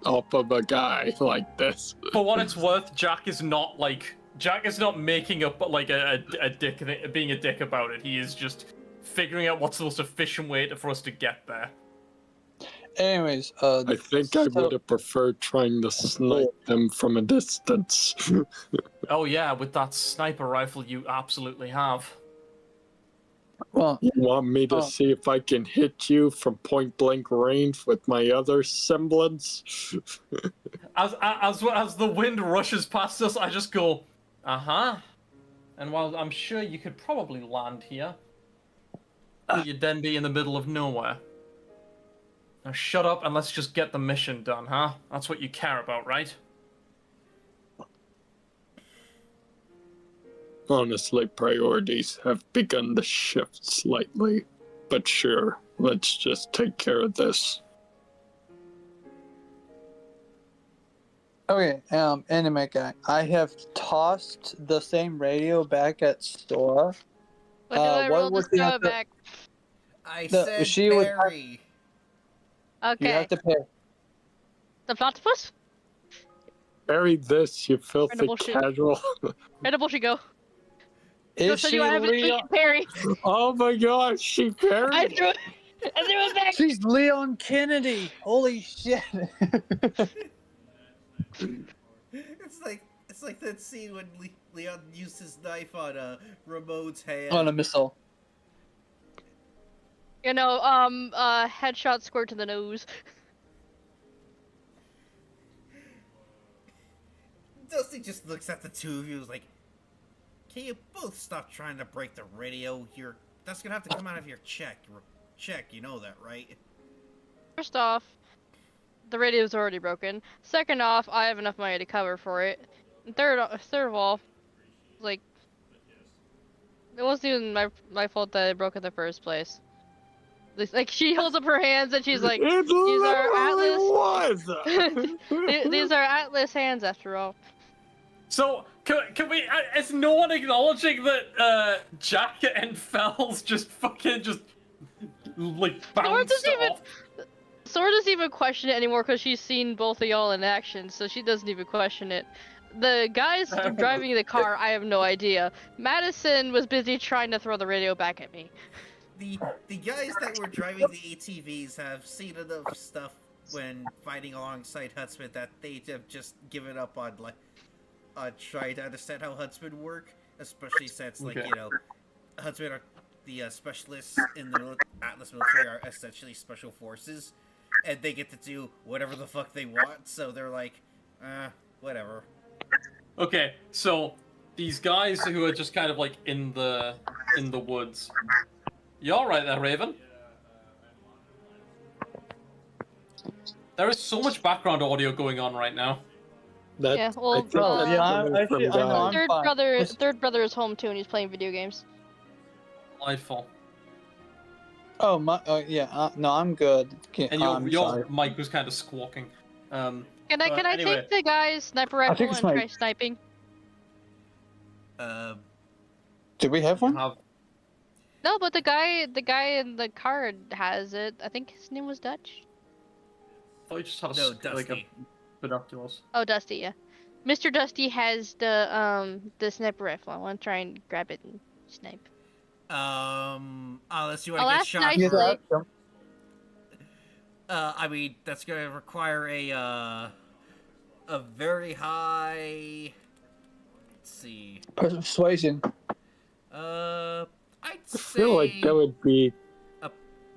off of a guy like this. For what it's worth, Jack is not making up like a dick, being a dick about it. He is just figuring out what's the most efficient way for us to get there. Anyways, I think I so- would have preferred trying to snipe them from a distance. Oh yeah, with that sniper rifle you absolutely have. well, You want me to Oh. see if I can hit you from point blank range with my other semblance? As the wind rushes past us, I just go, uh-huh. And while I'm sure you could probably land here, you'd then be in the middle of nowhere. Now shut up and let's just get the mission done, huh? That's what you care about, right? Honestly, priorities have begun to shift slightly. But sure, let's just take care of this. okay, anime guy. I have tossed the same radio back at Sora. What do I what roll to would you throw have it to- back? I No, said she would have- Barry. You Okay. have to pay. The platypus? Bury this, you filthy bullshit. casual. Where the bullshit go? Go Is show she you what happens when Leon? you parry. Oh my gosh, she I buried. threw it. I threw it back. She's Leon Kennedy. Holy shit. It's like that scene when Leon used his knife on Ramon's hand. On a missile. You know, headshot squirt to the nose. Dusty just looks at the two of you and is like, can you both stop trying to break the radio? That's gonna have to come out of your check. You know that, right? First off, the radio's already broken. Second off, I have enough money to cover for it. And third of all, like, it wasn't even my fault that it broke in the first place. Like, she holds up her hands and she's like, It these are literally was. these are Atlas hands after all. So, can we, is no one acknowledging that, Jack and Fells just like, bounced doesn't even- off? Sora doesn't even question it anymore because she's seen both of y'all in action, so she doesn't even question it. The guys driving the car, I have no idea. Madison was busy trying to throw the radio back at me. The guys that were driving the ATVs have seen enough stuff when fighting alongside Huntsman that they have just given up on trying to understand how Huntsman work, especially since Okay. Huntsman are the specialists in the Atlas military are essentially special forces, and they get to do whatever the fuck they want. So they're like, whatever. Okay, so these guys who are just kind of like in the woods. You all right there, Raven? There is so much background audio going on right now. That's, Yeah, well, I think uh, that's Yeah, coming from I know, Guy. I'm Third fine. brother, Let's- third brother is home too, and he's playing video games. Delightful. Oh my. Yeah. No, I'm good. And I'm your sorry. mic was kind of squawking. Can I Anyway. take the guy's sniper I rifle think and it's my- try sniping? Do we have one? Have No, but the guy in the car has it. I think his name was Dutch. I thought you just had a No, like a Dusty. binoculars. Oh, Dusty, yeah. Mr. Dusty has the sniper rifle. I want to try and grab it and snipe. Unless you I'll want to get ask shot. nicely. for- Yeah, I mean, that's gonna require a very high. Let's see. persuasion. I'd I say feel like that would be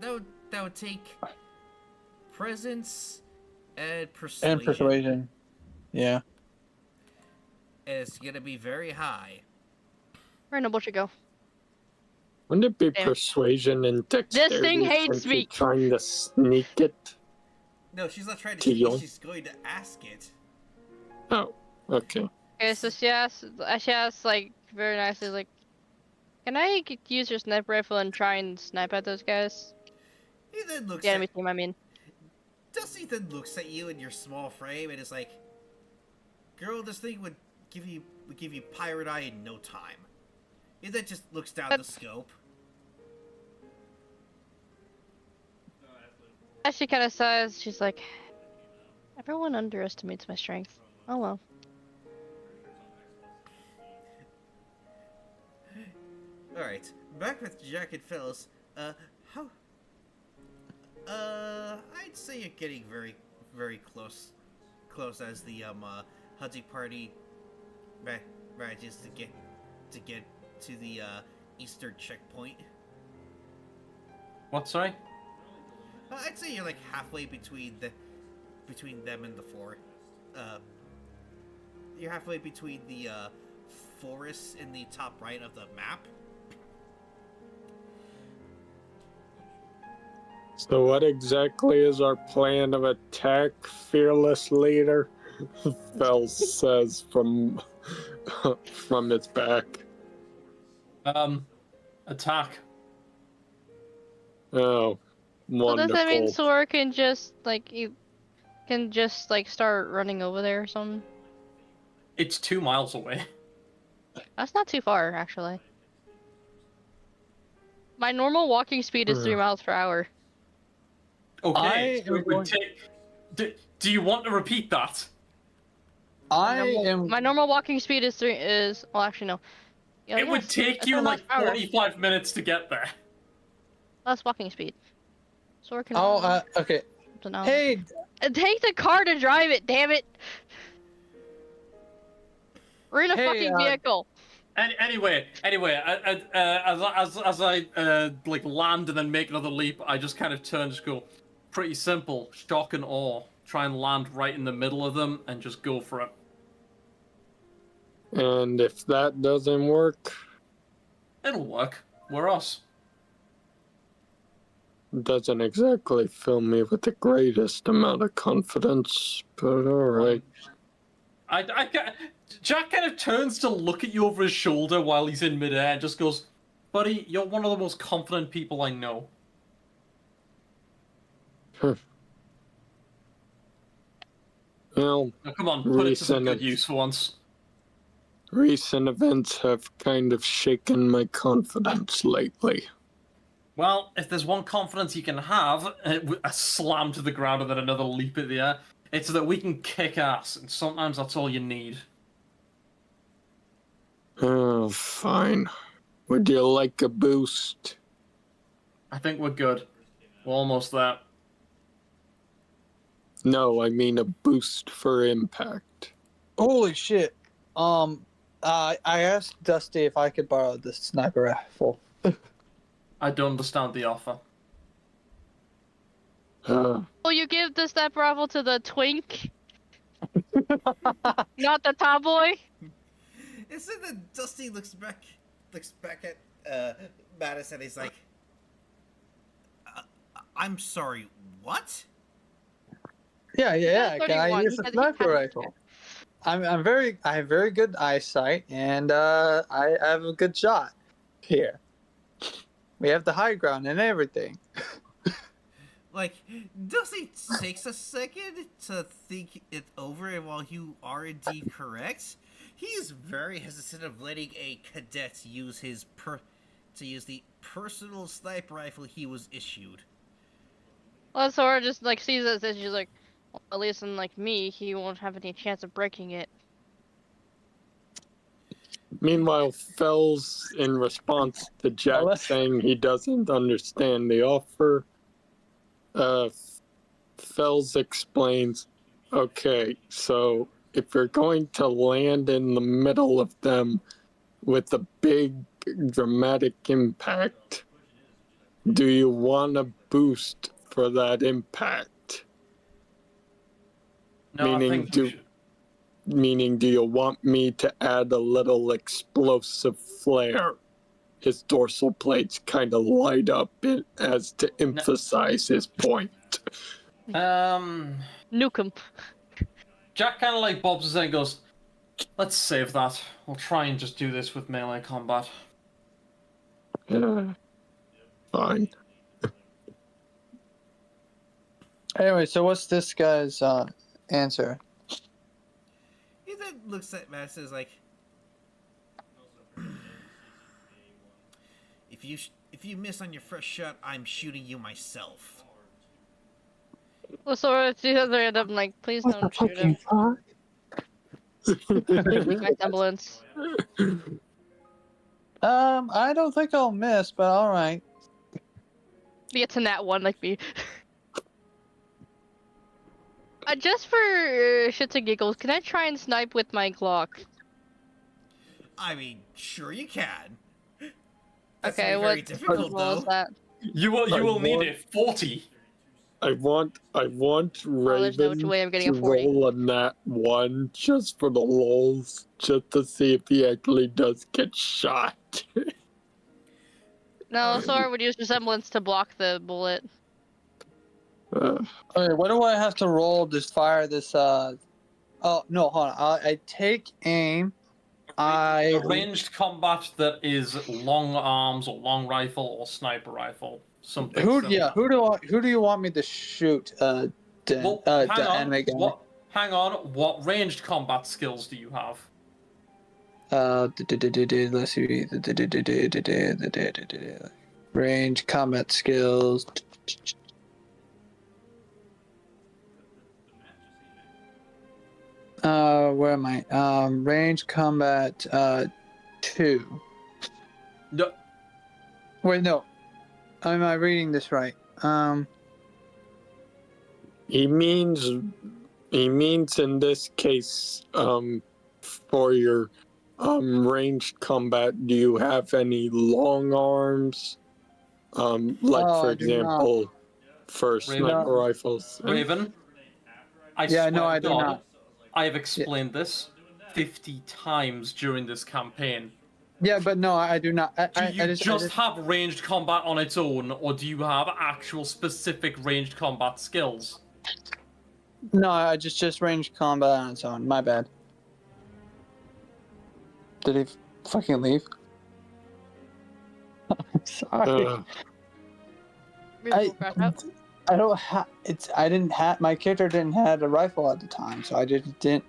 that would take presence and persuasion. And persuasion. Yeah. It's gonna be very high. Where in the bush you go? Wouldn't it be Damn. persuasion and dexterity? thing hates since you're me. Trying to sneak it. No, she's not trying to Deal. cheat. She's going to ask it. Oh, okay. Okay, so she asks like very nicely, like, "Can I use your sniper rifle and try and snipe at those guys? He then looks The enemy at team, I mean." Dusty then looks at you in your small frame and is like, "Girl, this thing would give you pirate eye in no time." He then just looks down the scope. As she kind of sighs, she's like, "Everyone underestimates my strength. Oh well." Alright, back with Jack and Phyllis. How? I'd say you're getting very, very close as the, hunting party manages to get to the, eastern checkpoint. What, sorry? I'd say you're, like, halfway between them and the fort. You're halfway between the, forests in the top right of the map. So what exactly is our plan of attack, fearless leader? Fel says from its back. Attack. Oh, So wonderful. does that mean Sora can just start running over there or something? It's 2 miles away. That's not too far, actually. My normal walking speed is 3 miles per hour. Okay, I so am it would going- take... Do you want to repeat that? My normal walking speed is well, actually no. Yeah, It would yes, take it's you 3 miles like per hour. 45 minutes to get there. That's walking speed. Sora can. Okay. Don't know. Hey, Take the car to drive it, damn it! We're in a Hey, fucking vehicle. Anyway, as I like land and then make another leap, I just kind of turn and just go, pretty simple, shock and awe. Try and land right in the middle of them and just go for it. And if that doesn't work, It'll work. We're us. doesn't exactly fill me with the greatest amount of confidence, but alright. Jack kind of turns to look at you over his shoulder while he's in midair and just goes, "Buddy, you're one of the most confident people I know." Well, Now, come on, put it to some Recent- good use for once. recent events have kind of shaken my confidence lately. Well, if there's one confidence you can have, a slam to the ground and then another leap at the air, it's that we can kick ass, and sometimes that's all you need. Oh, fine. Would you like a boost? I think we're good. We're almost there. No, I mean a boost for impact. holy shit. I asked Dusty if I could borrow the sniper rifle. I don't understand the offer. Will you give the sniper rifle to the twink? Not the top boy? Instead, then Dusty looks back at Mattis and he's like, "I'm sorry, what?" Yeah. Can I 31, use he the said he sniper had it. rifle? I have very good eyesight, and I have a good shot here. We have the high ground and everything. Like, Dusty takes a second to think it over, and while you are indeed correct, he is very hesitant of letting a cadet use the personal sniper rifle he was issued. Well, Sora just sees it and she's like, well, at least unlike me, he won't have any chance of breaking it. Meanwhile, Fel's in response to Jack Well, saying he doesn't understand the offer. Fel's explains, okay, so if you're going to land in the middle of them with a big dramatic impact, do you want a boost for that impact? No, Meaning I think do- we should... Meaning, do you want me to add a little explosive flare? His dorsal plates kind of light up as to emphasize his point. Nuke 'em. Jack kind of like bobs his head and goes, "Let's save that. We'll try and just do this with melee combat." Fine. Anyway, so what's this guy's answer? He then looks at Matt and says, like, if you miss on your first shot, I'm shooting you myself. Well, Sora, it's the other end. I'm like, please don't shoot him. My semblance. I don't think I'll miss, but all right. Be it's a nat 1 like me. Just for shits and giggles, can I try and snipe with my Glock? I mean, sure you can. That's Okay, gonna be very what difficult, level is though. that? You will need a 40. I want there's no Raven way I'm getting to a 40. roll a nat 1 just for the lulz, just to see if he actually does get shot. No, Sora would use resemblance to block the bullet. Okay, what do I have to roll to fire this? Oh no, hold on. I take aim. A ranged combat that is long arms or long rifle or sniper rifle. Something similar. Who do you want me to shoot? Well, The hang on. anime guy. Hang on. What ranged combat skills do you have? Let's see. Range combat skills. Where am I? Range combat 2. No. Wait, no. Am I reading this right? He means in this case, for your ranged combat, do you have any long arms? Like Oh, for I do not. example, for sniper rifles. Raven? I Yeah, no, swear I to do God, not. I have explained this 50 times during this campaign. Yeah, but no, I do not. Do you just have ranged combat on its own, or do you have actual specific ranged combat skills? No, I just range combat on its own. My bad. Did he fucking leave? I'm sorry. I don't have. I didn't have. My character didn't have a rifle at the time, so I just didn't.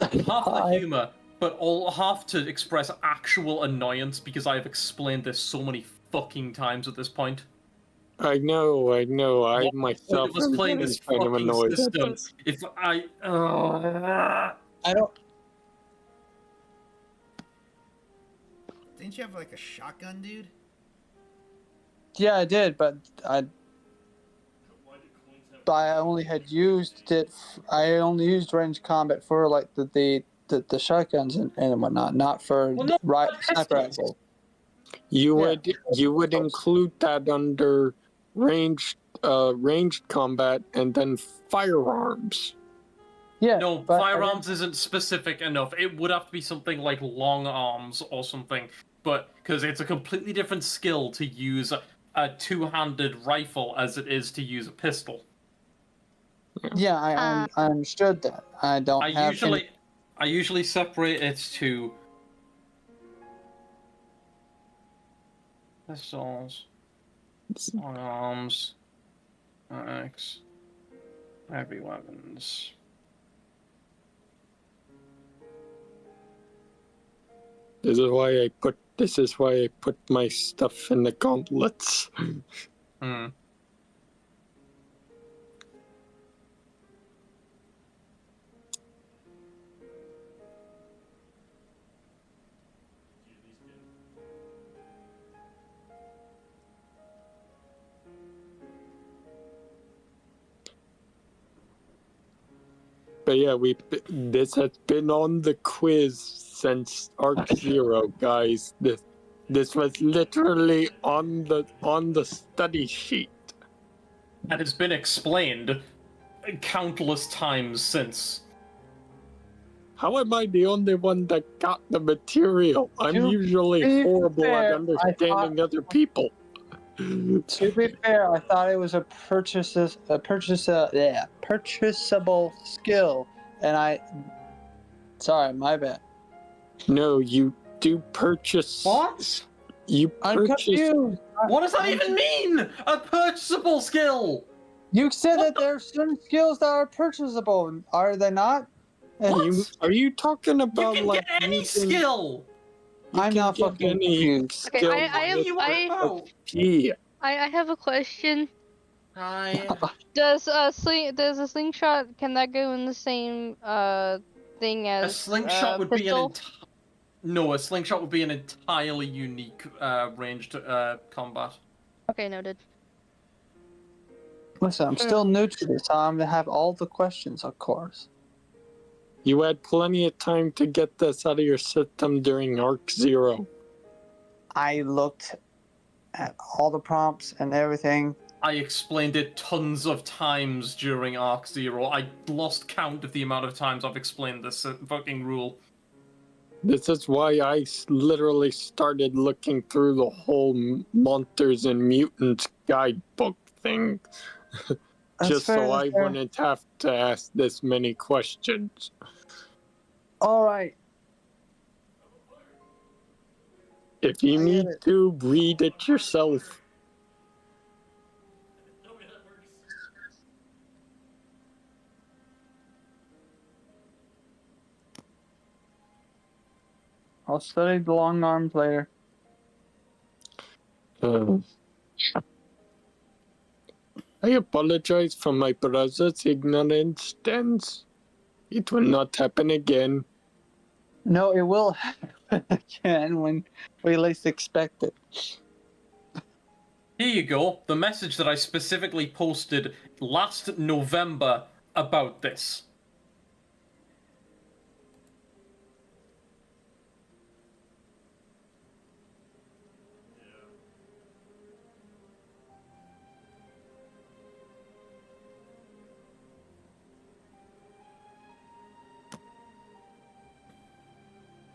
Half the humor, but all half to express actual annoyance because I have explained this so many fucking times at this point. I know. I What myself was playing this kind of fucking annoyed at system? this. If I don't. Didn't you have like a shotgun, dude? Yeah, I did, but I only had used it. I only used range combat for like the shotguns and whatnot, not for sniper rifle. You would include that under ranged combat and then firearms. Yeah. no, but firearms isn't specific enough. It would have to be something like long arms or something, but because it's a completely different skill to use a two-handed rifle as it is to use a pistol. Yeah, I understood that. I don't. I usually separate it to pistols, long arms, axe, heavy weapons. This is why I put my stuff in the gauntlets. Hmm. But yeah, this has been on the quiz since Arc 0, guys. This was literally on the study sheet. And it's been explained countless times since. How am I the only one that got the material? I'm To usually be horrible fair, at understanding other people. To be fair, I thought it was a purchasable skill, and sorry, my bad. No, you do purchase. What? You I'm purchase. confused. What does that even mean? A purchasable skill? You said What that there are certain skills that are purchasable, are they not? What? Are you talking You about can like get any using- skill. You I'm can not get fucking any confused. Okay, skill I What have are you on about? Yeah. I have a question. Hi. Does a slingshot, can that go in the same thing A as slingshot would be pistol? No, a slingshot would be an entirely unique ranged combat. Okay, noted. Listen, I'm still new to this. I'm gonna have all the questions, of course. You had plenty of time to get this out of your system during Arc Zero. I looked at all the prompts and everything. I explained it tons of times during Arc Zero. I lost count of the amount of times I've explained this fucking rule. This is why I literally started looking through the whole Monsters and Mutants guidebook thing. That's Just fair, so that's I fair. wouldn't have to ask this many questions. All right. If you I get need it. to, read it yourself. I'll study the long arms later. I apologize for my brother's ignorance, Dens. It will not happen again. No, it will happen again when we least expect it. Here you go, the message that I specifically posted last November about this.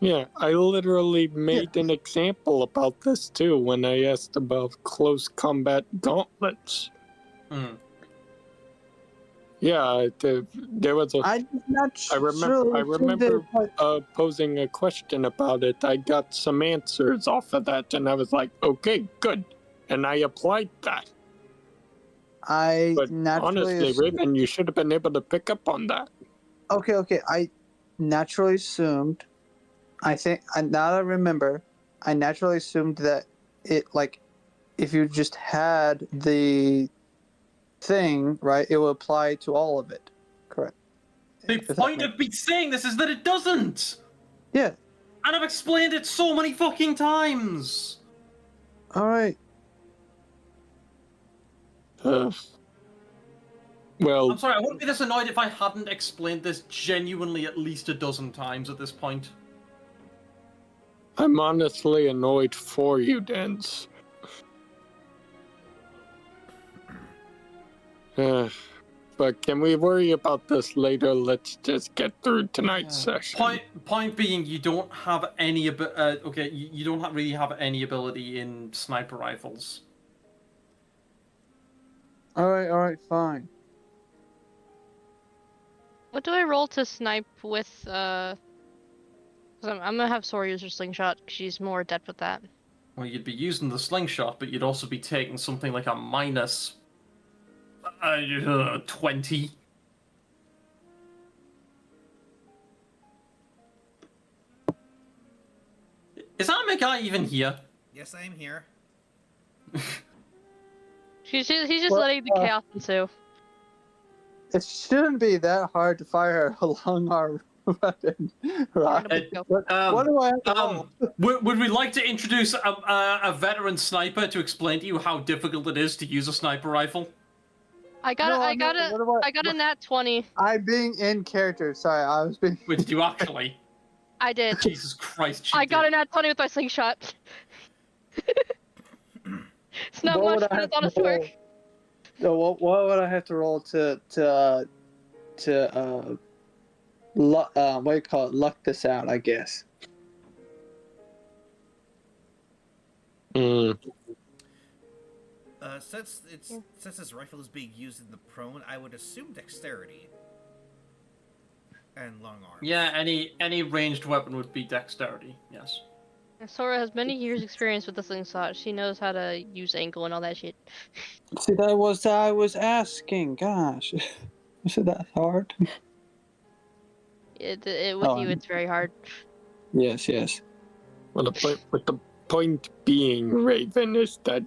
Yeah, I literally made an example about this too when I asked about close combat gauntlets. Hmm. Yeah, there was a. I'm not I remember but posing a question about it. I got some answers off of that, and I was like, okay, good. And I applied that. I But naturally honestly, Raven, you should have been able to pick up on that. Okay. I naturally assumed. I think now that I remember, I naturally assumed that it if you just had the thing right, it would apply to all of it. Correct. The If that point makes- of me saying this is that it doesn't! Yeah. And I've explained it so many fucking times! All right. Well, I'm sorry, I wouldn't be this annoyed if I hadn't explained this genuinely at least a dozen times at this point. I'm honestly annoyed for you, Dens. But can we worry about this later? Let's just get through tonight's session. Point being, you don't have any you don't really have any ability in sniper rifles. All right, fine. What do I roll to snipe with, 'cause I'm gonna have Sora use her slingshot, 'cause she's more adept with that. Well, you'd be using the slingshot, but you'd also be taking something like a minus 20. Is that guy even here? Yes, I am here. He's just Well, letting the chaos ensue. It shouldn't be that hard to fire a long arm weapon, right? What do I have to roll? Would we like to introduce a veteran sniper to explain to you how difficult it is to use a sniper rifle? I got a nat 20. I'm being in character. Sorry, I was being. Wait, did you actually? I did. Jesus Christ! I got a nat 20 with my slingshot. It's not What much, would I but have it's honest to roll? work. So what would I have to roll to what do you call it? Luck this out, I guess. Since this rifle is being used in the prone, I would assume dexterity and long arms. Yeah, any ranged weapon would be dexterity. Yes. And Sora has many years experience with the slingshot. She knows how to use angle and all that shit. See, that was I was asking. Gosh, is it that hard? With Oh, you, it's very hard. Yes, yes. Well, the point being, Raven, is that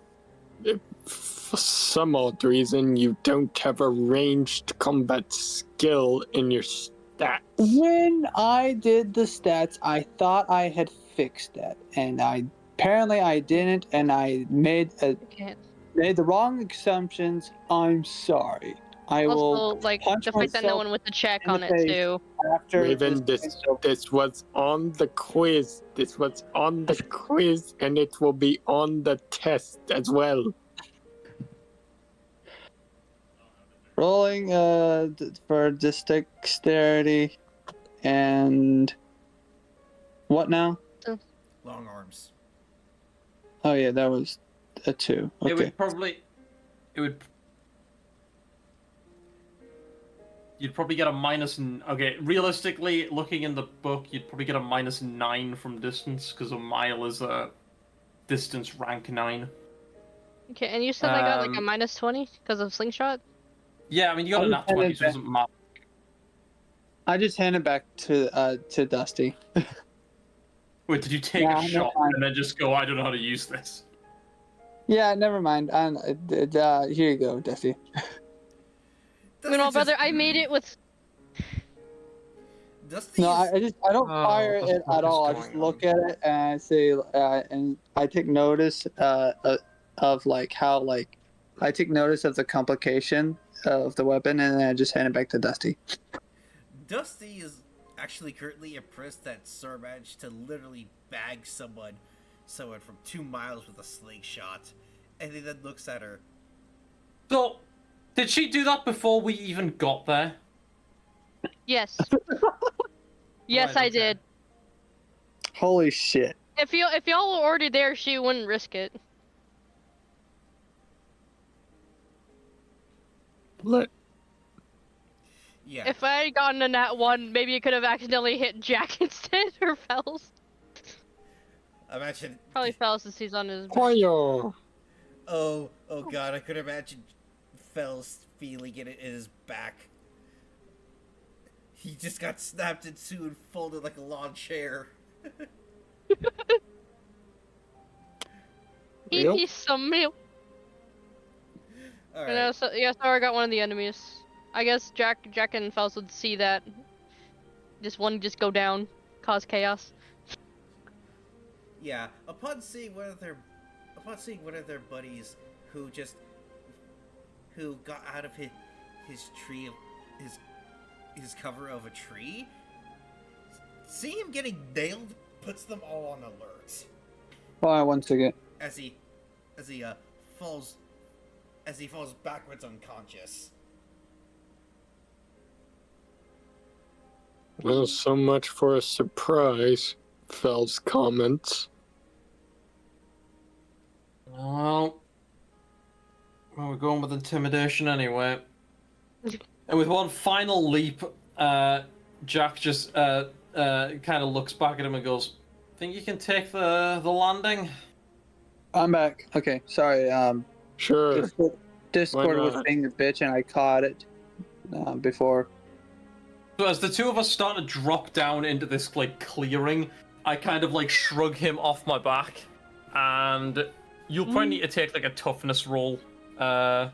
if for some odd reason you don't have a ranged combat skill in your stats. When I did the stats, I thought I had fixed that, and apparently I didn't, and I made Okay. the wrong assumptions. I'm sorry. I will Also, like, punch the fact that no myself one with the check in on the it, face. too. after Raven, this. this was on the quiz. This was on the quiz, and it will be on the test as well. Rolling for dexterity and what now? Long arms. Oh yeah, that was a 2. Okay. You'd probably get a minus. Okay, realistically, looking in the book, you'd probably get a -9 from distance because a mile is a distance rank 9. Okay, and you said I got like a Um, -20 because of slingshot? Yeah, I mean you got a nat 20, so it doesn't matter. I just hand it back to Dusty. Wait, did you take Yeah, a no, shot fine. and then just go? I don't know how to use this. Yeah, never mind. Here you go, Dusty. You know, brother, I made it with. Dusty No, is... I don't Oh, fire what the it fuck at is all. I going just look at on? it and I say, and I take notice of like how like I take notice of the complication of the weapon, and then I just hand it back to Dusty. Dusty is actually currently impressed that Sir managed to literally bag someone from 2 miles with a slingshot, and he then looks at her. So, did she do that before we even got there? Yes. Yes, Right, I okay. did. Holy shit! If y'all were already there, she wouldn't risk it. Let Yeah. If I had gotten a nat 1, maybe it could have accidentally hit Jack instead, or Fells. Imagine. Probably Fells since he's on his. fire. Oh god, I could imagine Fells feeling it in his back. He just got snapped in two and folded like a lawn chair. He's some milk. Alright. You know, so yeah, Sora got one of the enemies. I guess Jack and Fells would see that. Just one just go down, cause chaos. Yeah, upon seeing one of their buddies who got out of his tree, his cover of a tree, seeing him getting nailed puts them all on alert. Hold on 1 second. As he falls backwards unconscious. Well, so much for a surprise. Fel's comments. Well, we're going with intimidation anyway. And with one final leap, Jack just kind of looks back at him and goes, "Think you can take the landing?" I'm back. Okay, sorry. Sure. Discord Why was not? being a bitch, and I caught it before. So as the two of us start to drop down into this like clearing, I kind of like shrug him off my back, and you'll probably need to take like a toughness roll. I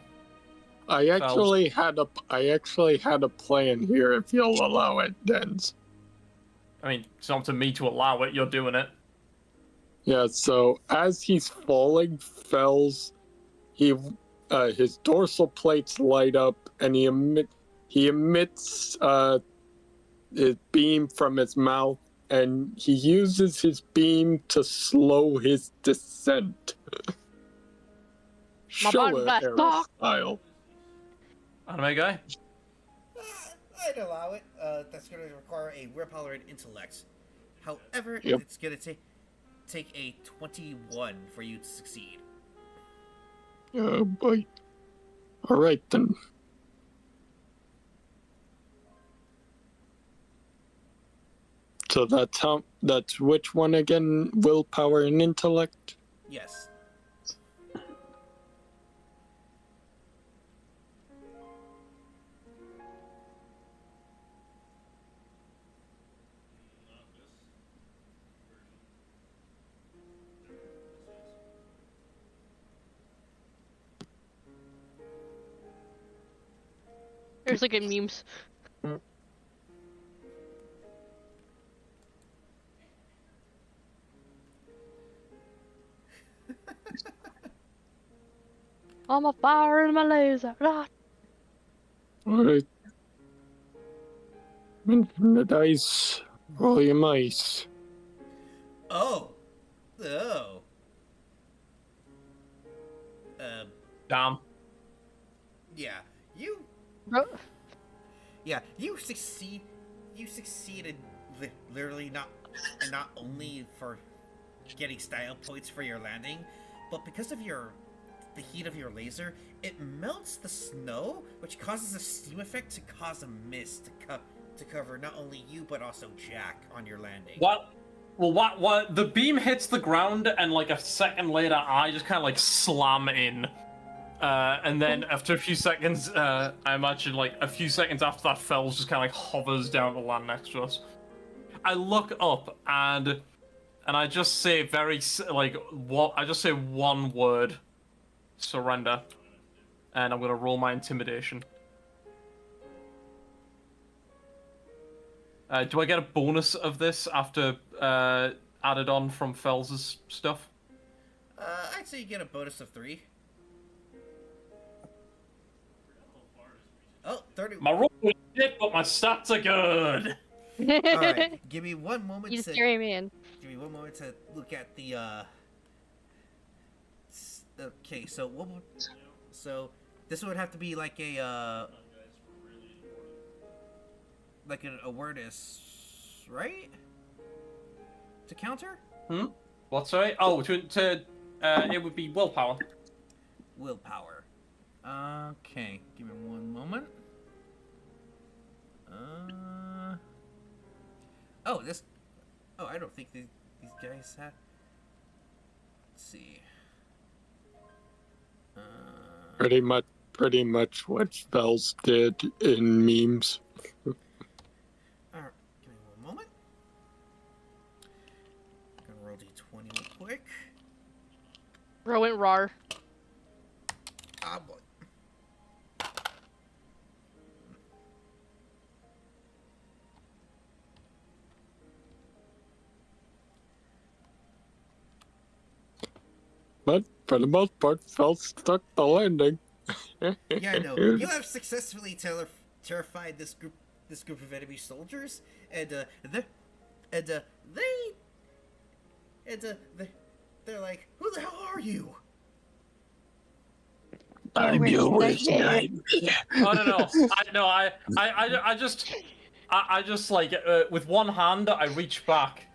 actually had a plan here. If you'll allow it, Dens. I mean, it's not to me to allow it. You're doing it. Yeah. So as he's falling, Fel's his dorsal plates light up, and he emits his beam from his mouth, and he uses his beam to slow his descent. button blast off. Style. Anime guy. I'd allow it. That's going to require a willpower and intellect. However, Yep. it's going to take a 21 for you to succeed. Oh boy. Alright then. So that's which one again? Willpower and intellect? Yes. There's like a memes. I'm a fire in my laser. Ah. Alright. Infinite ice. Volume ice. Oh. Oh. Um. Damn. Yeah. You. Bro, Yeah. You succeed. You succeeded. Literally not only for getting style points for your landing, but because of the heat of your laser, it melts the snow, which causes a steam effect to cause a mist to cover not only you but also Jack on your landing. What? Well, what? The beam hits the ground, and like a second later, I just kind of like slam in. And then after a few seconds, I imagine like a few seconds after that, Fells just kind of like hovers down to land next to us. I look up and I just say I just say one word, surrender, and I'm gonna roll my intimidation. Do I get a bonus of this after added on from Fells' stuff? I'd say you get a bonus of 3. Oh, 30. My roll was shit, but my stats are good. Alright, give me one moment He's a to scary man. give me one moment to look at the okay, so so this would have to be like a like an awareness, right? To counter? What, sorry? Oh, it would be willpower. Willpower. Okay, give me one moment. Oh, this. Oh, I don't think these guys have. Let's see. Pretty much what spells did in memes. Alright, give me one moment. Gonna roll d20 real quick. Bro went raw. Ah, boy. But for the most part, Fel stuck the landing. Yeah, no. You have successfully terrified this group of enemy soldiers, and they're like, "Who the hell are you?" I'm your worst nightmare. Oh no! I just like with one hand I reach back,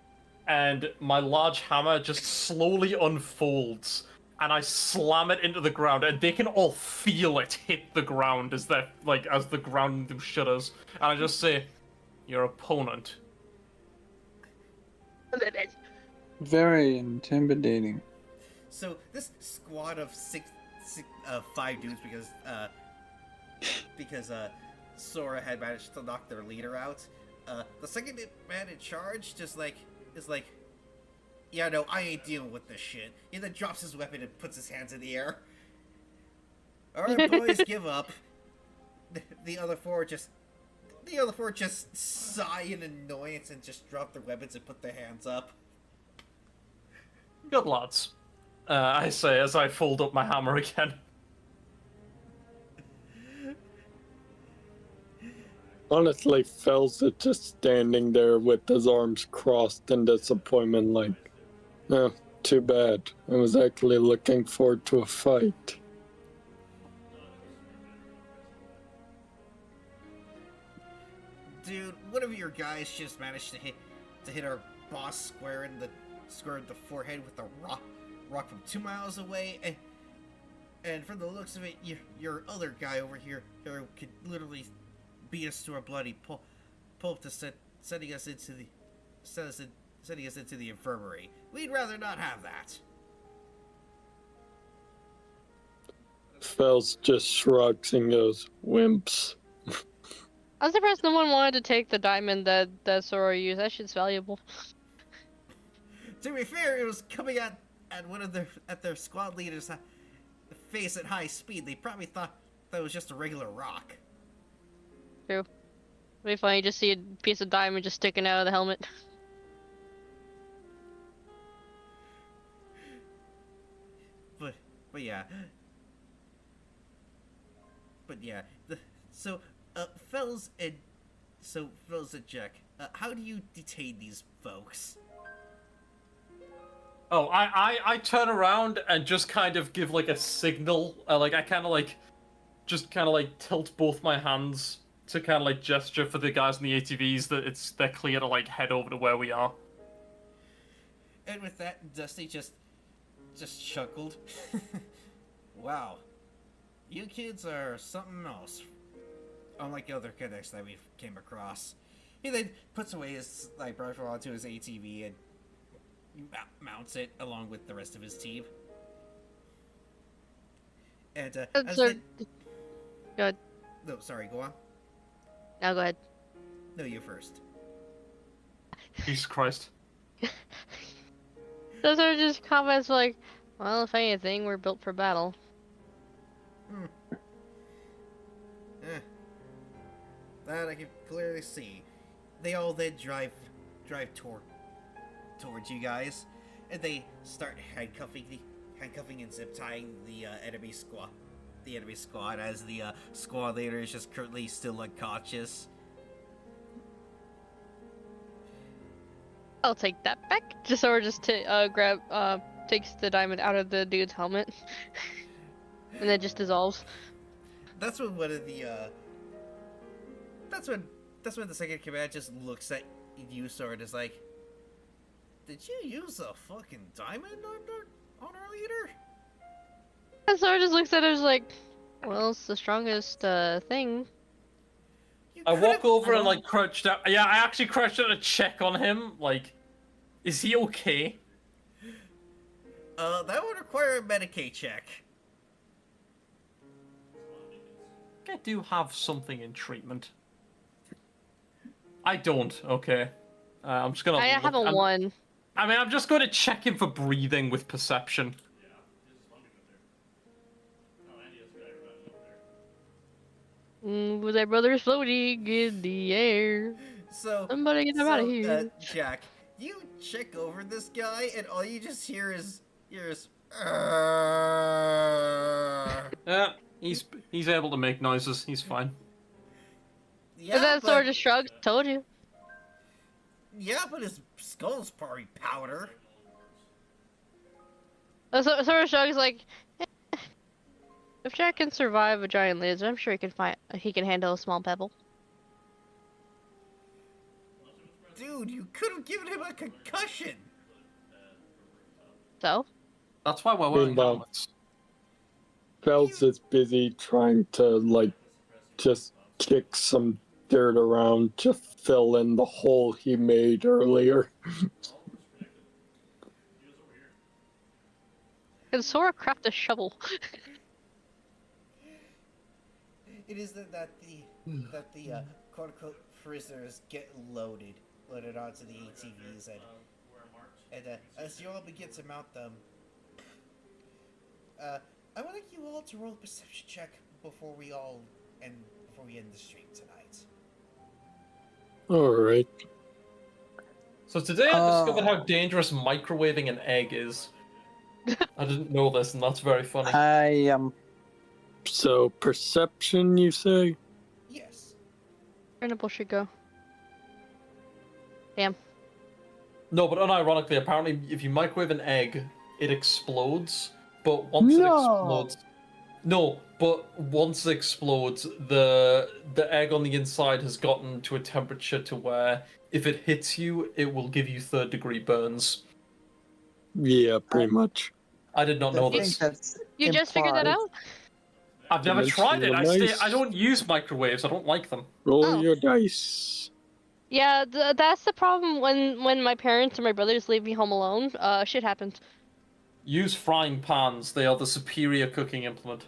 and my large hammer just slowly unfolds, and I slam it into the ground, and they can all feel it hit the ground as the ground shudders, and I just say, "Your opponent." Very intimidating. So this squad of five dudes, because Sora had managed to knock their leader out. The second man in charge is like, yeah, no, I ain't dealing with this shit. He then drops his weapon and puts his hands in the air. Alright, boys, give up. The other four just sigh in annoyance and just drop their weapons and put their hands up. Good lads. I say as I fold up my hammer again. Honestly, Fel's is just standing there with his arms crossed in disappointment, like, no, too bad. I was actually looking forward to a fight. Dude, one of your guys just managed to hit our boss square in the forehead with a rock from 2 miles away, And from the looks of it, your other guy over here could literally beat us to a bloody pulp to sending us into the infirmary. We'd rather not have that. Fels just shrugs and goes, wimps. I'm surprised no one wanted to take the diamond that Sora used. That shit's valuable. To be fair, it was coming at one of their squad leaders' face at high speed. They probably thought that was just a regular rock. True. It'd be funny to see a piece of diamond just sticking out of the helmet. But yeah. But yeah. Fells and Jack, how do you detain these folks? Oh, I turn around and just kind of give like a signal. I kind of just kind of tilt both my hands to kind of gesture for the guys in the ATVs that they're clear to head over to where we are. And with that, Dusty just chuckled. Wow, you kids are something else. Unlike the other cadets that we've came across. He then puts away his rifle onto his ATV and mounts it along with the rest of his team. And Go ahead. No, sorry, go on. Now go ahead. No, you first. Jesus Christ. Those are just comments like, well, if anything, we're built for battle. That I can clearly see. They all then drive towards you guys, and they start handcuffing and zip tying the enemy squad. The enemy squad, as the squad leader is just currently still unconscious. I'll take that back. Sora just takes the diamond out of the dude's helmet, and then just dissolves. That's when one of the That's when the second command just looks at you, Sora, and is like, "Did you use a fucking diamond on our leader?" And Sora just looks at it and is like, well, it's the strongest thing. I walk over and crouch down. Yeah, I actually crouched down to check on him. Is he okay? That would require a Medicaid check. I do have something in treatment. I don't. Okay. I'm just gonna. I have a 1. I'm just going to check him for breathing with perception. With their brothers floating in the air. So Somebody get him out of here. Jack, you check over this guy, and all you just hear is Yeah, he's able to make noises. He's fine. Yeah, And then Sora just shrugs. Told you. Yeah, but his skull's probably powder. Sora shrugs like, if Jack can survive a giant lizard, I'm sure he can handle a small pebble. Dude, you could have given him a concussion. So? That's why we're wearing Meanwhile, helmets. Fels is busy trying to just kick some dirt around to fill in the hole he made earlier. Can Sora craft a shovel? It is that the quote unquote prisoners get loaded onto the ATVs, and as you all begin to mount them, I would like you all to roll a perception check before we end the stream tonight. Alright. So today I discovered how dangerous microwaving an egg is. I didn't know this, and that's very funny. I am. So, perception, you say? Yes. Nibble should go. Damn. No, but unironically, apparently, if you microwave an egg, it explodes. But once it explodes, the egg on the inside has gotten to a temperature to where if it hits you, it will give you 3rd-degree burns. Yeah, pretty much. I did not know I think this. that's You just figured that implied. out? I've never Let's tried it. nice. I don't use microwaves. I don't like them. Roll Oh. your dice. Yeah, that's the problem when my parents or my brothers leave me home alone. Shit happens. Use frying pans. They are the superior cooking implement.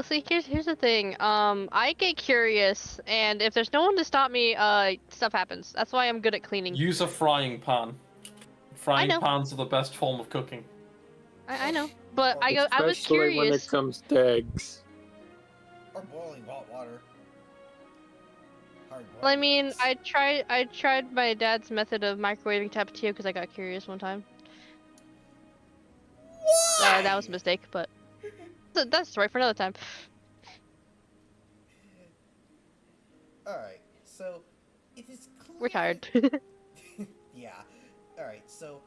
See, here's the thing. I get curious, and if there's no one to stop me, stuff happens. That's why I'm good at cleaning. Use a frying pan. Frying know. pans are the best form of cooking. I know, but I was Especially when it curious. comes to eggs. Or boiling hot water. Hard Well, I boiled mean, eggs. I tried my dad's method of microwaving tapatio because I got curious one time. That was a mistake, but that's a story for another time. Alright, so it is clear. We're tired. Yeah. Alright, so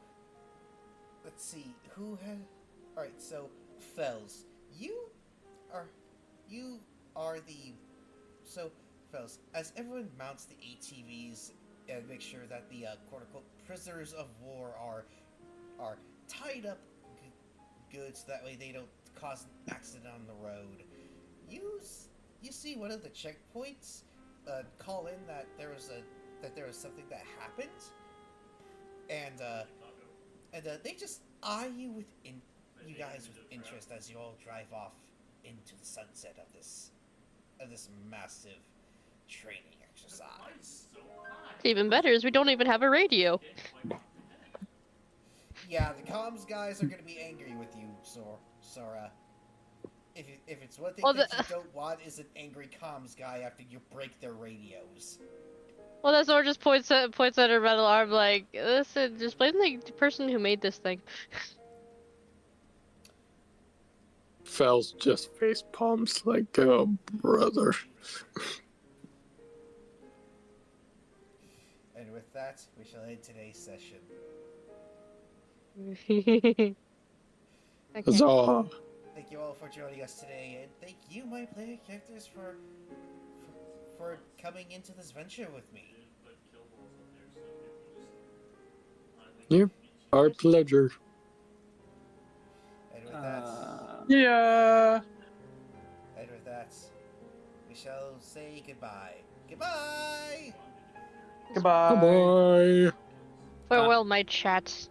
let's see who had. Alright, so Fells, you are the. So Fells, as everyone mounts the ATVs and make sure that the quote unquote prisoners of war are tied up good so that way they don't cause an accident on the road. You see one of the checkpoints call in that there was something that happened, and they just eye you you guys with interest as you all drive off into the sunset of this massive training exercise. Even better is we don't even have a radio. Yeah, the comms guys are gonna be angry with you, Sora. If it's one thing Well, that you don't want is an angry comms guy after you break their radios. Well, that Zora just points at her metal arm like, listen, just blame the person who made this thing. Fells just face palms like, oh, brother. And with that, we shall end today's session. Okay. Huzzah. Thank you all for joining us today, and thank you, my player characters, for coming into this venture with me. Yep, our pleasure. And with that, Yeah. we shall say goodbye. Goodbye! Goodbye. Bye-bye. Farewell, my chats.